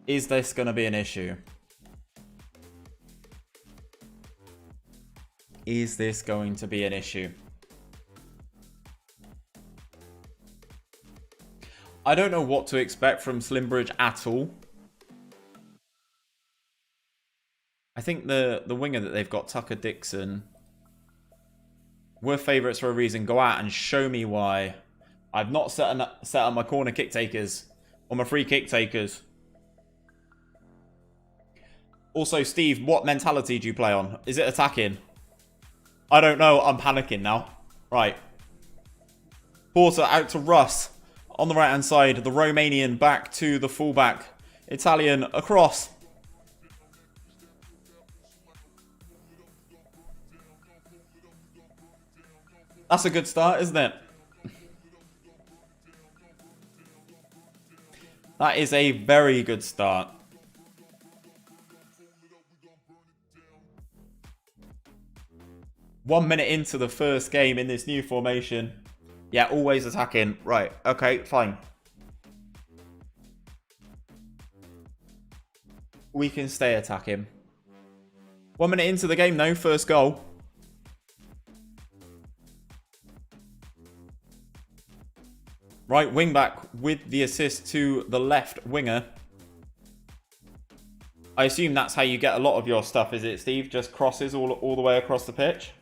Is this going to be an issue? Is this going to be an issue? I don't know what to expect from Slimbridge at all. I think the winger that they've got, Tucker Dixon, were favourites for a reason. Go out and show me why. I've not set up my corner kick takers or my free kick takers. Also, Steve, what mentality do you play on? Is it attacking? I don't know. I'm panicking now. Right. Porter out to Russ. On the right-hand side, the Romanian back to the fullback. Italian across. That's a good start, isn't it? That is a very good start. One minute into the first game in this new formation. Yeah, always attacking. Right, okay, fine. We can stay attacking. 1 minute into the game, though, first goal. Right wing back with the assist to the left winger. I assume that's how you get a lot of your stuff, is it, Steve? Just crosses all the way across the pitch?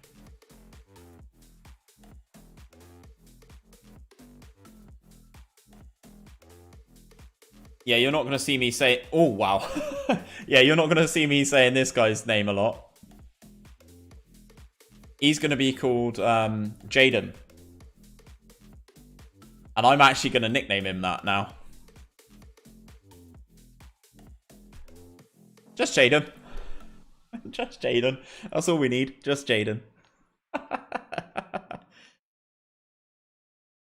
Yeah, you're not going to see me say... Oh, wow. Yeah, you're not going to see me saying this guy's name a lot. He's going to be called Jaden. And I'm actually going to nickname him that now. Just Jaden. Just Jaden. That's all we need. Just Jaden.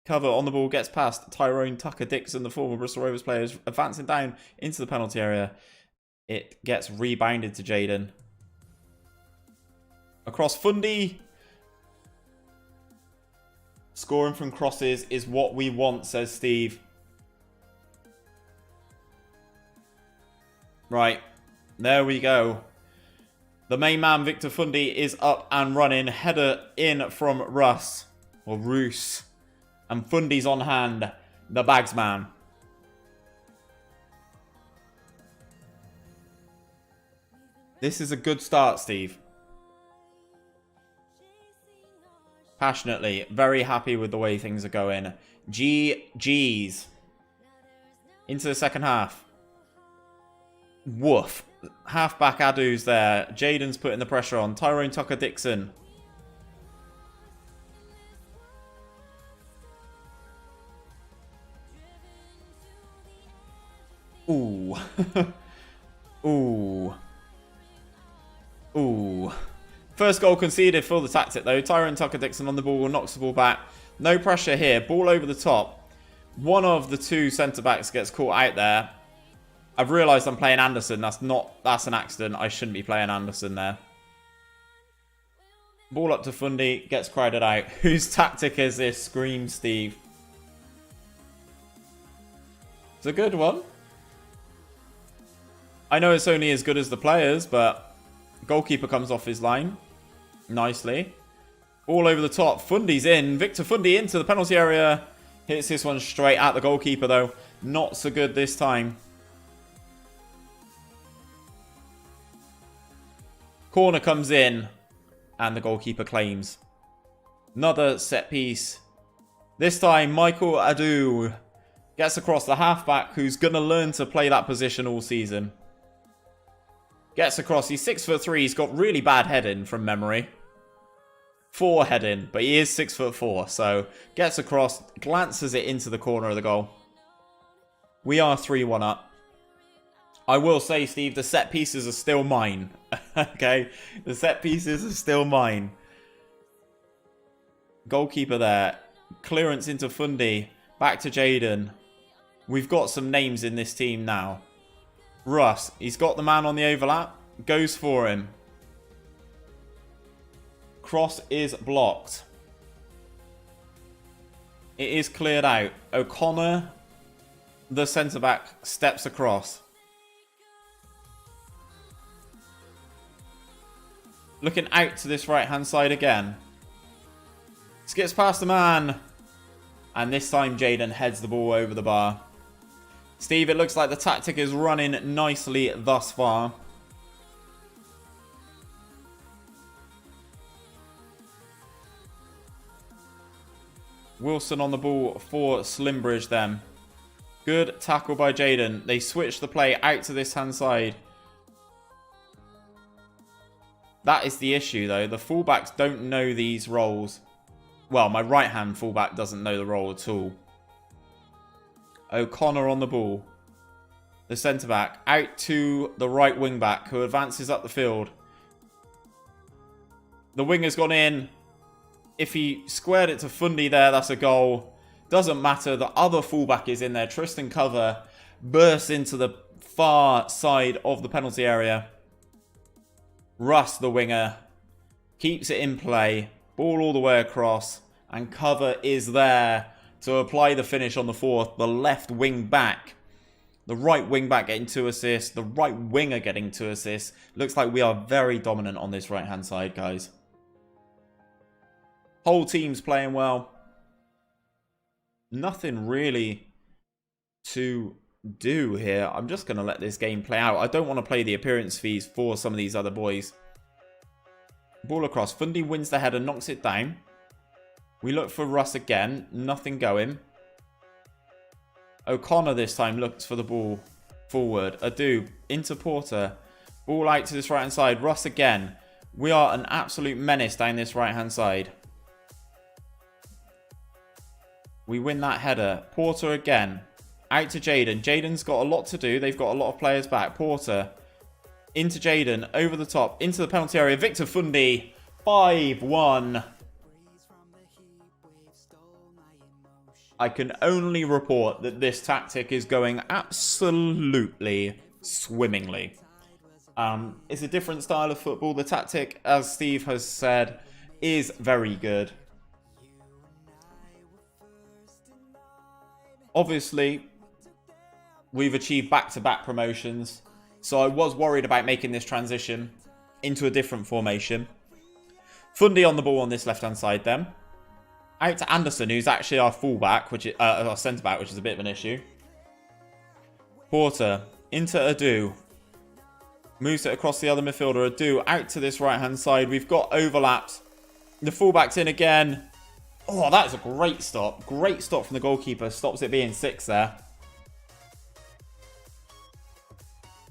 Cover on the ball gets past Tyrone Tucker Dixon, the former Bristol Rovers player, is advancing down into the penalty area. It gets rebounded to Jaden. Across Fundy. Scoring from crosses is what we want, says Steve. Right. There we go. The main man, Victor Fundy, is up and running. Header in from Russ. Or Roos. And Fundy's on hand. The bags man. This is a good start, Steve. Passionately. Very happy with the way things are going. GG's. Into the second half. Woof. Halfback Addons there. Jaden's putting the pressure on. Tyrone Tucker-Dixon. Ooh. Ooh. Ooh. First goal conceded for the tactic though. Tyrone Tucker-Dixon on the ball. Knocks the ball back. No pressure here. Ball over the top. One of the two centre-backs gets caught out there. I've realised I'm playing Anderson. That's an accident. I shouldn't be playing Anderson there. Ball up to Fundy. Gets crowded out. Whose tactic is this? Scream Steve. It's a good one. I know it's only as good as the players, but goalkeeper comes off his line. Nicely. All over the top. Fundy's in. Victor Fundy into the penalty area. Hits this one straight at the goalkeeper though. Not so good this time. Corner comes in. And the goalkeeper claims. Another set piece. This time Michael Addons gets across the halfback who's going to learn to play that position all season. Gets across. He's 6'3". He's got really bad heading from memory. 4 heading, but he is 6'4". So gets across, glances it into the corner of the goal. We are 3-1 up. I will say, Steve, the set pieces are still mine. Okay? The set pieces are still mine. Goalkeeper there. Clearance into Fundy. Back to Jaden. We've got some names in this team now. Russ, he's got the man on the overlap. Goes for him. Cross is blocked. It is cleared out. O'Connor, the centre-back, steps across. Looking out to this right-hand side again. Skips past the man. And this time Jaden heads the ball over the bar. Steve, it looks like the tactic is running nicely thus far. Wilson on the ball for Slimbridge then. Good tackle by Jaden. They switch the play out to this hand side. That is the issue though. The fullbacks don't know these roles. Well, my right hand fullback doesn't know the role at all. O'Connor on the ball. The centre-back out to the right wing-back who advances up the field. The winger's gone in. If he squared it to Fundy there, that's a goal. Doesn't matter. The other fullback is in there. Tristan Cover bursts into the far side of the penalty area. Russ, the winger, keeps it in play. Ball all the way across. And Cover is there to apply the finish on the fourth. The left wing back. The right wing back getting 2 assists. The right winger getting 2 assists. Looks like we are very dominant on this right hand side, guys. Whole team's playing well. Nothing really to do here. I'm just going to let this game play out. I don't want to play the appearance fees for some of these other boys. Ball across. Fundy wins the header, knocks it down. We look for Russ again. Nothing going. O'Connor this time looks for the ball forward. Addons into Porter. Ball out to this right hand side. Russ again. We are an absolute menace down this right hand side. We win that header. Porter again. Out to Jaden. Jaden's got a lot to do. They've got a lot of players back. Porter. Into Jaden. Over the top. Into the penalty area. Victor Fundy. 5-1. I can only report that this tactic is going absolutely swimmingly. It's a different style of football. The tactic, as Steve has said, is very good. Obviously, we've achieved back-to-back promotions, so I was worried about making this transition. into a different formation. Fundy on the ball on this left-hand side then. Out to Anderson, who's actually our fullback, which is our centre-back, which is a bit of an issue. Porter into Adu. Moves it across the other midfielder. Adu out to this right-hand side. We've got overlaps. The fullback's in again. Oh, that is a great stop. Great stop from the goalkeeper. Stops it being 6 there.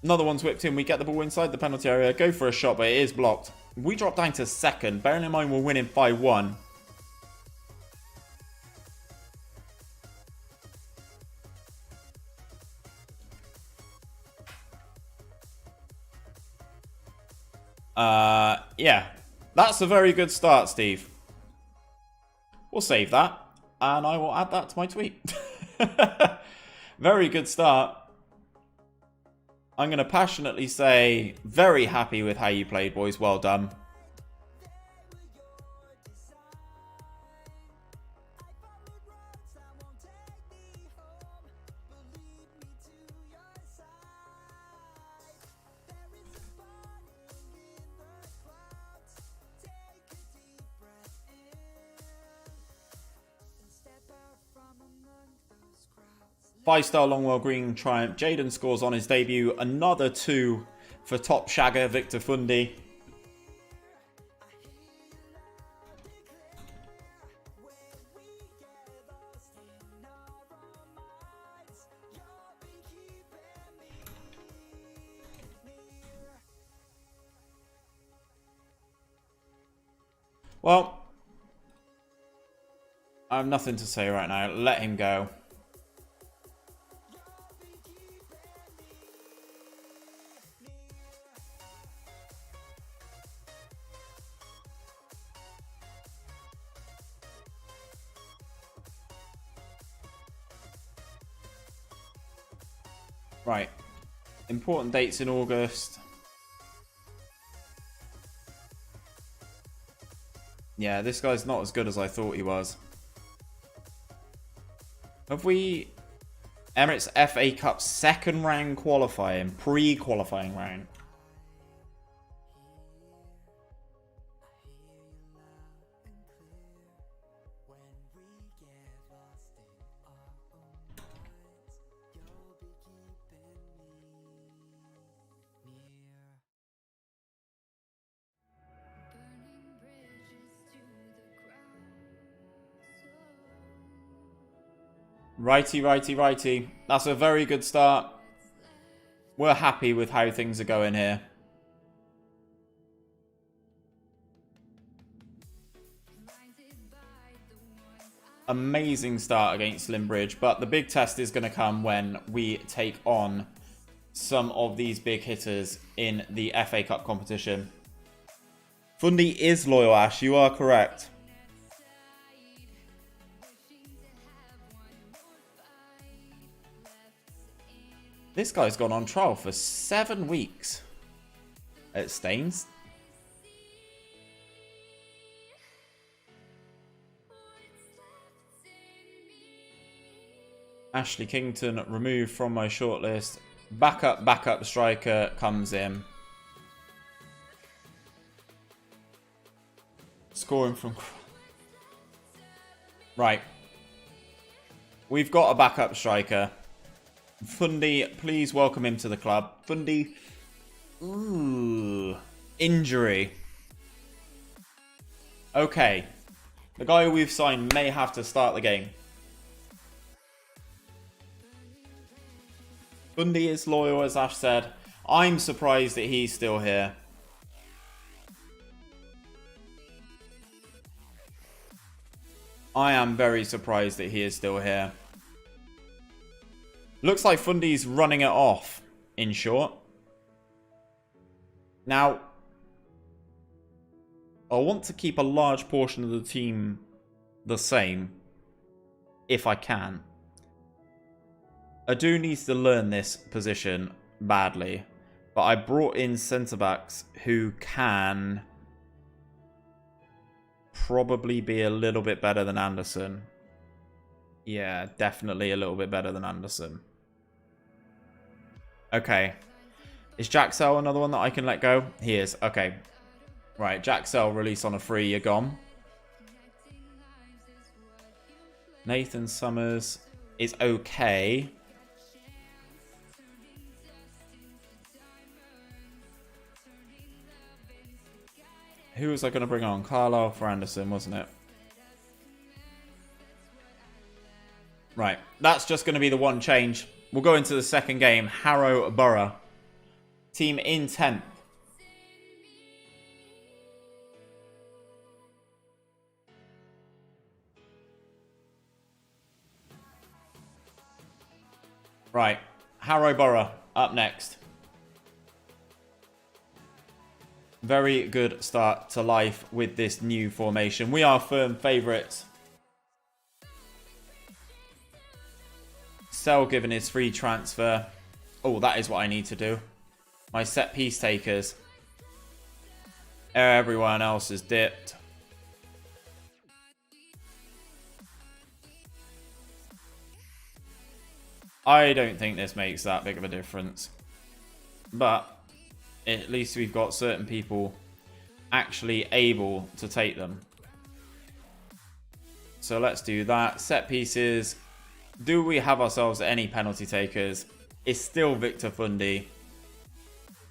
Another one's whipped in. We get the ball inside the penalty area. Go for a shot, but it is blocked. We drop down to second. Bearing in mind we're winning 5-1. Yeah. That's a very good start, Steve. We'll save that. And I will add that to my tweet. Very good start. I'm going to passionately say, very happy with how you played, boys. Well done. Five-star Longwell Green triumph. Jaden scores on his debut. Another 2 for top shagger Victor Fundy. Well, I have nothing to say right now. Let him go. Right. Important dates in August. Yeah, this guy's not as good as I thought he was. Have we... Emirates FA Cup second round qualifying. Pre-qualifying round. Righty. That's a very good start. We're happy with how things are going here. Amazing start against Slimbridge, but the big test is going to come when we take on some of these big hitters in the FA Cup competition. Fundy is loyal, Ash. You are correct. This guy's gone on trial for 7 weeks at Staines. Ashley Kington removed from my shortlist. Backup striker comes in. Scoring from... Right. We've got a backup striker. Fundy, please welcome him to the club. Fundy. Ooh. Injury. Okay. The guy who we've signed may have to start the game. Fundy is loyal, as Ash said. I'm surprised that he's still here. I am very surprised that he is still here. Looks like Fundy's running it off, in short. Now, I want to keep a large portion of the team the same, if I can. Adu needs to learn this position badly, but I brought in centre-backs who can probably be a little bit better than Anderson. Yeah, definitely a little bit better than Anderson. Okay. Is Jaxel another one that I can let go? He is. Okay. Right, Jaxel release on a free. You're gone. Nathan Summers is okay. Who was I going to bring on? Carlisle for Anderson, wasn't it? Right, that's just going to be the one change. We'll go into the second game. Harrow Borough. Team in 10th. Right, Harrow Borough up next. Very good start to life with this new formation. We are firm favourites. Sell given his free transfer. Oh, that is what I need to do. My set piece takers. Everyone else is dipped. I don't think this makes that big of a difference. But at least we've got certain people actually able to take them. So let's do that. Set pieces. Do we have ourselves any penalty takers? It's still Victor Fundy.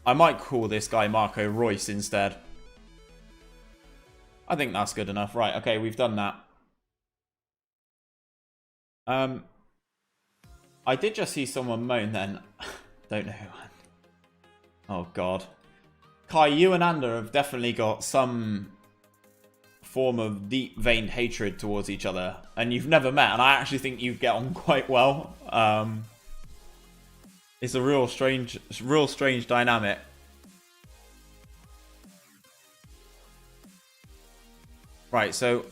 I might call this guy Marco Royce instead. I think that's good enough. Right, okay, we've done that. I did just see someone moan then. Don't know who. Oh, God. Kai, you and Ander have definitely got some form of deep-veined hatred towards each other. And you've never met, and I actually think you get on quite well. It's a real strange dynamic. Right, so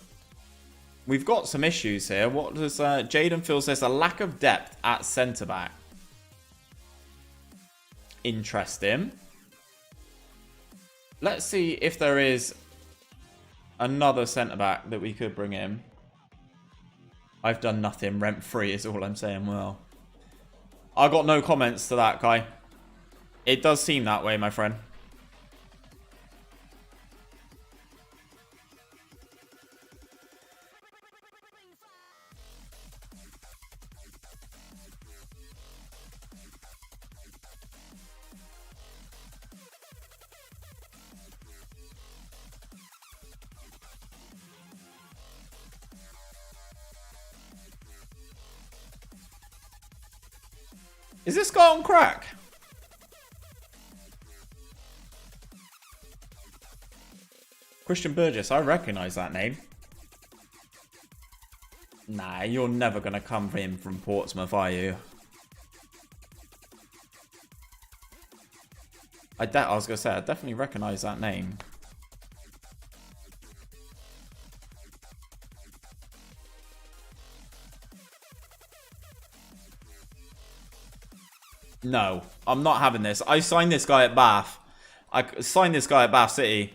we've got some issues here. What does Jaden feels there's a lack of depth at centre-back. Interesting. Let's see if there is another centre-back that we could bring in. I've done nothing rent-free is all I'm saying. Well, I got no comments to that, Kai. It does seem that way, my friend. Is this guy on crack? Christian Burgess, I recognise that name. Nah, you're never going to come in from Portsmouth, are you? I was going to say, I definitely recognise that name. No, I'm not having this. I signed this guy at Bath. I signed this guy at Bath City.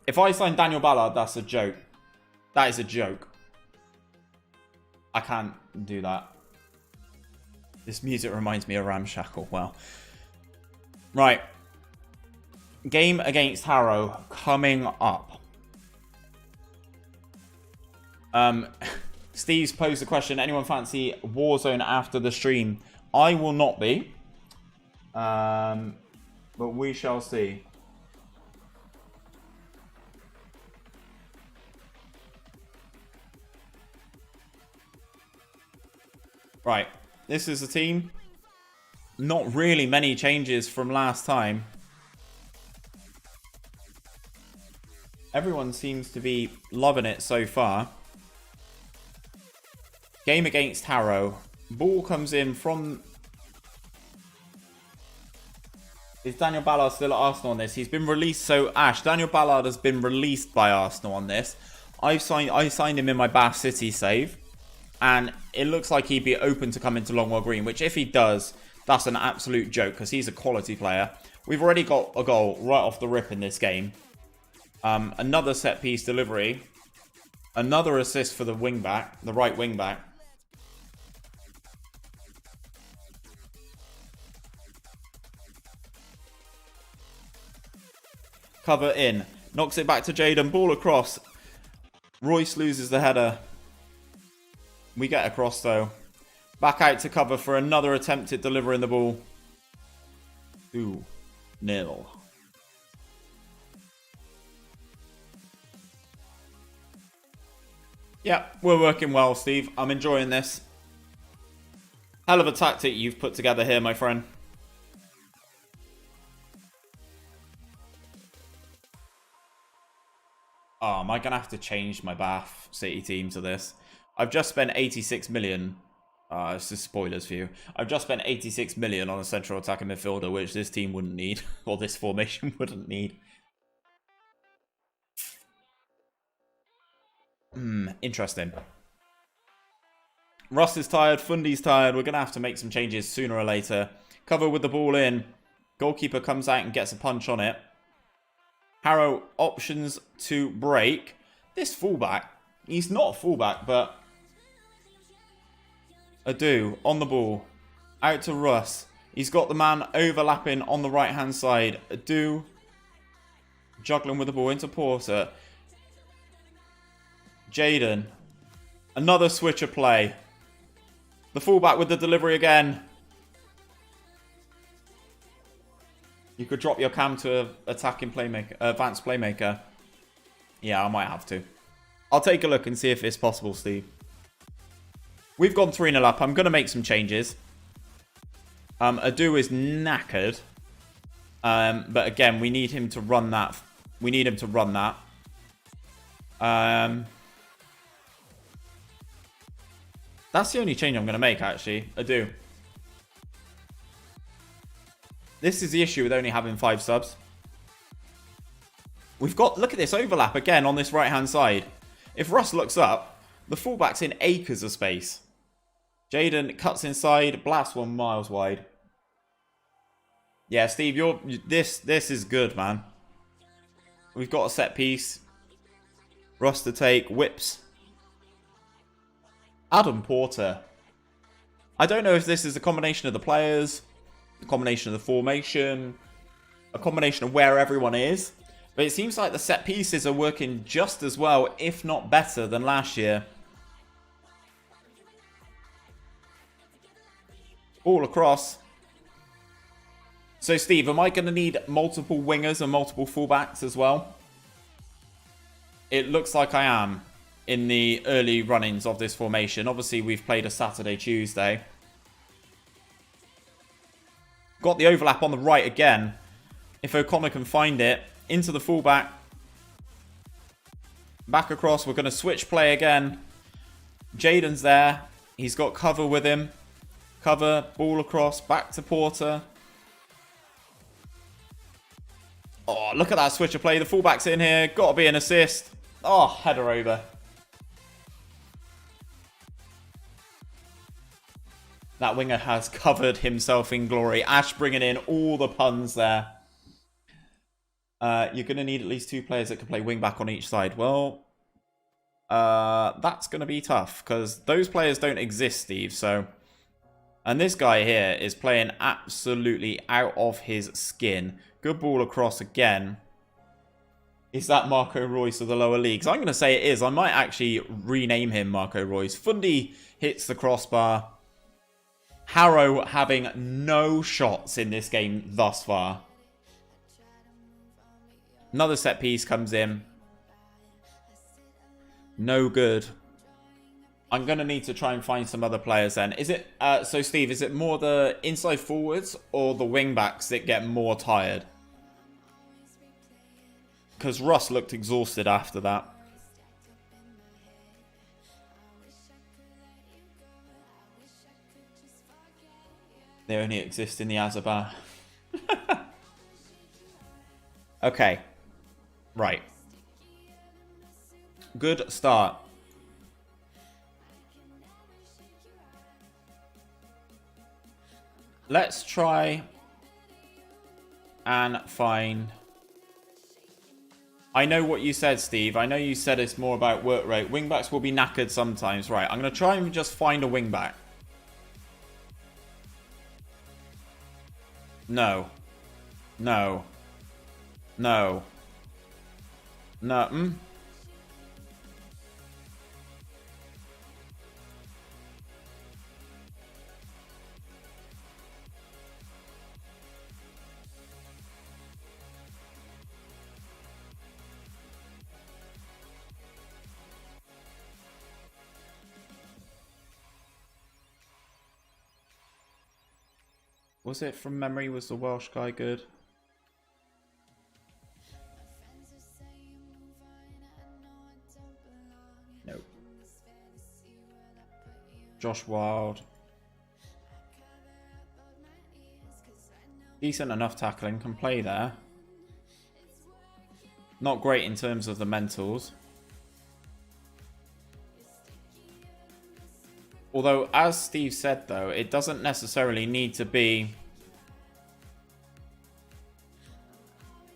If I sign Daniel Ballard, that's a joke. That is a joke. I can't do that. This music reminds me of Ramshackle. Well. Right. Game against Harrow coming up. Steve's posed the question, anyone fancy Warzone after the stream? I will not be. But we shall see. Right, this is the team. Not really many changes from last time. Everyone seems to be loving it so far. Game against Harrow. Ball comes in from... Is Daniel Ballard still at Arsenal on this? He's been released. So, Ash, Daniel Ballard has been released by Arsenal on this. I signed him in my Bath City save. And it looks like he'd be open to coming to Longwell Green. Which, if he does, that's an absolute joke. Because he's a quality player. We've already got a goal right off the rip in this game. Another set-piece delivery. Another assist for the wing-back. The right wing-back. Cover in. Knocks it back to Jaden. Ball across. Royce loses the header. We get across though. Back out to cover for another attempt at delivering the ball. 2-0. Yeah, we're working well, Steve. I'm enjoying this. Hell of a tactic you've put together here, my friend. Oh, am I going to have to change my Bath City team to this? I've just spent 86 million. It's just spoilers for you. I've just spent 86 million on a central attacking midfielder, which this team wouldn't need. Or this formation wouldn't need. Interesting. Russ is tired. Fundy's tired. We're going to have to make some changes sooner or later. Cover with the ball in. Goalkeeper comes out and gets a punch on it. Harrow options to break. This fullback, he's not a fullback, but Adu on the ball. Out to Russ. He's got the man overlapping on the right-hand side. Adu juggling with the ball into Porter. Jaden. Another switcher play. The fullback with the delivery again. You could drop your cam to attacking playmaker, advanced playmaker. Yeah, I might have to. I'll take a look and see if it's possible, Steve. We've gone 3-0 up. I'm going to make some changes. Adu is knackered. But again, we need him to run that. We need him to run that. That's the only change I'm going to make, actually. Adu. This is the issue with only having 5 subs. We've got, look at this overlap again on this right-hand side. If Russ looks up, the fullback's in acres of space. Jaden cuts inside, blasts one miles wide. Yeah, Steve, this is good, man. We've got a set piece. Russ to take, whips. Adam Porter. I don't know if this is a combination of the players, a combination of the formation, a combination of where everyone is. But it seems like the set pieces are working just as well, if not better, than last year. All across. So, Steve, am I going to need multiple wingers and multiple fullbacks as well? It looks like I am in the early run-ins of this formation. Obviously, we've played a Saturday, Tuesday. Got the overlap on the right again. If O'Connor can find it. Into the fullback. Back across. We're going to switch play again. Jaden's there. He's got cover with him. Cover. Ball across. Back to Porter. Oh, look at that switcher play. The fullback's in here. Got to be an assist. Oh, header over. That winger has covered himself in glory. Ash bringing in all the puns there. You're going to need at least 2 players that can play wing back on each side. Well, that's going to be tough because those players don't exist, Steve. So, and this guy here is playing absolutely out of his skin. Good ball across again. Is that Marco Royce of the lower leagues? I'm going to say it is. I might actually rename him Marco Royce. Fundy hits the crossbar. Harrow having no shots in this game thus far. Another set piece comes in. No good. I'm going to need to try and find some other players then. Is it, so Steve, is it more the inside forwards or the wing backs that get more tired? Because Russ looked exhausted after that. They only exist in the Azabar. Okay. Right. Good start. Let's try and find... I know what you said, Steve. I know you said it's more about work rate. Wingbacks will be knackered sometimes. Right, I'm going to try and just find a wingback. No. No. No. No. Was it from memory? Was the Welsh guy good? Nope. Josh Wild. Decent enough tackling, can play there. Not great in terms of the mentals. Although, as Steve said though, it doesn't necessarily need to be...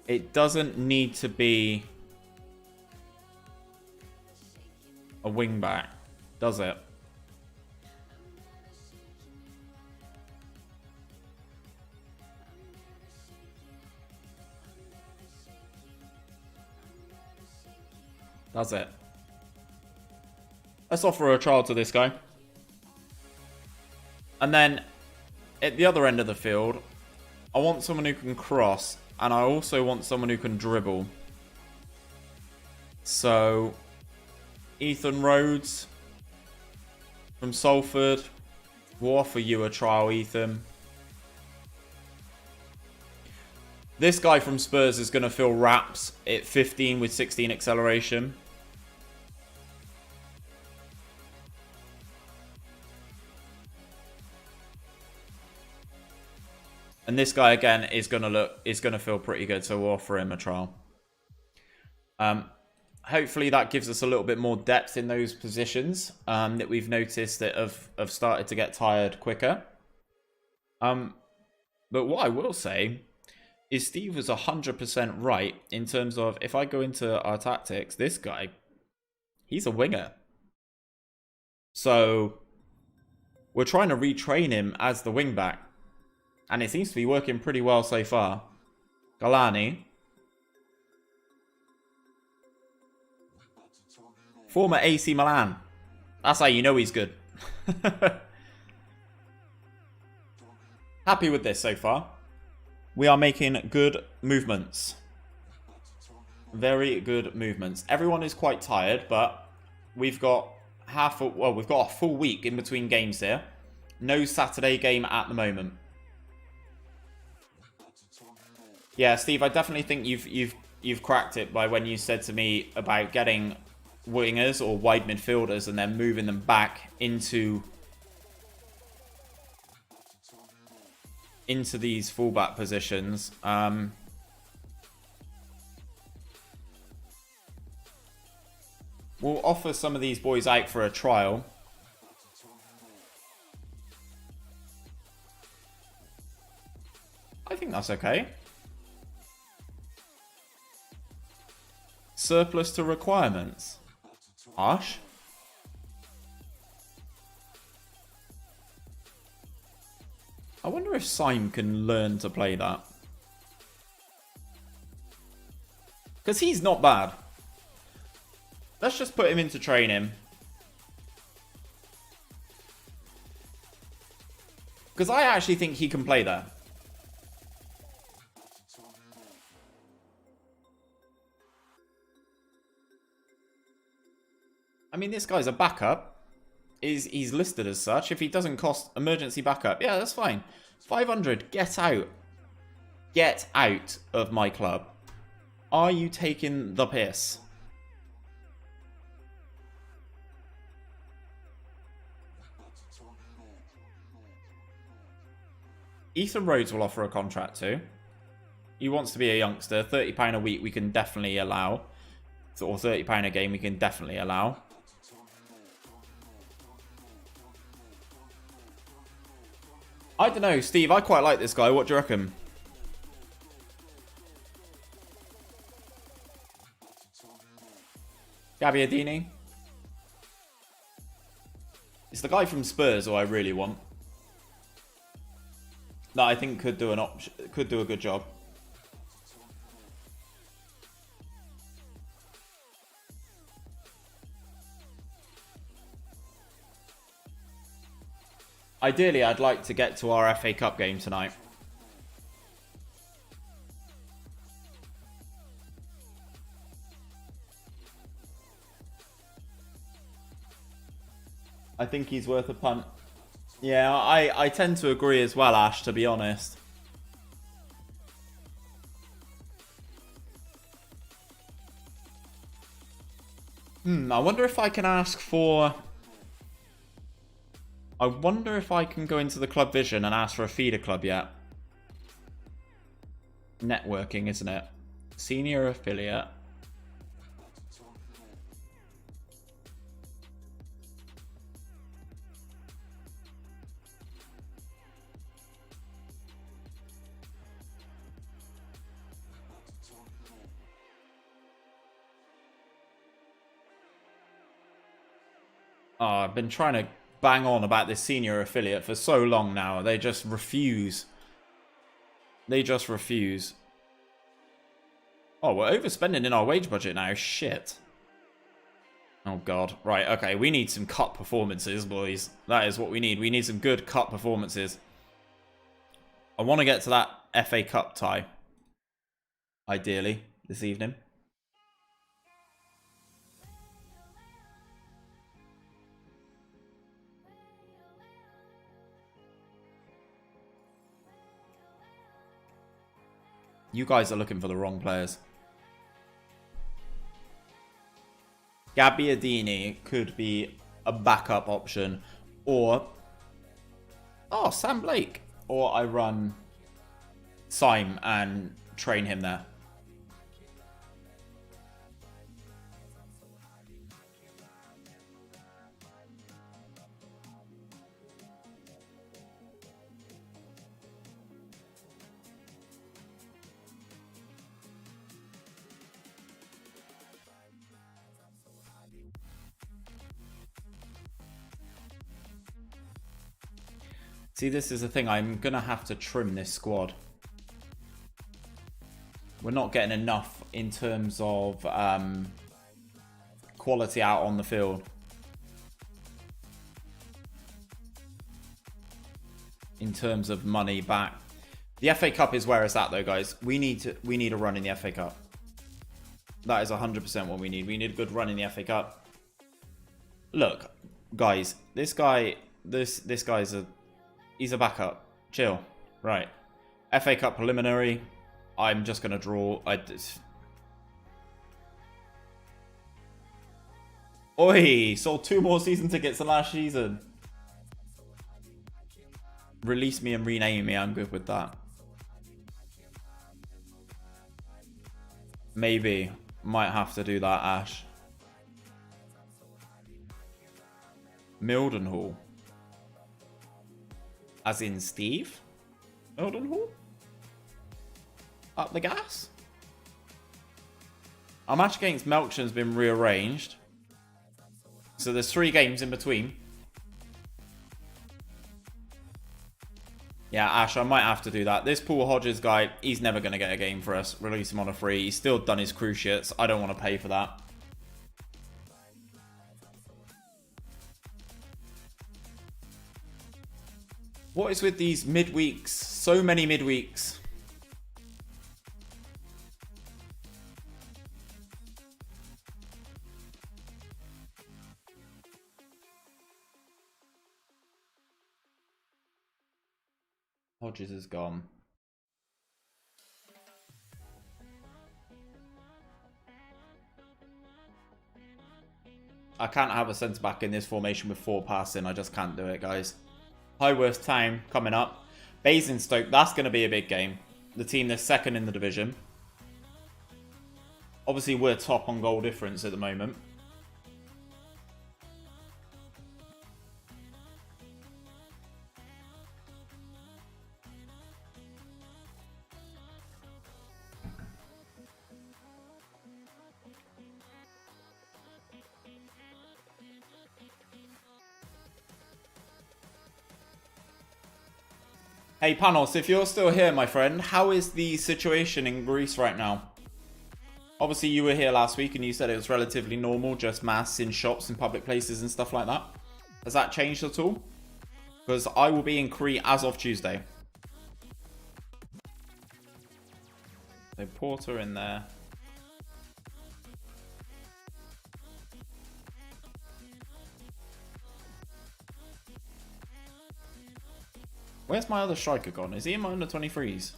It doesn't need to be a wingback, does it? Does it? Let's offer a trial to this guy. And then, at the other end of the field, I want someone who can cross, and I also want someone who can dribble. So, Ethan Rhodes from Salford. We'll offer you a trial, Ethan. This guy from Spurs is going to fill wraps at 15 with 16 acceleration. And this guy again is going to feel pretty good, so we'll offer him a trial. Hopefully that gives us a little bit more depth in those positions that we've noticed that have started to get tired quicker. But what I will say is Steve was 100% right in terms of, if I go into our tactics, this guy, he's a winger. So we're trying to retrain him as the wingback. And it seems to be working pretty well so far. Galani. Former AC Milan. That's how you know he's good. Happy with this so far. We are making good movements. Very good movements. Everyone is quite tired, but we've got we've got a full week in between games here. No Saturday game at the moment. Yeah, Steve, I definitely think you've cracked it by when you said to me about getting wingers or wide midfielders and then moving them back into these fullback positions. We'll offer some of these boys out for a trial. I think that's okay. Surplus to requirements. Harsh. I wonder if Syme can learn to play that. Because he's not bad. Let's just put him into training. Because I actually think he can play there. I mean, this guy's a backup. He's listed as such. If he doesn't cost emergency backup, yeah, that's fine. 500, get out. Get out of my club. Are you taking the piss? Ethan Rhodes will offer a contract too. He wants to be a youngster. £30 a week we can definitely allow. Or £30 a game we can definitely allow. I don't know, Steve. I quite like this guy. What do you reckon? Gabbiadini. It's the guy from Spurs who I really want. That I think could do a good job. Ideally, I'd like to get to our FA Cup game tonight. I think he's worth a punt. Yeah, I tend to agree as well, Ash, to be honest. I wonder if I can ask for... I wonder if I can go into the club vision and ask for a feeder club yet. Networking, isn't it? Senior affiliate. Oh, I've been trying to bang on about this senior affiliate for so long now. They just refuse. They just refuse. Oh, we're overspending in our wage budget now. Shit. Oh, God. Right, okay. We need some cup performances, boys. That is what we need. We need some good cup performances. I want to get to that FA Cup tie. Ideally, this evening. You guys are looking for the wrong players. Gabbiadini could be a backup option. Or... oh, Sam Blake. Or I run Syme and train him there. See, this is the thing. I'm going to have to trim this squad. We're not getting enough in terms of quality out on the field. In terms of money back. The FA Cup is where it's at, though, guys. We need a run in the FA Cup. That is 100% what we need. We need a good run in the FA Cup. Look, guys, this guy's he's a backup. Chill. Right. FA Cup preliminary. I'm just going to draw. Oi! Sold 2 more season tickets than last season. Release me and rename me. I'm good with that. Maybe. Might have to do that, Ash. Mildenhall. As in Steve? Mildenhall? Up the gas? Our match against Melksham's been rearranged. So there's 3 games in between. Yeah, Ash, I might have to do that. This Paul Hodges guy, he's never going to get a game for us. Release him on a free. He's still done his cruciates. I don't want to pay for that. What is with these midweeks? So many midweeks. Hodges is gone. I can't have a centre back in this formation with 4 passing. I just can't do it, guys. Highworth Town coming up. Basingstoke, that's going to be a big game. The team that's second in the division. Obviously, we're top on goal difference at the moment. Hey Panos, if you're still here, my friend, how is the situation in Greece right now? Obviously, you were here last week and you said it was relatively normal, just mass in shops and public places and stuff like that. Has that changed at all? Because I will be in Crete as of Tuesday. So Porter in there. Where's my other striker gone? Is he in my under 23s?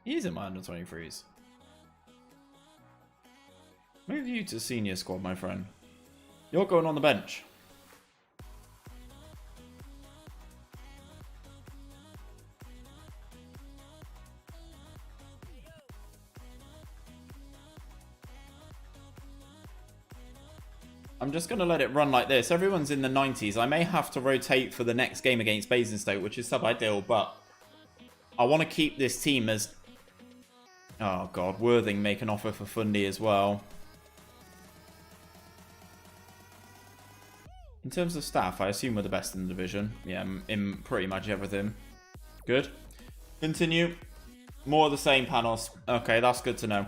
He is in my under 23s. Move you to senior squad, my friend. You're going on the bench. I'm just going to let it run like this. Everyone's in the 90s. I may have to rotate for the next game against Basingstoke, which is sub-ideal, but I want to keep this team as... Oh, God. Worthing make an offer for Fundy as well. In terms of staff, I assume we're the best in the division. Yeah, in pretty much everything. Good. Continue. More of the same, Panos. Okay, that's good to know.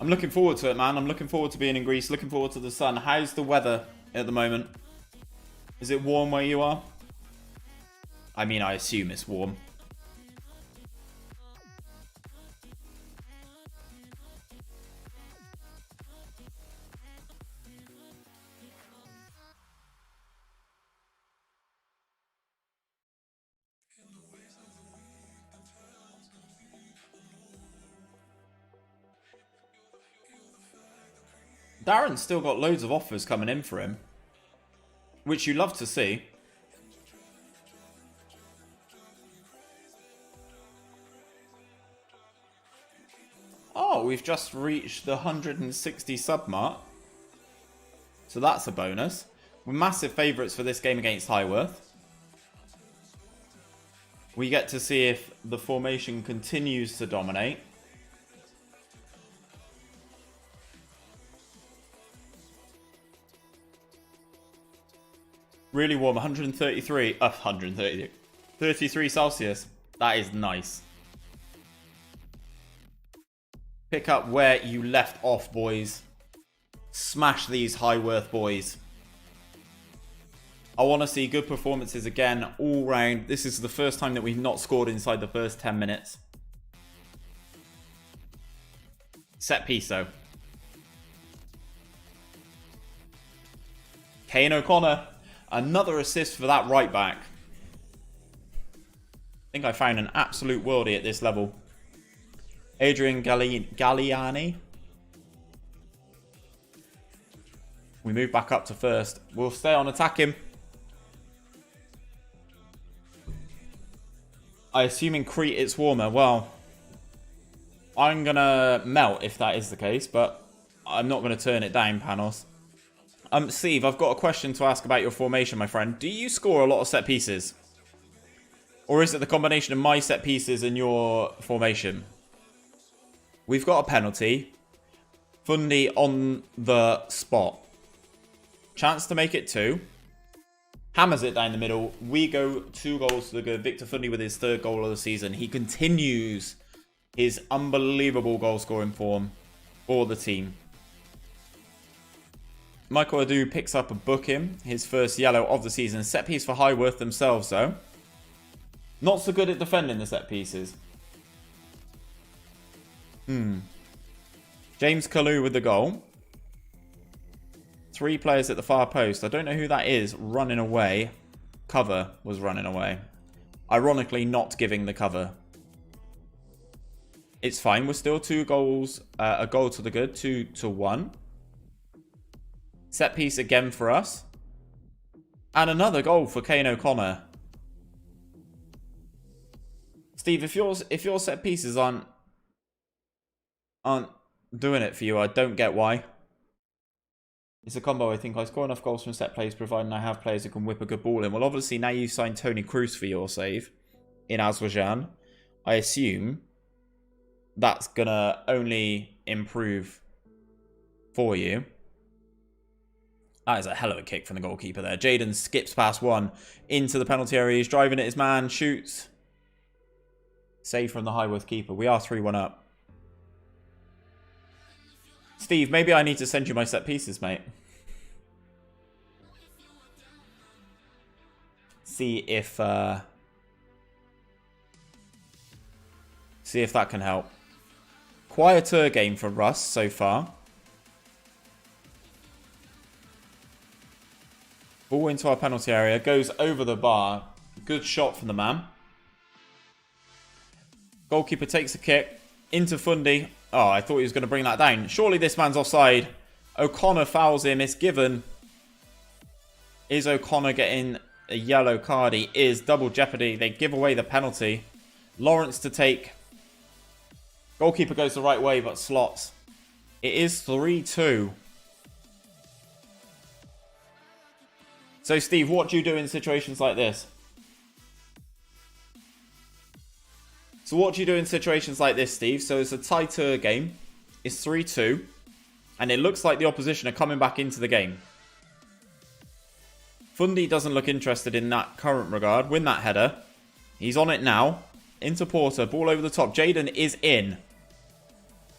I'm looking forward to it, man. I'm looking forward to being in Greece. Looking forward to the sun. How's the weather at the moment? Is it warm where you are? I mean, I assume it's warm. Darren's still got loads of offers coming in for him, which you love to see. Oh, we've just reached the 160 sub mark. So that's a bonus. We're massive favourites for this game against Highworth. We get to see if the formation continues to dominate. Really warm, 33 Celsius. That is nice. Pick up where you left off, boys. Smash these Highworth boys. I want to see good performances again all round. This is the first time that we've not scored inside the first 10 minutes. Set piece, though. Kane O'Connor. Another assist for that right back. I think I found an absolute worldie at this level. Adrian Galliani. We move back up to first. We'll stay on attacking. I assume in Crete it's warmer. Well, I'm going to melt if that is the case, but I'm not going to turn it down, Panos. Steve, I've got a question to ask about your formation, my friend. Do you score a lot of set pieces? Or is it the combination of my set pieces and your formation? We've got a penalty. Fundy on the spot. Chance to make it 2. Hammers it down the middle. We go 2 goals to the good. Victor Fundy with his 3rd goal of the season. He continues his unbelievable goal scoring form for the team. Michael Adu picks up a booking, his first yellow of the season. Set piece for Highworth themselves, though. Not so good at defending the set pieces. James Kalu with the goal. 3 players at the far post. I don't know who that is running away. Cover was running away. Ironically, not giving the cover. It's fine. We're still 2 goals. A goal to the good. 2-1. Set piece again for us. And another goal for Kane O'Connor. Steve, if your set pieces aren't doing it for you, I don't get why. It's a combo, I think. I score enough goals from set plays, providing I have players who can whip a good ball in. Well, obviously, now you've signed Tony Cruz for your save in Azerbaijan. I assume that's going to only improve for you. That is a hell of a kick from the goalkeeper there. Jaden skips past one into the penalty area. He's driving at his man, shoots. Save from the Highworth keeper. We are 3-1 up. Steve, maybe I need to send you my set pieces, mate. See if that can help. Quieter game for Russ so far. Ball into our penalty area. Goes over the bar. Good shot from the man. Goalkeeper takes a kick. Into Fundy. Oh, I thought he was going to bring that down. Surely this man's offside. O'Connor fouls him. It's given. Is O'Connor getting a yellow card? He is. Double jeopardy. They give away the penalty. Lawrence to take. Goalkeeper goes the right way, but slots. It is 3-2. So, Steve, what do you do in situations like this? So it's a tighter game. It's 3-2. And it looks like the opposition are coming back into the game. Fundy doesn't look interested in that current regard. Win that header. He's on it now. Into Porter. Ball over the top. Jaden is in.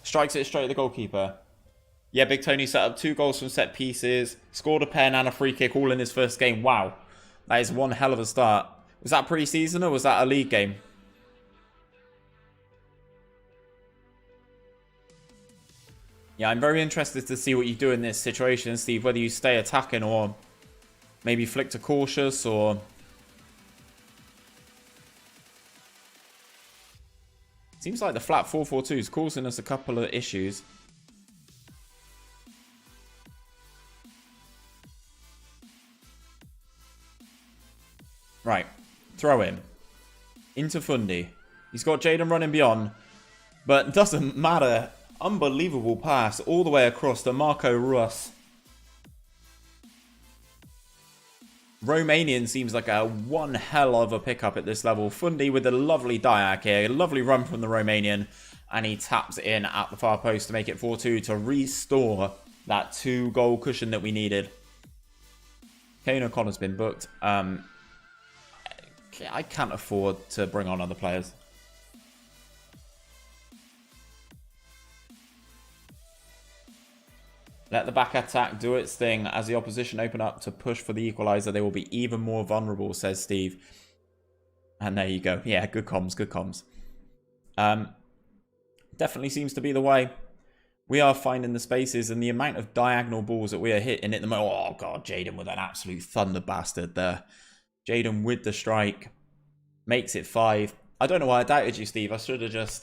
Strikes it straight at the goalkeeper. Yeah, Big Tony set up 2 goals from set pieces. Scored a pen and a free kick all in his first game. Wow. That is one hell of a start. Was that pre-season or was that a league game? Yeah, I'm very interested to see what you do in this situation, Steve. Whether you stay attacking or maybe flick to cautious or... Seems like the flat 4-4-2 is causing us a couple of issues. Right. Throw him. Into Fundy. He's got Jaden running beyond. But doesn't matter. Unbelievable pass all the way across to Marco Russ. Romanian seems like a one hell of a pickup at this level. Fundy with a lovely diag here. A lovely run from the Romanian. And he taps it in at the far post to make it 4-2 to restore that 2-goal cushion that we needed. Kane O'Connor's been booked. I can't afford to bring on other players. Let the back attack do its thing. As the opposition open up to push for the equaliser, they will be even more vulnerable, says Steve. And there you go. Yeah, good comms, good comms. Definitely seems to be the way. We are finding the spaces and the amount of diagonal balls that we are hitting at the moment. Oh, God, Jaden with an absolute thunder bastard there. Jaden with the strike. Makes it 5. I don't know why I doubted you, Steve. I should have just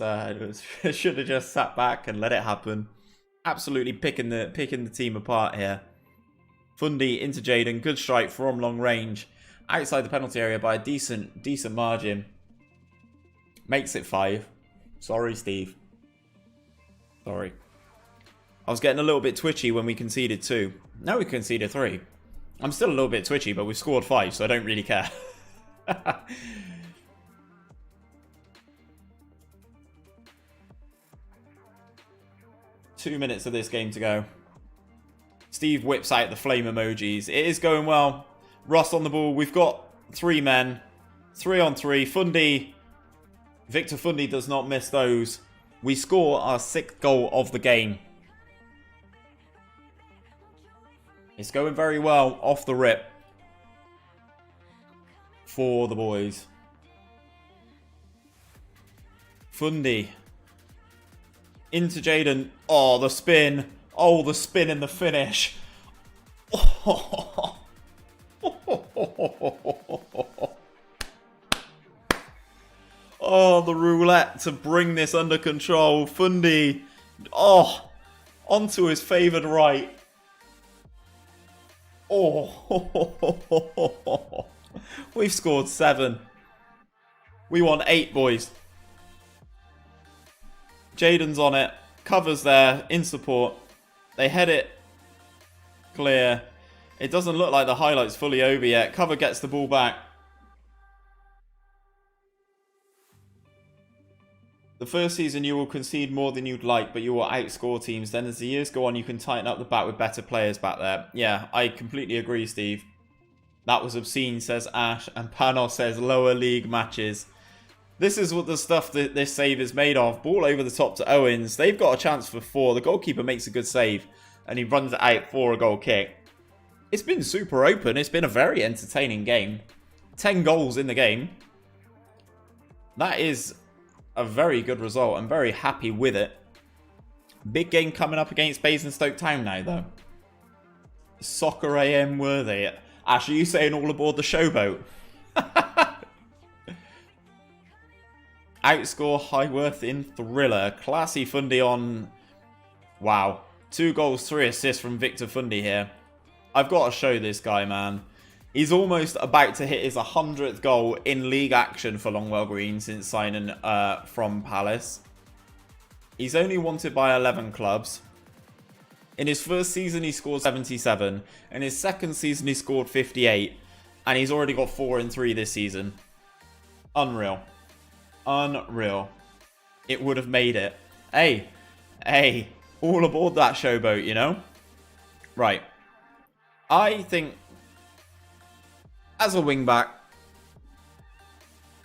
sat back and let it happen. Absolutely picking the team apart here. Fundy into Jaden. Good strike from long range. Outside the penalty area by a decent margin. Makes it 5. Sorry, Steve. Sorry. I was getting a little bit twitchy when we conceded 2. Now we conceded 3. I'm still a little bit twitchy, but we've scored 5, so I don't really care. 2 minutes of this game to go. Steve whips out the flame emojis. It is going well. Russ on the ball. We've got 3 men. 3 on 3. Fundy. Victor Fundy does not miss those. We score our 6th goal of the game. It's going very well off the rip for the boys. Fundy. Into Jaden. Oh, the spin. Oh, the spin and the finish. Oh, the roulette to bring this under control. Fundy. Oh, onto his favoured right. Oh, we've scored 7. We want 8, boys. Jaden's on it. Covers there. In support. They head it clear. It doesn't look like the highlight's fully over yet. Cover gets the ball back. The first season you will concede more than you'd like, but you will outscore teams. Then as the years go on, you can tighten up the back with better players back there. Yeah, I completely agree, Steve. That was obscene, says Ash. And Panos says lower league matches. This is what the stuff that this save is made of. Ball over the top to Owens. They've got a chance for 4. The goalkeeper makes a good save. And he runs it out for a goal kick. It's been super open. It's been a very entertaining game. 10 goals in the game. That is a very good result. I'm very happy with it. Big game coming up against Basingstoke Town now, though. Soccer AM worthy. Ash, are you saying all aboard the showboat? Outscore Highworth in Thriller. Classy Fundy on... Wow. 2 goals, 3 assists from Victor Fundy here. I've got to show this guy, man. He's almost about to hit his 100th goal in league action for Longwell Green since signing from Palace. He's only wanted by 11 clubs. In his first season, he scored 77. In his second season, he scored 58. And he's already got 4 in 3 this season. Unreal. Unreal. It would have made it. Hey, all aboard that showboat, you know? Right. I think, as a wingback,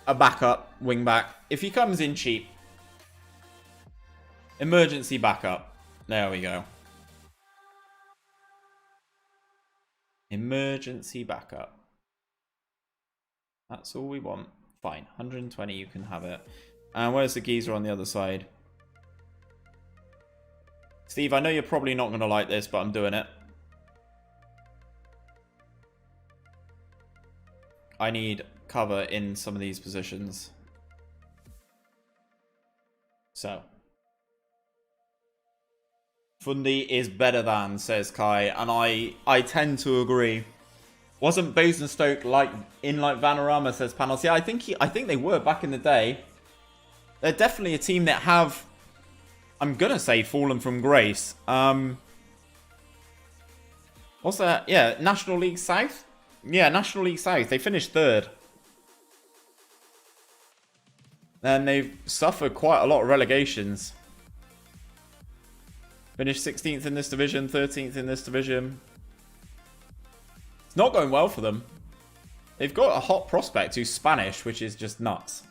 a backup wingback, if he comes in cheap, emergency backup. There we go. Emergency backup. That's all we want. Fine, 120, you can have it. And where's the geezer on the other side? Steve, I know you're probably not going to like this, but I'm doing it. I need cover in some of these positions. So. Fundy is better than, says Kai, and I tend to agree. Wasn't Basingstoke in Vanarama, says Panos. Yeah, I think they were back in the day. They're definitely a team that have, I'm gonna say, fallen from grace. What's that? Yeah, National League South? Yeah, National League South. They finished 3rd. And they've suffered quite a lot of relegations. Finished 16th in this division, 13th in this division. It's not going well for them. They've got a hot prospect who's Spanish, which is just nuts.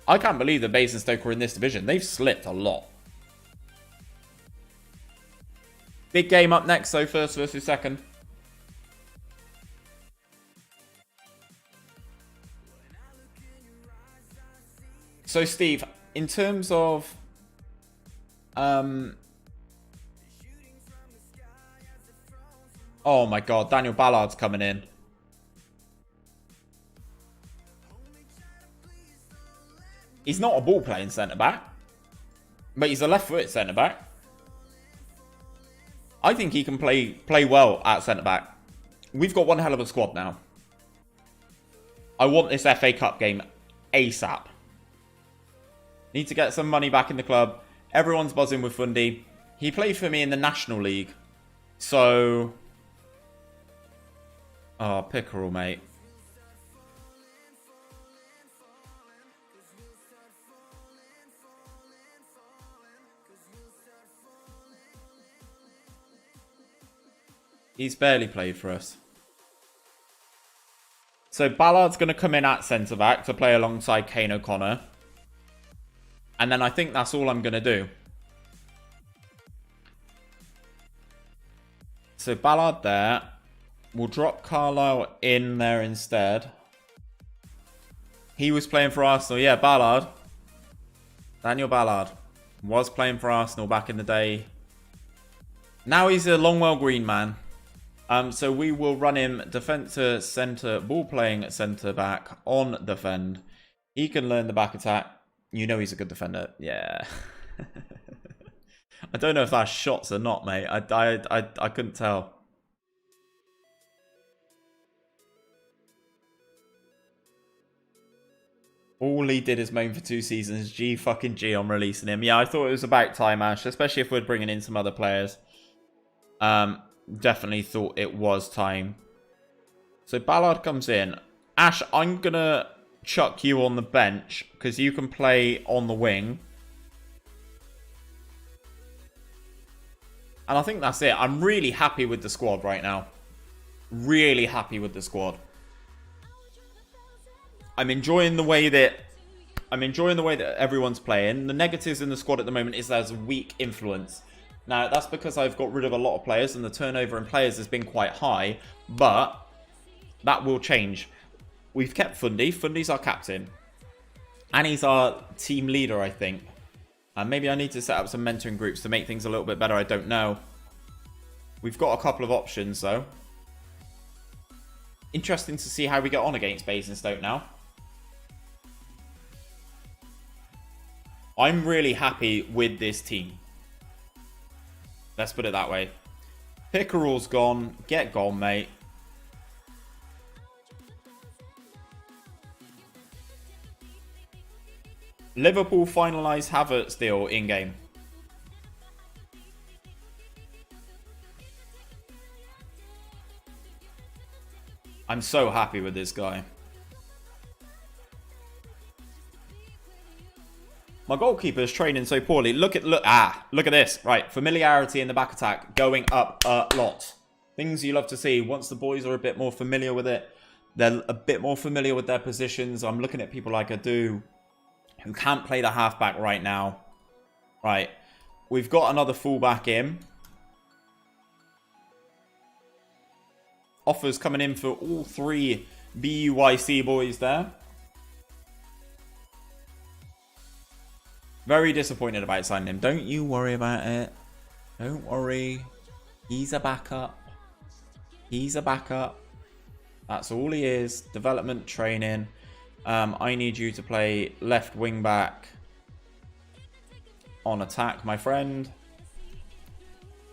I can't believe that Basingstoke were in this division. They've slipped a lot. Big game up next, though, first versus second. So, Steve, in terms of... oh my god, Daniel Ballard's coming in. He's not a ball-playing centre-back. But he's a left-footed centre-back. I think he can play well at centre-back. We've got one hell of a squad now. I want this FA Cup game ASAP. Need to get some money back in the club. Everyone's buzzing with Fundy. He played for me in the National League. So... oh, pickerel, mate. He's barely played for us. So Ballard's going to come in at centre-back to play alongside Kane O'Connor. And then I think that's all I'm going to do. So Ballard there. We'll drop Carlisle in there instead. He was playing for Arsenal. Yeah, Ballard. Daniel Ballard was playing for Arsenal back in the day. Now he's a Longwell Green man. So we will run him defender, centre, ball playing centre back on defend. He can learn the back attack. You know he's a good defender. Yeah. I don't know if that's shots or not, mate. I couldn't tell. All he did is moan for 2 seasons. G fucking G on releasing him. Yeah, I thought it was about time, Ash. Especially if we're bringing in some other players. Definitely thought it was time. So Ballard comes in. Ash, I'm going to chuck you on the bench because you can play on the wing. And I think that's it. I'm really happy with the squad right now. Really happy with the squad. I'm enjoying the way that everyone's playing. The negatives in the squad at the moment is there's weak influence. Now, that's because I've got rid of a lot of players and the turnover in players has been quite high, but that will change. We've kept Fundy. Fundy's our captain. And he's our team leader, I think. Maybe I need to set up some mentoring groups to make things a little bit better. I don't know. We've got a couple of options, though. Interesting to see how we get on against Basingstoke now. I'm really happy with this team. Let's put it that way. Pickerel's gone. Get gone, mate. Liverpool finalised Havertz deal in-game. I'm so happy with this guy. My goalkeeper's training so poorly. Look at this. Right, familiarity in the back attack going up a lot. Things you love to see. Once the boys are a bit more familiar with it, they're a bit more familiar with their positions. I'm looking at people like Addons, who can't play the halfback right now. Right, we've got another fullback in. Offers coming in for all three BUYC boys there. Very disappointed about signing him. Don't you worry about it. Don't worry. He's a backup. He's a backup. That's all he is. Development, training. I need you to play left wing back on attack, my friend.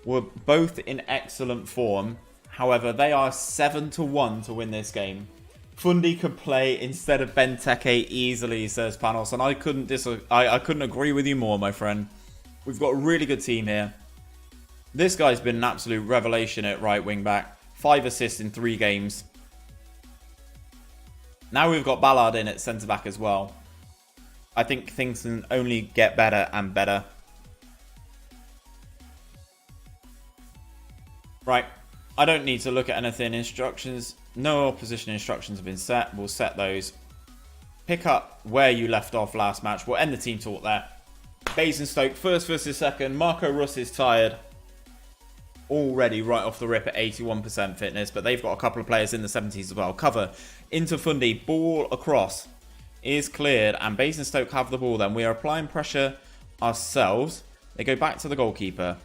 We're both in excellent form. However, they are 7-1 to win this game. Fundy could play instead of Benteke easily, says Panos, and I couldn't agree with you more, my friend. We've got a really good team here. This guy's been an absolute revelation at right wing back. 5 assists in 3 games. Now we've got Ballard in at centre back as well. I think things can only get better and better. Right. I don't need to look at anything. Instructions. No opposition instructions have been set. We'll set those. Pick up where you left off last match. We'll end the team talk there. Basingstoke first versus second. Marco Russ is tired. Already right off the rip at 81% fitness. But they've got a couple of players in the 70s as well. Cover into Fundy. Ball across is cleared. And Basingstoke have the ball then. We are applying pressure ourselves. They go back to the goalkeeper.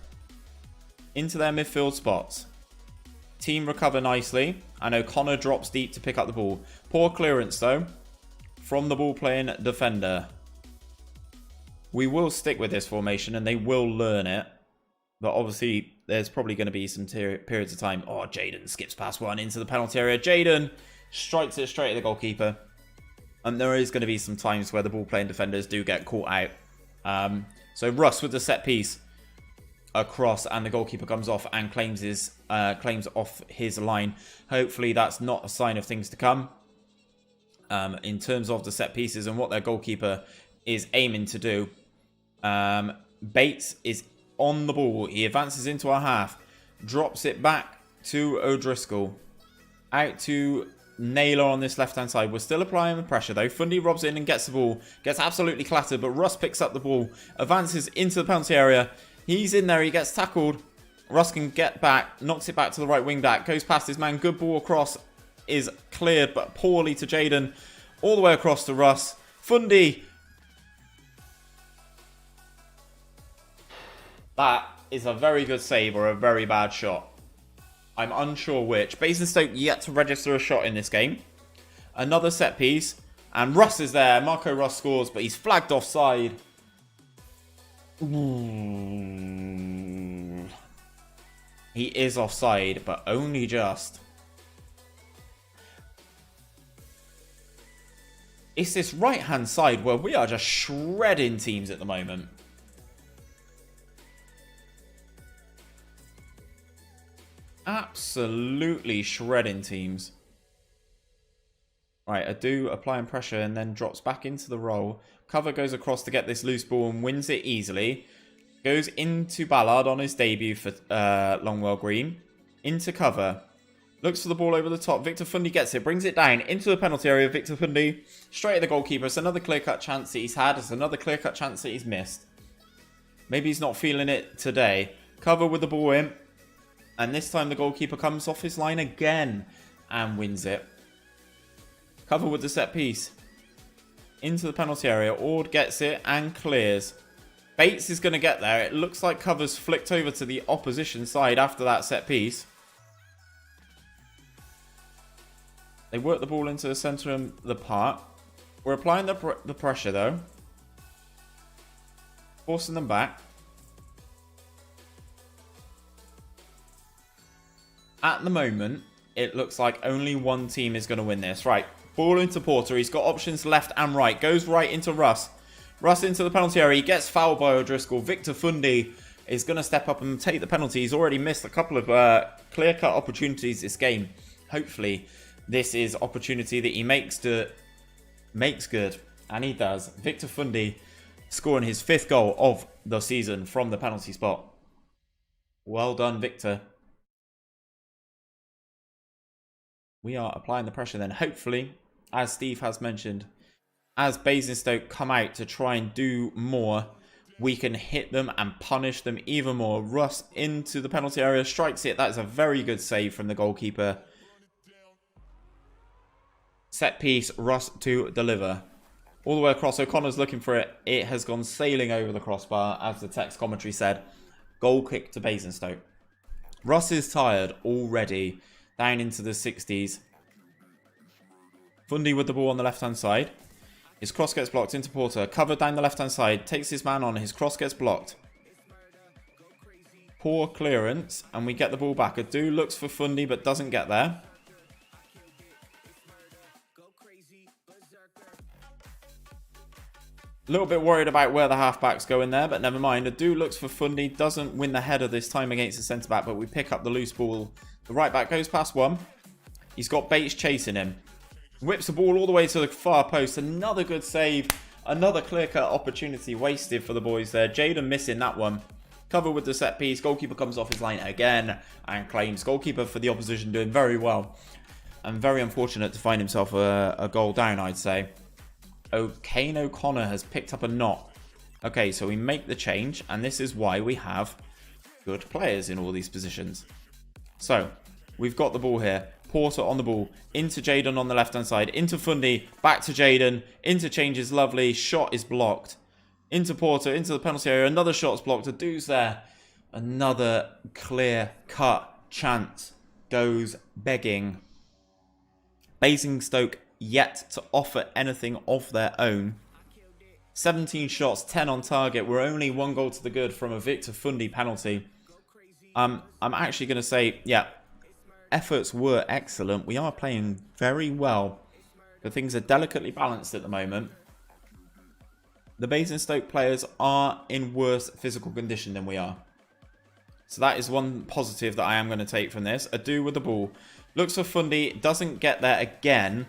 Into their midfield spots. Team recover nicely, and O'Connor drops deep to pick up the ball. Poor clearance, though, from the ball-playing defender. We will stick with this formation, and they will learn it. But obviously, there's probably going to be some periods of time. Oh, Jaden skips past one into the penalty area. Jaden strikes it straight at the goalkeeper. And there is going to be some times where the ball-playing defenders do get caught out. So Russ with the set piece. Across, and the goalkeeper comes off and claims off his line. Hopefully that's not a sign of things to come in terms of the set pieces and what their goalkeeper is aiming to do. Bates is on the ball. He advances into our half, drops it back to O'Driscoll, out to Naylor on this left hand side. We're still applying the pressure though. Fundy robs in and gets the ball, gets absolutely clattered, but Russ picks up the ball, advances into the penalty area. He's in there. He gets tackled. Russ can get back. Knocks it back to the right wing back. Goes past his man. Good ball across. Is cleared, but poorly to Jaden. All the way across to Russ. Fundy. That is a very good save or a very bad shot. I'm unsure which. Basingstoke yet to register a shot in this game. Another set piece. And Russ is there. Marco Russ scores, but he's flagged offside. Ooh. He is offside, but only just. It's this right-hand side where we are just shredding teams at the moment. Absolutely shredding teams. Right, Adu applying pressure and then drops back into the roll. Cover goes across to get this loose ball and wins it easily. Goes into Ballard on his debut for Longwell Green. Into cover. Looks for the ball over the top. Victor Fundy gets it. Brings it down into the penalty area. Victor Fundy straight at the goalkeeper. It's another clear-cut chance that he's had. It's another clear-cut chance that he's missed. Maybe he's not feeling it today. Cover with the ball in. And this time the goalkeeper comes off his line again and wins it. Cover with the set piece. Into the penalty area. Ord gets it and clears. Bates is going to get there. It looks like Cover's flicked over to the opposition side after that set piece. They work the ball into the centre of the park. We're applying the pressure though. Forcing them back. At the moment, it looks like only one team is going to win this. Right, ball into Porter. He's got options left and right. Goes right into Russ. Russ into the penalty area. He gets fouled by O'Driscoll. Victor Fundy is going to step up and take the penalty. He's already missed a couple of clear-cut opportunities this game. Hopefully, this is opportunity that he makes good. And he does. Victor Fundy scoring his 5th goal of the season from the penalty spot. Well done, Victor. We are applying the pressure then. Hopefully, as Steve has mentioned, as Basingstoke come out to try and do more, we can hit them and punish them even more. Russ into the penalty area, strikes it. That is a very good save from the goalkeeper. Set piece, Russ to deliver. All the way across, O'Connor's looking for it. It has gone sailing over the crossbar, as the text commentary said. Goal kick to Basingstoke. Russ is tired already. Down into the 60s. Fundy with the ball on the left-hand side. His cross gets blocked into Porter. Covered down the left-hand side. Takes his man on. His cross gets blocked. Poor clearance. And we get the ball back. Adu looks for Fundy but doesn't get there. A little bit worried about where the halfback's going there, but never mind. Adu looks for Fundy. Doesn't win the header this time against the centre-back, but we pick up the loose ball. The right-back goes past one. He's got Bates chasing him. Whips the ball all the way to the far post. Another good save. Another clear-cut opportunity wasted for the boys there. Jaden missing that one. Cover with the set piece. Goalkeeper comes off his line again and claims. Goalkeeper for the opposition doing very well. And very unfortunate to find himself a goal down, I'd say. Kane O'Connor has picked up a knot. Okay, so we make the change, and this is why we have good players in all these positions. So, we've got the ball here. Porter on the ball. Into Jaden on the left-hand side. Into Fundy. Back to Jaden. Interchange is lovely. Shot is blocked. Into Porter. Into the penalty area. Another shot's blocked. Adu's there. Another clear-cut chance goes begging. Basingstoke yet to offer anything of their own. 17 shots, 10 on target. We're only 1 goal to the good from a Victor Fundy penalty. I'm actually going to say, yeah, efforts were excellent. We are playing very well. But things are delicately balanced at the moment. The Basingstoke players are in worse physical condition than we are. So that is one positive that I am going to take from this. Adu with the ball. Looks for Fundy. Doesn't get there again.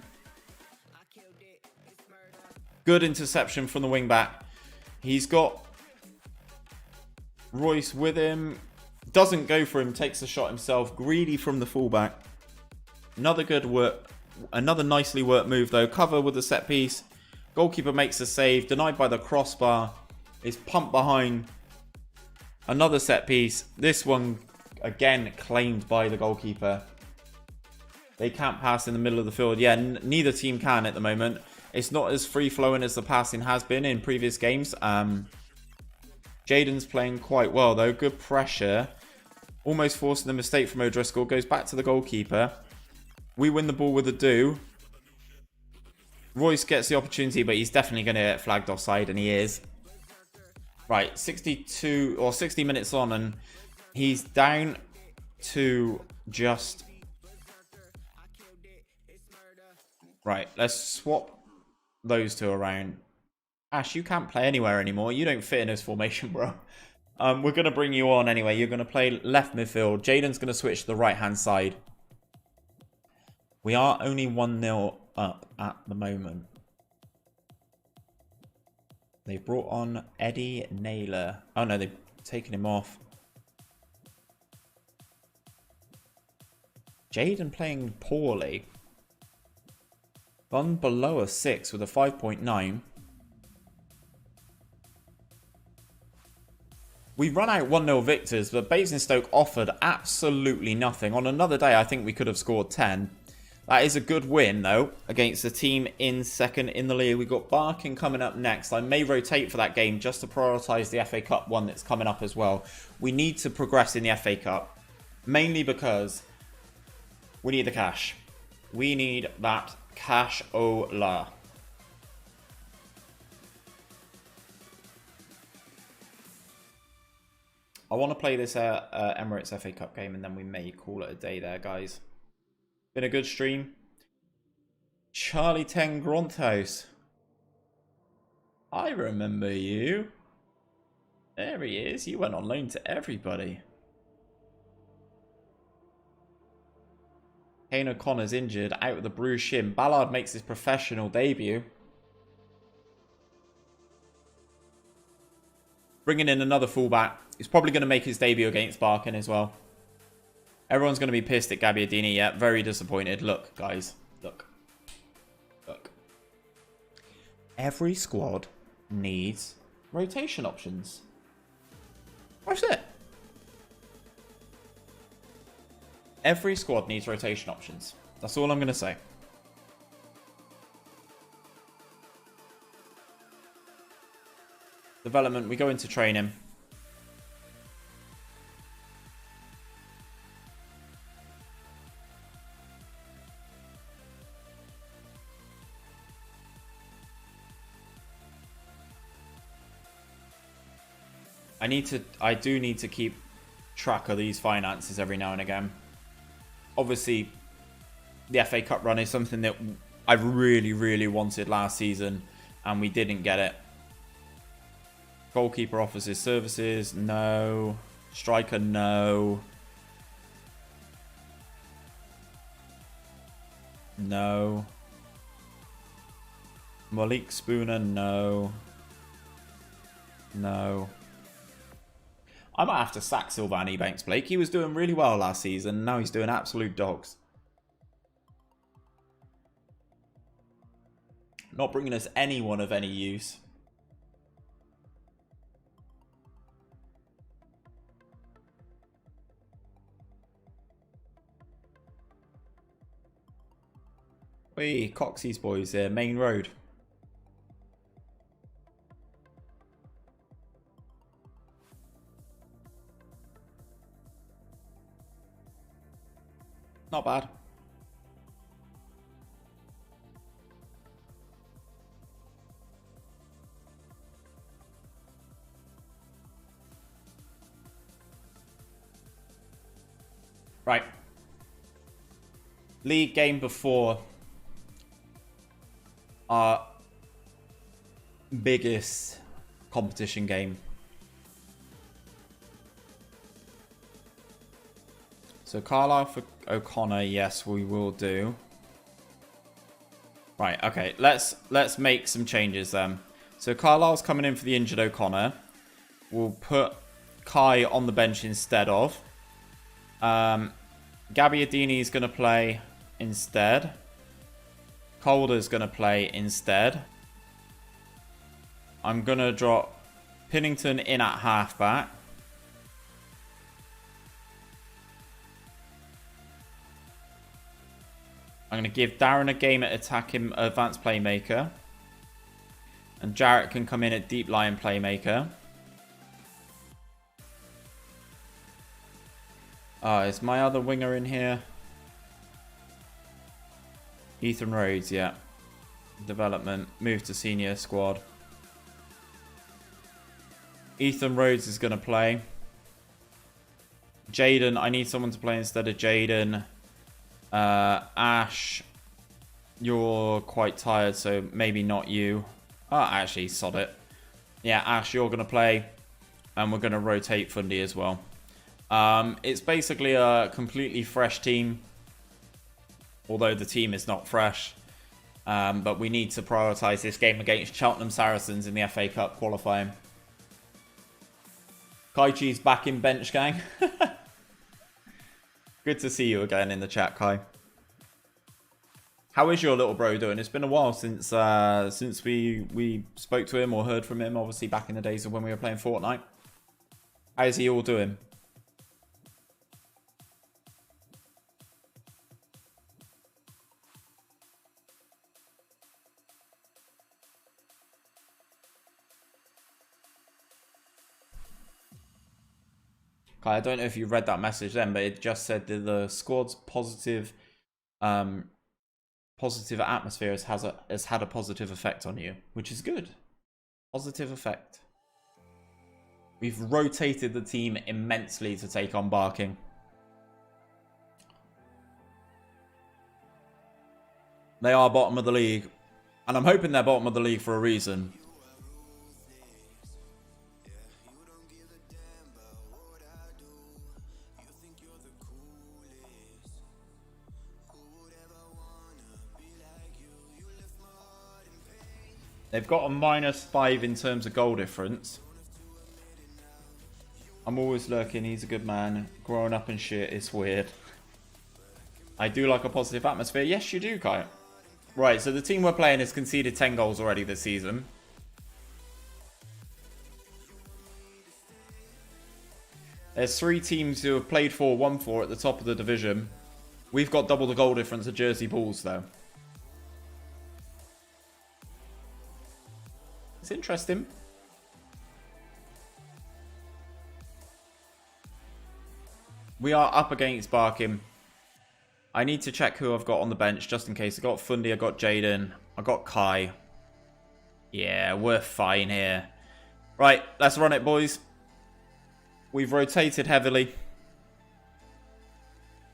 Good interception from the wing back. He's got Royce with him. Doesn't go for him. Takes the shot himself. Greedy from the fullback. Another good work. Another nicely worked move though. Cover with the set piece. Goalkeeper makes a save. Denied by the crossbar. Is pumped behind. Another set piece. This one again claimed by the goalkeeper. They can't pass in the middle of the field. Yeah, neither team can at the moment. It's not as free-flowing as the passing has been in previous games. Jaden's playing quite well, though. Good pressure. Almost forcing the mistake from O'Driscoll. Goes back to the goalkeeper. We win the ball with Adu. Royce gets the opportunity, but he's definitely going to get flagged offside, and he is. Right, 62 or 60 minutes on, and he's down to just... Right, let's swap those two around. Ash, you can't play anywhere anymore. You don't fit in this formation, bro. We're going to bring you on anyway. You're going to play left midfield. Jaden's going to switch to the right-hand side. We are only 1-0 up at the moment. They brought on Eddie Naylor. Oh, no, they've taken him off. Jaden playing poorly. Gone below a 6 with a 5.9. We run out 1-0 victors, but Basingstoke offered absolutely nothing. On another day, I think we could have scored 10. That is a good win, though, against the team in second in the league. We've got Barking coming up next. I may rotate for that game just to prioritise the FA Cup one that's coming up as well. We need to progress in the FA Cup, mainly because we need the cash. We need that cash-ola. I want to play this Emirates FA Cup game and then we may call it a day there, guys. Been a good stream. Charlie Ten Gronthouse. I remember you. There he is. You went on loan to everybody. Kane O'Connor's injured, out with a bruised shin. Ballard makes his professional debut. Bringing in another fullback. He's probably going to make his debut against Barking as well. Everyone's going to be pissed at Gabbiadini. Yeah, very disappointed. Look, guys. Look. Look. Every squad needs rotation options. That's it. Every squad needs rotation options. That's all I'm going to say. Development, we go into training. I do need to keep track of these finances every now and again. Obviously, the FA Cup run is something that I really, really wanted last season, and we didn't get it. Goalkeeper offers his services. No. Striker, no. No. Malik Spooner, no. No. I might have to sack Sylvain Ebanks Blake. He was doing really well last season. Now he's doing absolute dogs. Not bringing us anyone of any use. Wait, Coxey's boys there, main road. Not bad. Right. League game before our biggest competition game. So Carlisle for O'Connor, yes, we will do. Right, okay, let's make some changes then. So Carlisle's coming in for the injured O'Connor. We'll put Kai on the bench instead of. Gabbiadini's going to play instead. Calder's going to play instead. I'm going to drop Pinnington in at halfback. I'm going to give Darren a game at attacking advanced playmaker. And Jarrett can come in at deep line playmaker. Is my other winger in here? Ethan Rhodes, yeah. Development. Move to senior squad. Ethan Rhodes is going to play. Jaden, I need someone to play instead of Jaden. Ash, you're quite tired, so maybe not you. Oh, actually, sod it. Yeah, Ash, you're going to play. And we're going to rotate Fundy as well. It's basically a completely fresh team. Although the team is not fresh. But we need to prioritise this game against Cheltenham Saracens in the FA Cup qualifying. Kaichi's back in bench, gang. Good to see you again in the chat, Kai. How is your little bro doing? It's been a while since we spoke to him or heard from him, obviously back in the days of when we were playing Fortnite. How is he all doing? Kai, I don't know if you read that message then, but it just said that the squad's positive atmosphere has had a positive effect on you, which is good. Positive effect. We've rotated the team immensely to take on Barking. They are bottom of the league, and I'm hoping they're bottom of the league for a reason. They've got a -5 in terms of goal difference. I'm always lurking. He's a good man. Growing up and shit is weird. I do like a positive atmosphere. Yes, you do, Kai. Right, so the team we're playing has conceded 10 goals already this season. There's 3 teams who have played 4, won 4 at the top of the division. We've got double the goal difference of Jersey Bulls, though. It's interesting. We are up against Barking. I need to check who I've got on the bench just in case. I got Fundy, I got Jaden, I got Kai. Yeah, we're fine here. Right, let's run it, boys. We've rotated heavily.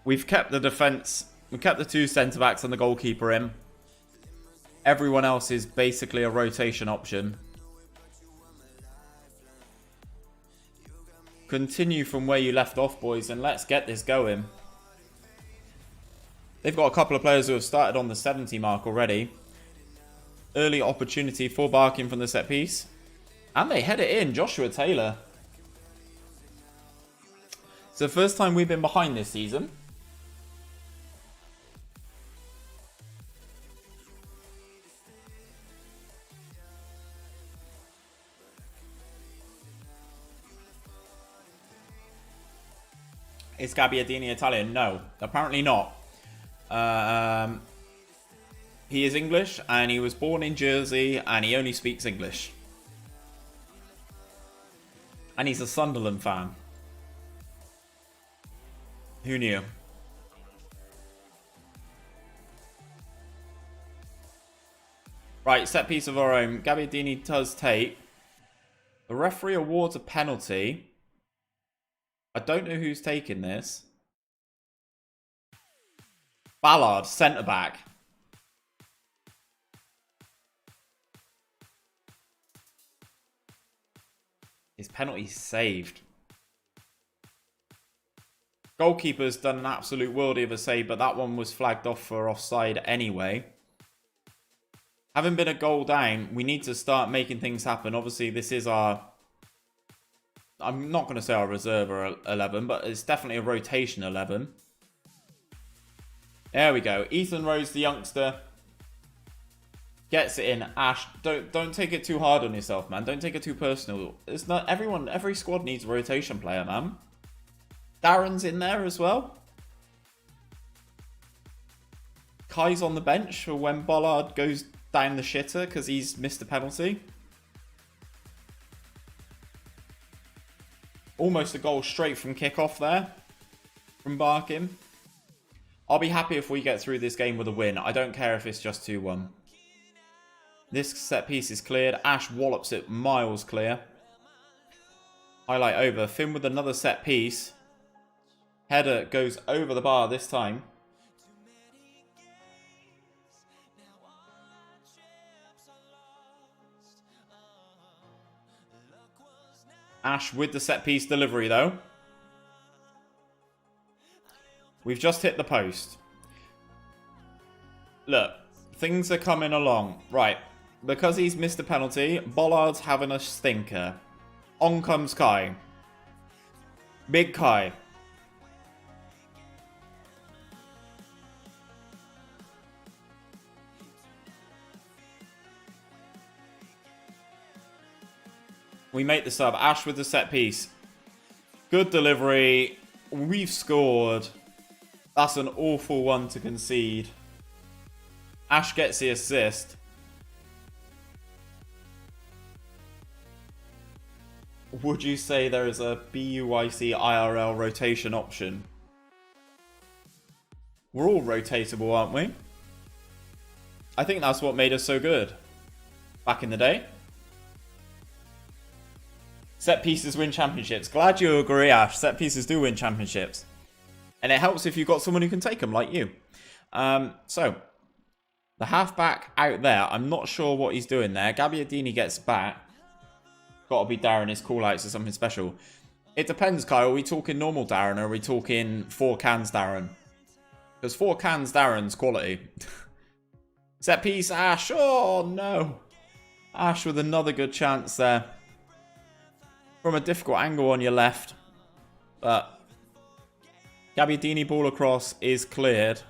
We've kept the defence. We've kept the 2 centre-backs and the goalkeeper in. Everyone else is basically a rotation option. Continue from where you left off, boys, and let's get this going. They've got a couple of players who have started on the 70 mark already. Early opportunity for Barking from the set piece. And they head it in, Joshua Taylor. It's the first time we've been behind this season. Is Gabbiadini Italian? No, apparently not. He is English, and he was born in Jersey, and he only speaks English. And he's a Sunderland fan. Who knew? Right, set piece of our own. Gabbiadini does take. The referee awards a penalty. I don't know who's taking this. Ballard, centre-back. His penalty saved. Goalkeeper's done an absolute worldie of a save, but that one was flagged off for offside anyway. Having been a goal down, we need to start making things happen. Obviously, this is our... I'm not going to say our reserve 11, but it's definitely a rotation 11. There we go. Ethan Rose, the youngster, gets it in. Ash, don't take it too hard on yourself, man. Don't take it too personal. It's not everyone. Every squad needs a rotation player, man. Darren's in there as well. Kai's on the bench for when Bollard goes down the shitter because he's missed a penalty. Almost a goal straight from kickoff there from Barking. I'll be happy if we get through this game with a win. I don't care if it's just 2-1. This set piece is cleared. Ash wallops it miles clear. Highlight over. Finn with another set piece. Header goes over the bar this time. Ash with the set piece delivery though. We've just hit the post. Look, things are coming along. Right, because he's missed a penalty, Bollard's having a stinker. On comes Kai. Big Kai. We make the sub. Ash with the set piece. Good delivery. We've scored. That's an awful one to concede. Ash gets the assist. Would you say there is a BUYC IRL rotation option? We're all rotatable, aren't we? I think that's what made us so good back in the day. Set pieces win championships. Glad you agree, Ash. Set pieces do win championships. And it helps if you've got someone who can take them, like you. So, the halfback out there. I'm not sure what he's doing there. Gabbiadini gets back. Got to be Darren his call-outs or something special. It depends, Kyle. Are we talking normal Darren or are we talking 4 cans Darren? Because 4 cans Darren's quality. Set piece, Ash. Oh, no. Ash with another good chance there. From a difficult angle on your left. But Gabbiadini ball across is cleared.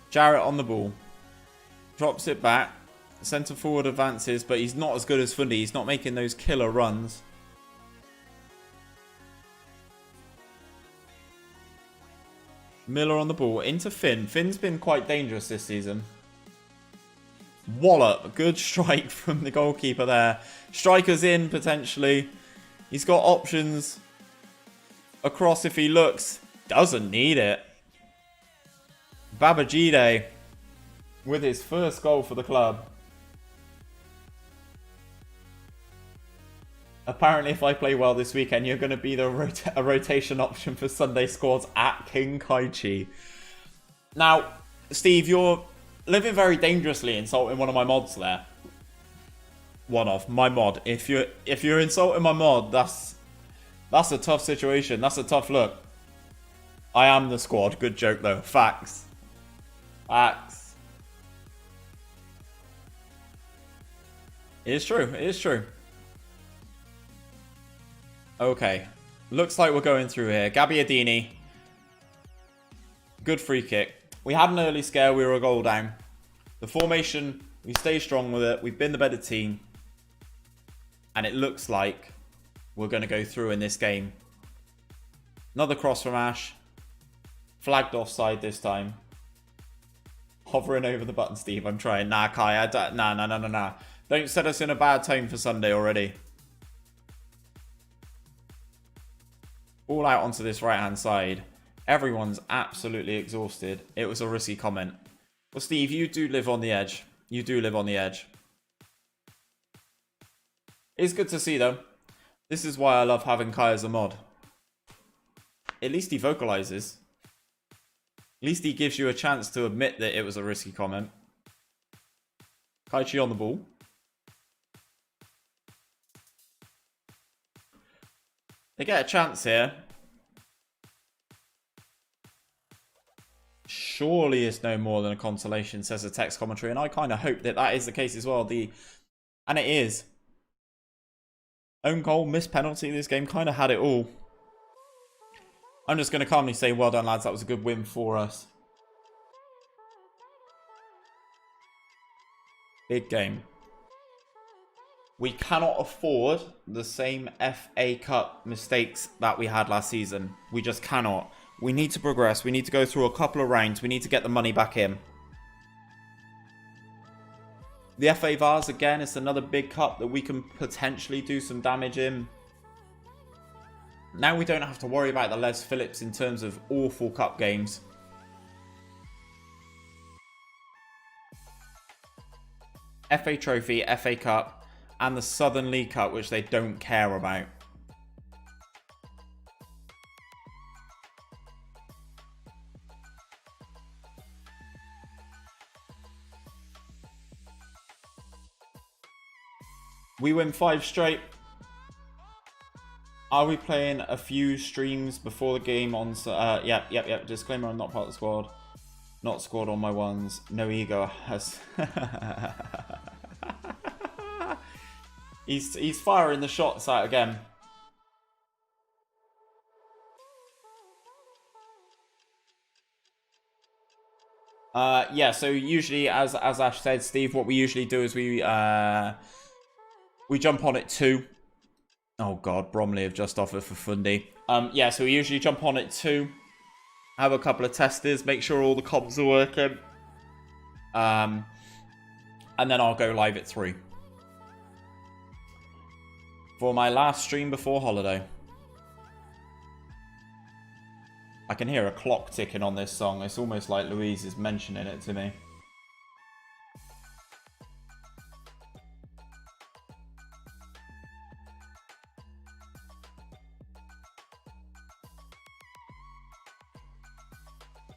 Jarrett on the ball. Drops it back. Centre forward advances, but he's not as good as Fundy. He's not making those killer runs. Miller on the ball. Into Finn. Finn's been quite dangerous this season. Wallop. Good strike from the goalkeeper there. Striker's in, potentially. He's got options. Across if he looks. Doesn't need it. Babajide with his first goal for the club. Apparently, if I play well this weekend, you're going to be a rotation option for Sunday squads at King Kaichi. Now, Steve, you're living very dangerously insulting one of my mods there. One of my mod. If you're insulting my mod, that's a tough situation. That's a tough look. I am the squad. Good joke though. Facts. Facts. It is true. It is true. Okay. Looks like we're going through here. Gabbiadini. Good free kick. We had an early scare. We were a goal down. The formation, we stay strong with it. We've been the better team. And it looks like we're going to go through in this game. Another cross from Ash. Flagged offside this time. Hovering over the button, Steve. I'm trying. Nah, Kai. Nah. Don't set us in a bad tone for Sunday already. All out onto this right-hand side. Everyone's absolutely exhausted. It was a risky comment. Well, Steve, you do live on the edge. You do live on the edge. It's good to see, though. This is why I love having Kai as a mod. At least he vocalizes. At least he gives you a chance to admit that it was a risky comment. Kaichi on the ball. They get a chance here. Surely it's no more than a consolation, says the text commentary. And I kind of hope that that is the case as well. And it is. Own goal, missed penalty. This game kind of had it all. I'm just going to calmly say, well done, lads. That was a good win for us. Big game. We cannot afford the same FA Cup mistakes that we had last season. We just cannot. We need to progress. We need to go through a couple of rounds. We need to get the money back in. The FA Vars, again, it's another big cup that we can potentially do some damage in. Now we don't have to worry about the Les Phillips in terms of awful cup games. FA Trophy, FA Cup, and the Southern League Cup, which they don't care about. We win 5 straight. Are we playing a few streams before the game on... Yep. Disclaimer, I'm not part of the squad. Not squad on my ones. No ego. Has... He's firing the shots out again. Yeah, so usually, as Ash said, Steve, what we usually do is we jump on at 2. Oh god, Bromley have just offered for Fundy. Yeah, so we usually jump on at 2, have a couple of testers, make sure all the comms are working. And then I'll go live at 3. For my last stream before holiday. I can hear a clock ticking on this song. It's almost like Louise is mentioning it to me.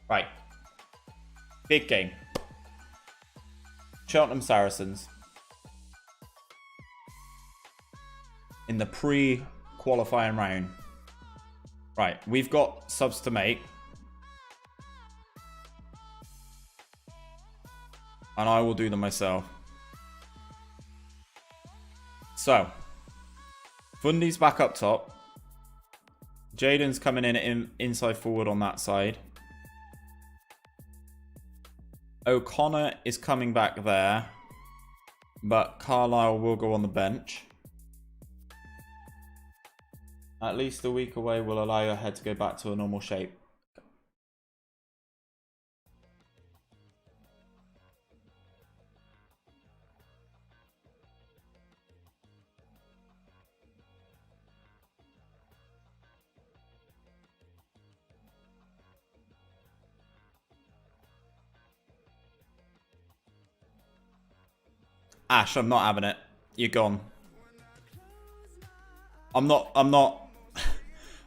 Right. Big game. Cheltenham Saracens. In the pre-qualifying round. Right, we've got subs to make. And I will do them myself. So. Fundy's back up top. Jaden's coming in inside forward on that side. O'Connor is coming back there. But Carlisle will go on the bench. At least a week away will allow your head to go back to a normal shape. Ash, I'm not having it. You're gone. I'm not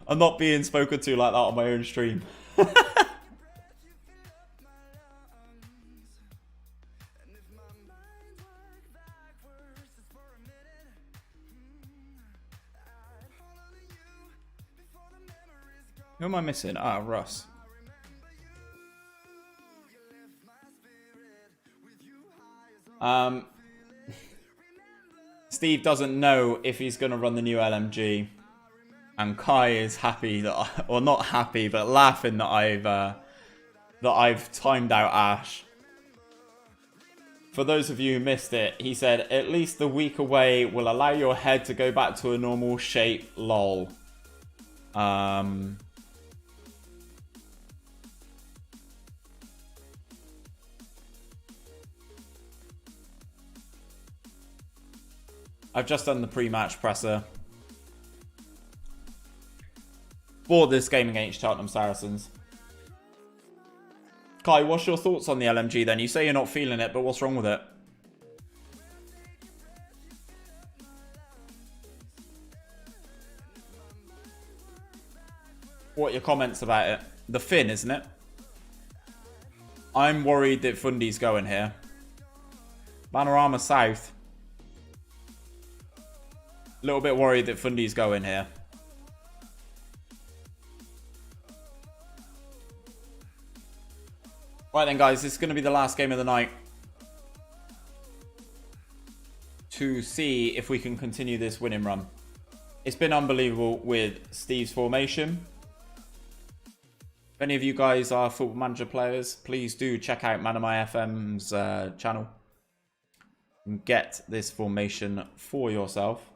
I'm not being spoken to like that on my own stream. Who am I missing? Ah, Russ. Steve doesn't know if he's going to run the new LMG. And Kai is happy that, or not happy, but laughing that I've timed out Ash. For those of you who missed it, he said, at least the week away will allow your head to go back to a normal shape, lol. I've just done the pre-match presser. For this game against Cheltenham Saracens. Kai, what's your thoughts on the LMG then? You say you're not feeling it, but what's wrong with it? What are your comments about it? The fin, isn't it? I'm worried that Fundy's going here. Panorama South. A little bit worried that Fundy's going here. Right then, guys, this is going to be the last game of the night. To see if we can continue this winning run. It's been unbelievable with Steve's formation. If any of you guys are Football Manager players, please do check out Manamai FM's channel. And get this formation for yourself.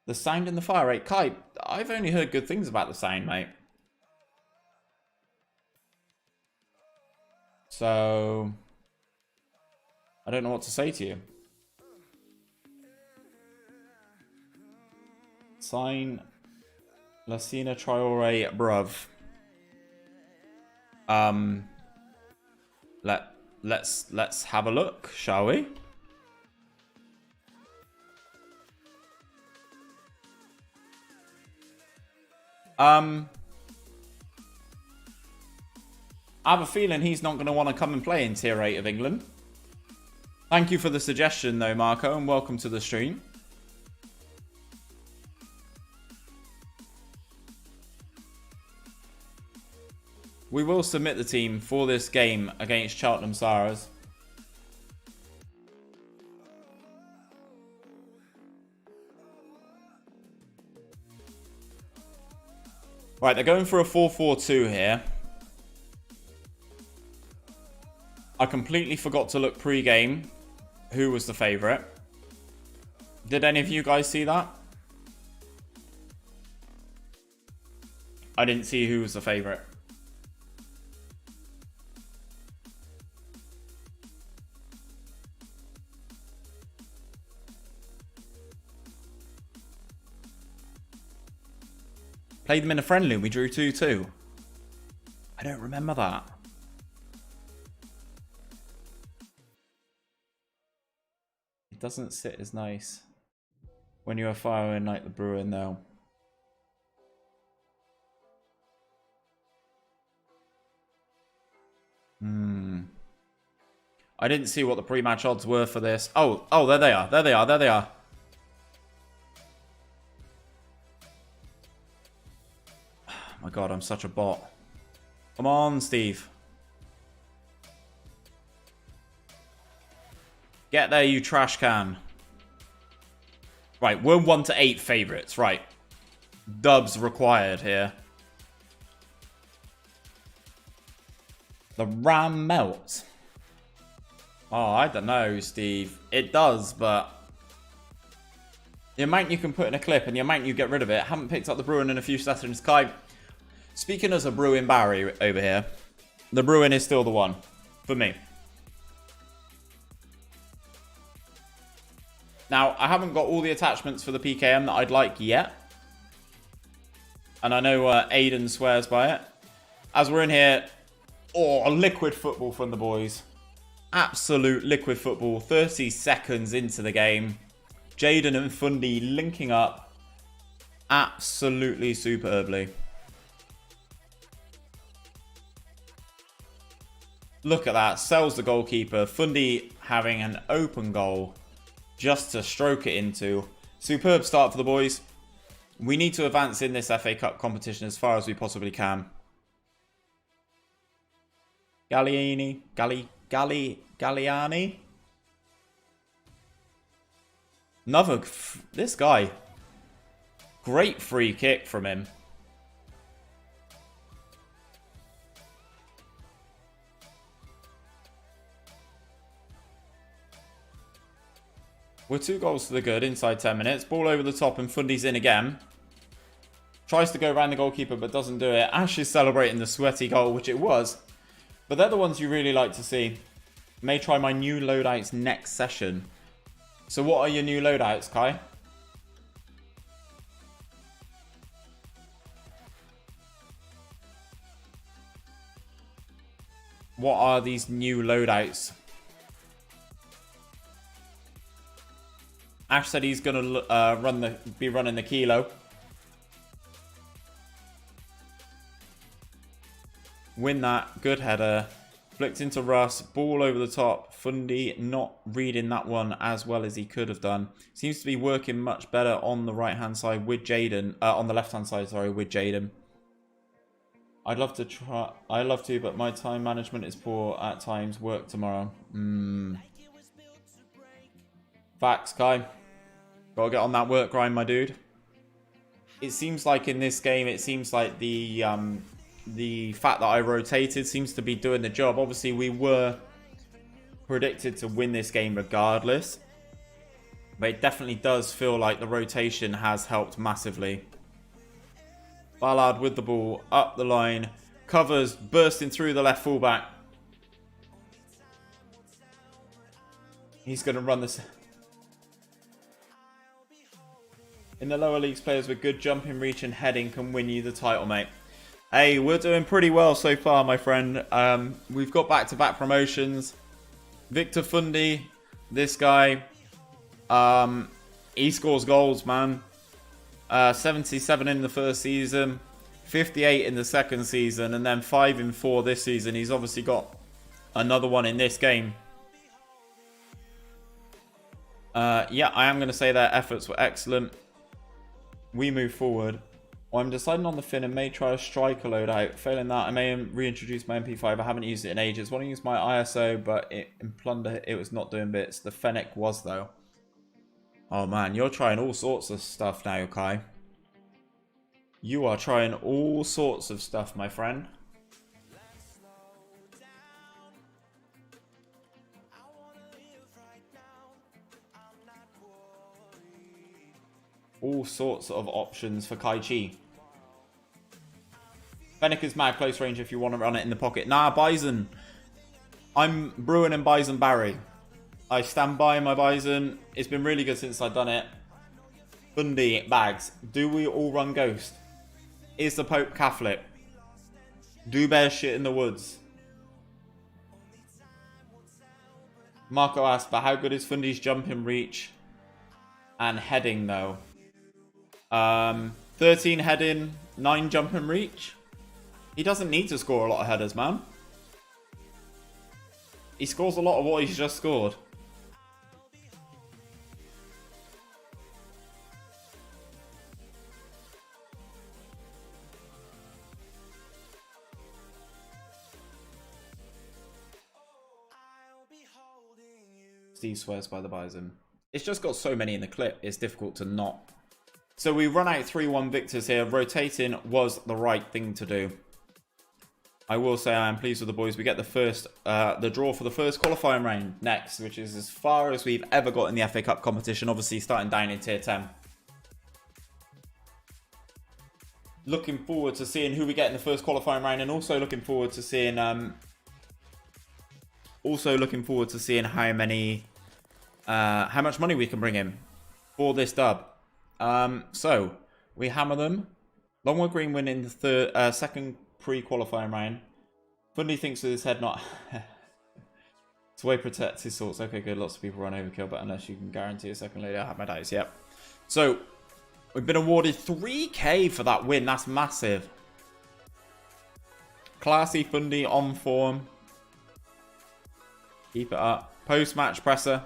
The sound and the fire rate. Kai, I've only heard good things about the sound, mate. So, I don't know what to say to you. Sign Lacina Traore bruv. Let's have a look, shall we? I have a feeling he's not going to want to come and play in Tier 8 of England. Thank you for the suggestion though, Marco, and welcome to the stream. We will submit the team for this game against Cheltenham Saracens. Right, they're going for a 4-4-2 here. I completely forgot to look pre-game who was the favourite. Did any of you guys see that? I didn't see who was the favourite. Played them in a friendly. We drew 2-2. I don't remember that. It doesn't sit as nice when you are firing like the Bruin, though. I didn't see what the pre-match odds were for this. Oh, there they are. There they are. There they are. Oh my God, I'm such a bot. Come on, Steve. Get there, you trash can. Right, we're 1 to 8 favourites. Right. Dubs required here. The RAM melts. Oh, I don't know, Steve. It does, but the amount you can put in a clip and the amount you get rid of it. Haven't picked up the Bruin in a few sessions. Kai, speaking as a Bruin Barry over here, the Bruin is still the one for me. Now, I haven't got all the attachments for the PKM that I'd like yet. And I know Addons swears by it. As we're in here, oh, liquid football from the boys. Absolute liquid football. 30 seconds into the game. Jaden and Fundy linking up. Absolutely superbly. Look at that. Sells the goalkeeper. Fundy having an open goal just to stroke it into. Superb start for the boys. We need to advance in this FA Cup competition as far as we possibly can. Galliani. This guy. Great free kick from him. We're 2 goals to the good inside 10 minutes. Ball over the top and Fundy's in again. Tries to go around the goalkeeper but doesn't do it. Ash is celebrating the sweaty goal, which it was. But they're the ones you really like to see. May try my new loadouts next session. So what are your new loadouts, Kai? What are these new loadouts? Ash said he's going to be running the kilo. Win that. Good header. Flicked into Russ. Ball over the top. Fundy not reading that one as well as he could have done. Seems to be working much better on the right-hand side with Jaden. On the left-hand side, sorry, with Jaden. I'd love to try. I love to, but my time management is poor at times. Work tomorrow. Facts, Kai. Gotta get on that work grind, my dude. It seems like in this game, it seems like the fact that I rotated seems to be doing the job. Obviously, we were predicted to win this game regardless. But it definitely does feel like the rotation has helped massively. Ballard with the ball, up the line. Covers, bursting through the left fullback. He's going to run this. In the lower leagues, players with good jumping, reach and heading can win you the title, mate. Hey, we're doing pretty well so far, my friend. We've got back-to-back promotions. Victor Fundy, this guy, he scores goals, man. 77 in the first season, 58 in the second season, and then 5 in 4 this season. He's obviously got another one in this game. Yeah, I am going to say their efforts were excellent. We move forward. I'm deciding on the Finn and may try a striker loadout. Failing that, I may reintroduce my MP5. I haven't used it in ages. Want to use my ISO, but in Plunder, it was not doing bits. The Fennec was, though. Oh, man. You're trying all sorts of stuff now, Kai. You are trying all sorts of stuff, my friend. All sorts of options for Kai Chi. Fennec is mad close range if you want to run it in the pocket. Nah, Bison. I'm Bruin and Bison Barry. I stand by my Bison. It's been really good since I've done it. Bundy, Bags. Do we all run Ghost? Is the Pope Catholic? Do bear shit in the woods? Marco asked, but how good is Fundy's jumping reach and heading though? 13 heading, 9 jumping reach. He doesn't need to score a lot of headers, man. He scores a lot of what he's just scored. Steve swears by the Bison. It's just got so many in the clip, it's difficult to not. So we run out 3-1 victors here. Rotating was the right thing to do. I will say I am pleased with the boys. We get the draw for the first qualifying round next, which is as far as we've ever got in the FA Cup competition, obviously starting down in Tier 10. Looking forward to seeing who we get in the first qualifying round, and also looking forward to seeing how much money we can bring in for this dub. So we hammer them. Longwell Green win in the second pre-qualifying round. Fundy thinks with his head not. It's the way protects his thoughts. Okay, good. Lots of people run overkill, but unless you can guarantee a second later, I have my doubts. Yep. So we've been awarded 3k for that win. That's massive. Classy Fundy on form. Keep it up. Post-match presser.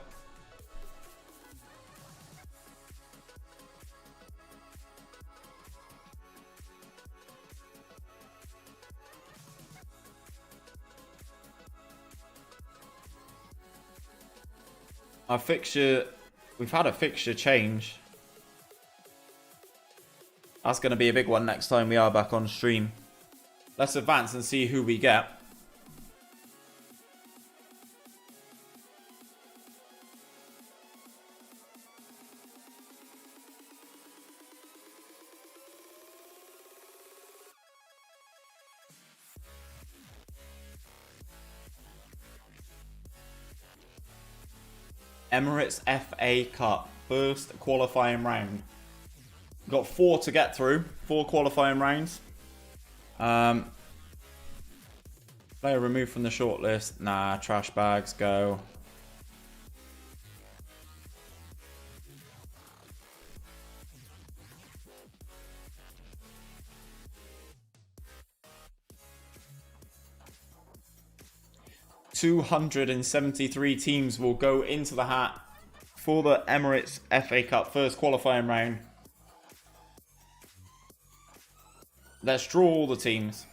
Our fixture, we've had a fixture change. That's going to be a big one next time we are back on stream. Let's advance and see who we get. Emirates FA Cup, first qualifying round. Got 4 to get through, 4 qualifying rounds. Player removed from the shortlist. Nah, trash bags, go. $273 teams will go into the hat for the Emirates FA Cup first qualifying round. Let's draw all the teams.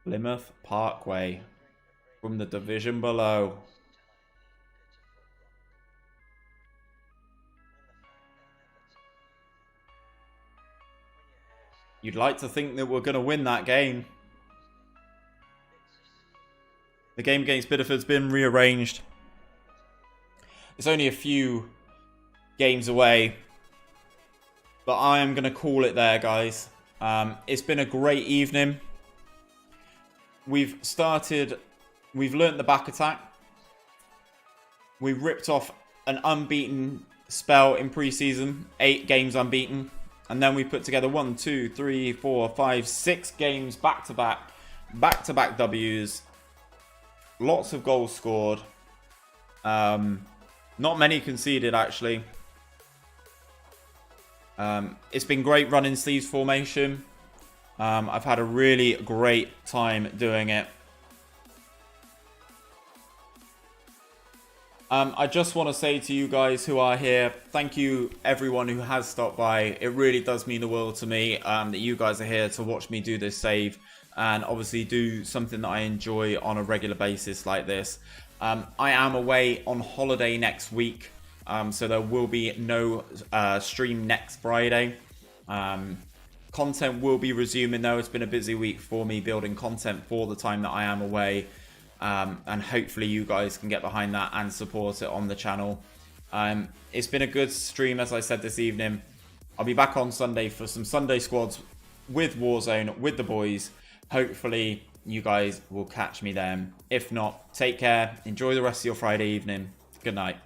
Plymouth Parkway from the division below. You'd like to think that we're going to win that game. The game against Biddeford's been rearranged. It's only a few games away. But I am going to call it there, guys. It's been a great evening. We've learnt the back attack. We ripped off an unbeaten spell in pre-season. 8 games unbeaten. And then we put together 1, 2, 3, 4, 5, 6 games back-to-back. Back-to-back W's. Lots of goals scored. Not many conceded, actually. It's been great running sleeves formation. I've had a really great time doing it. I just want to say to you guys who are here, thank you everyone who has stopped by. It really does mean the world to me that you guys are here to watch me do this save and obviously do something that I enjoy on a regular basis like this. I am away on holiday next week, so there will be no stream next Friday. Content will be resuming though. It's been a busy week for me building content for the time that I am away. and hopefully you guys can get behind that and support it on the channel. It's been a good stream, as I said, this evening. I'll be back on Sunday for some Sunday squads with Warzone, with the boys. Hopefully you guys will catch me then. If not, take care. Enjoy the rest of your Friday evening. Good night.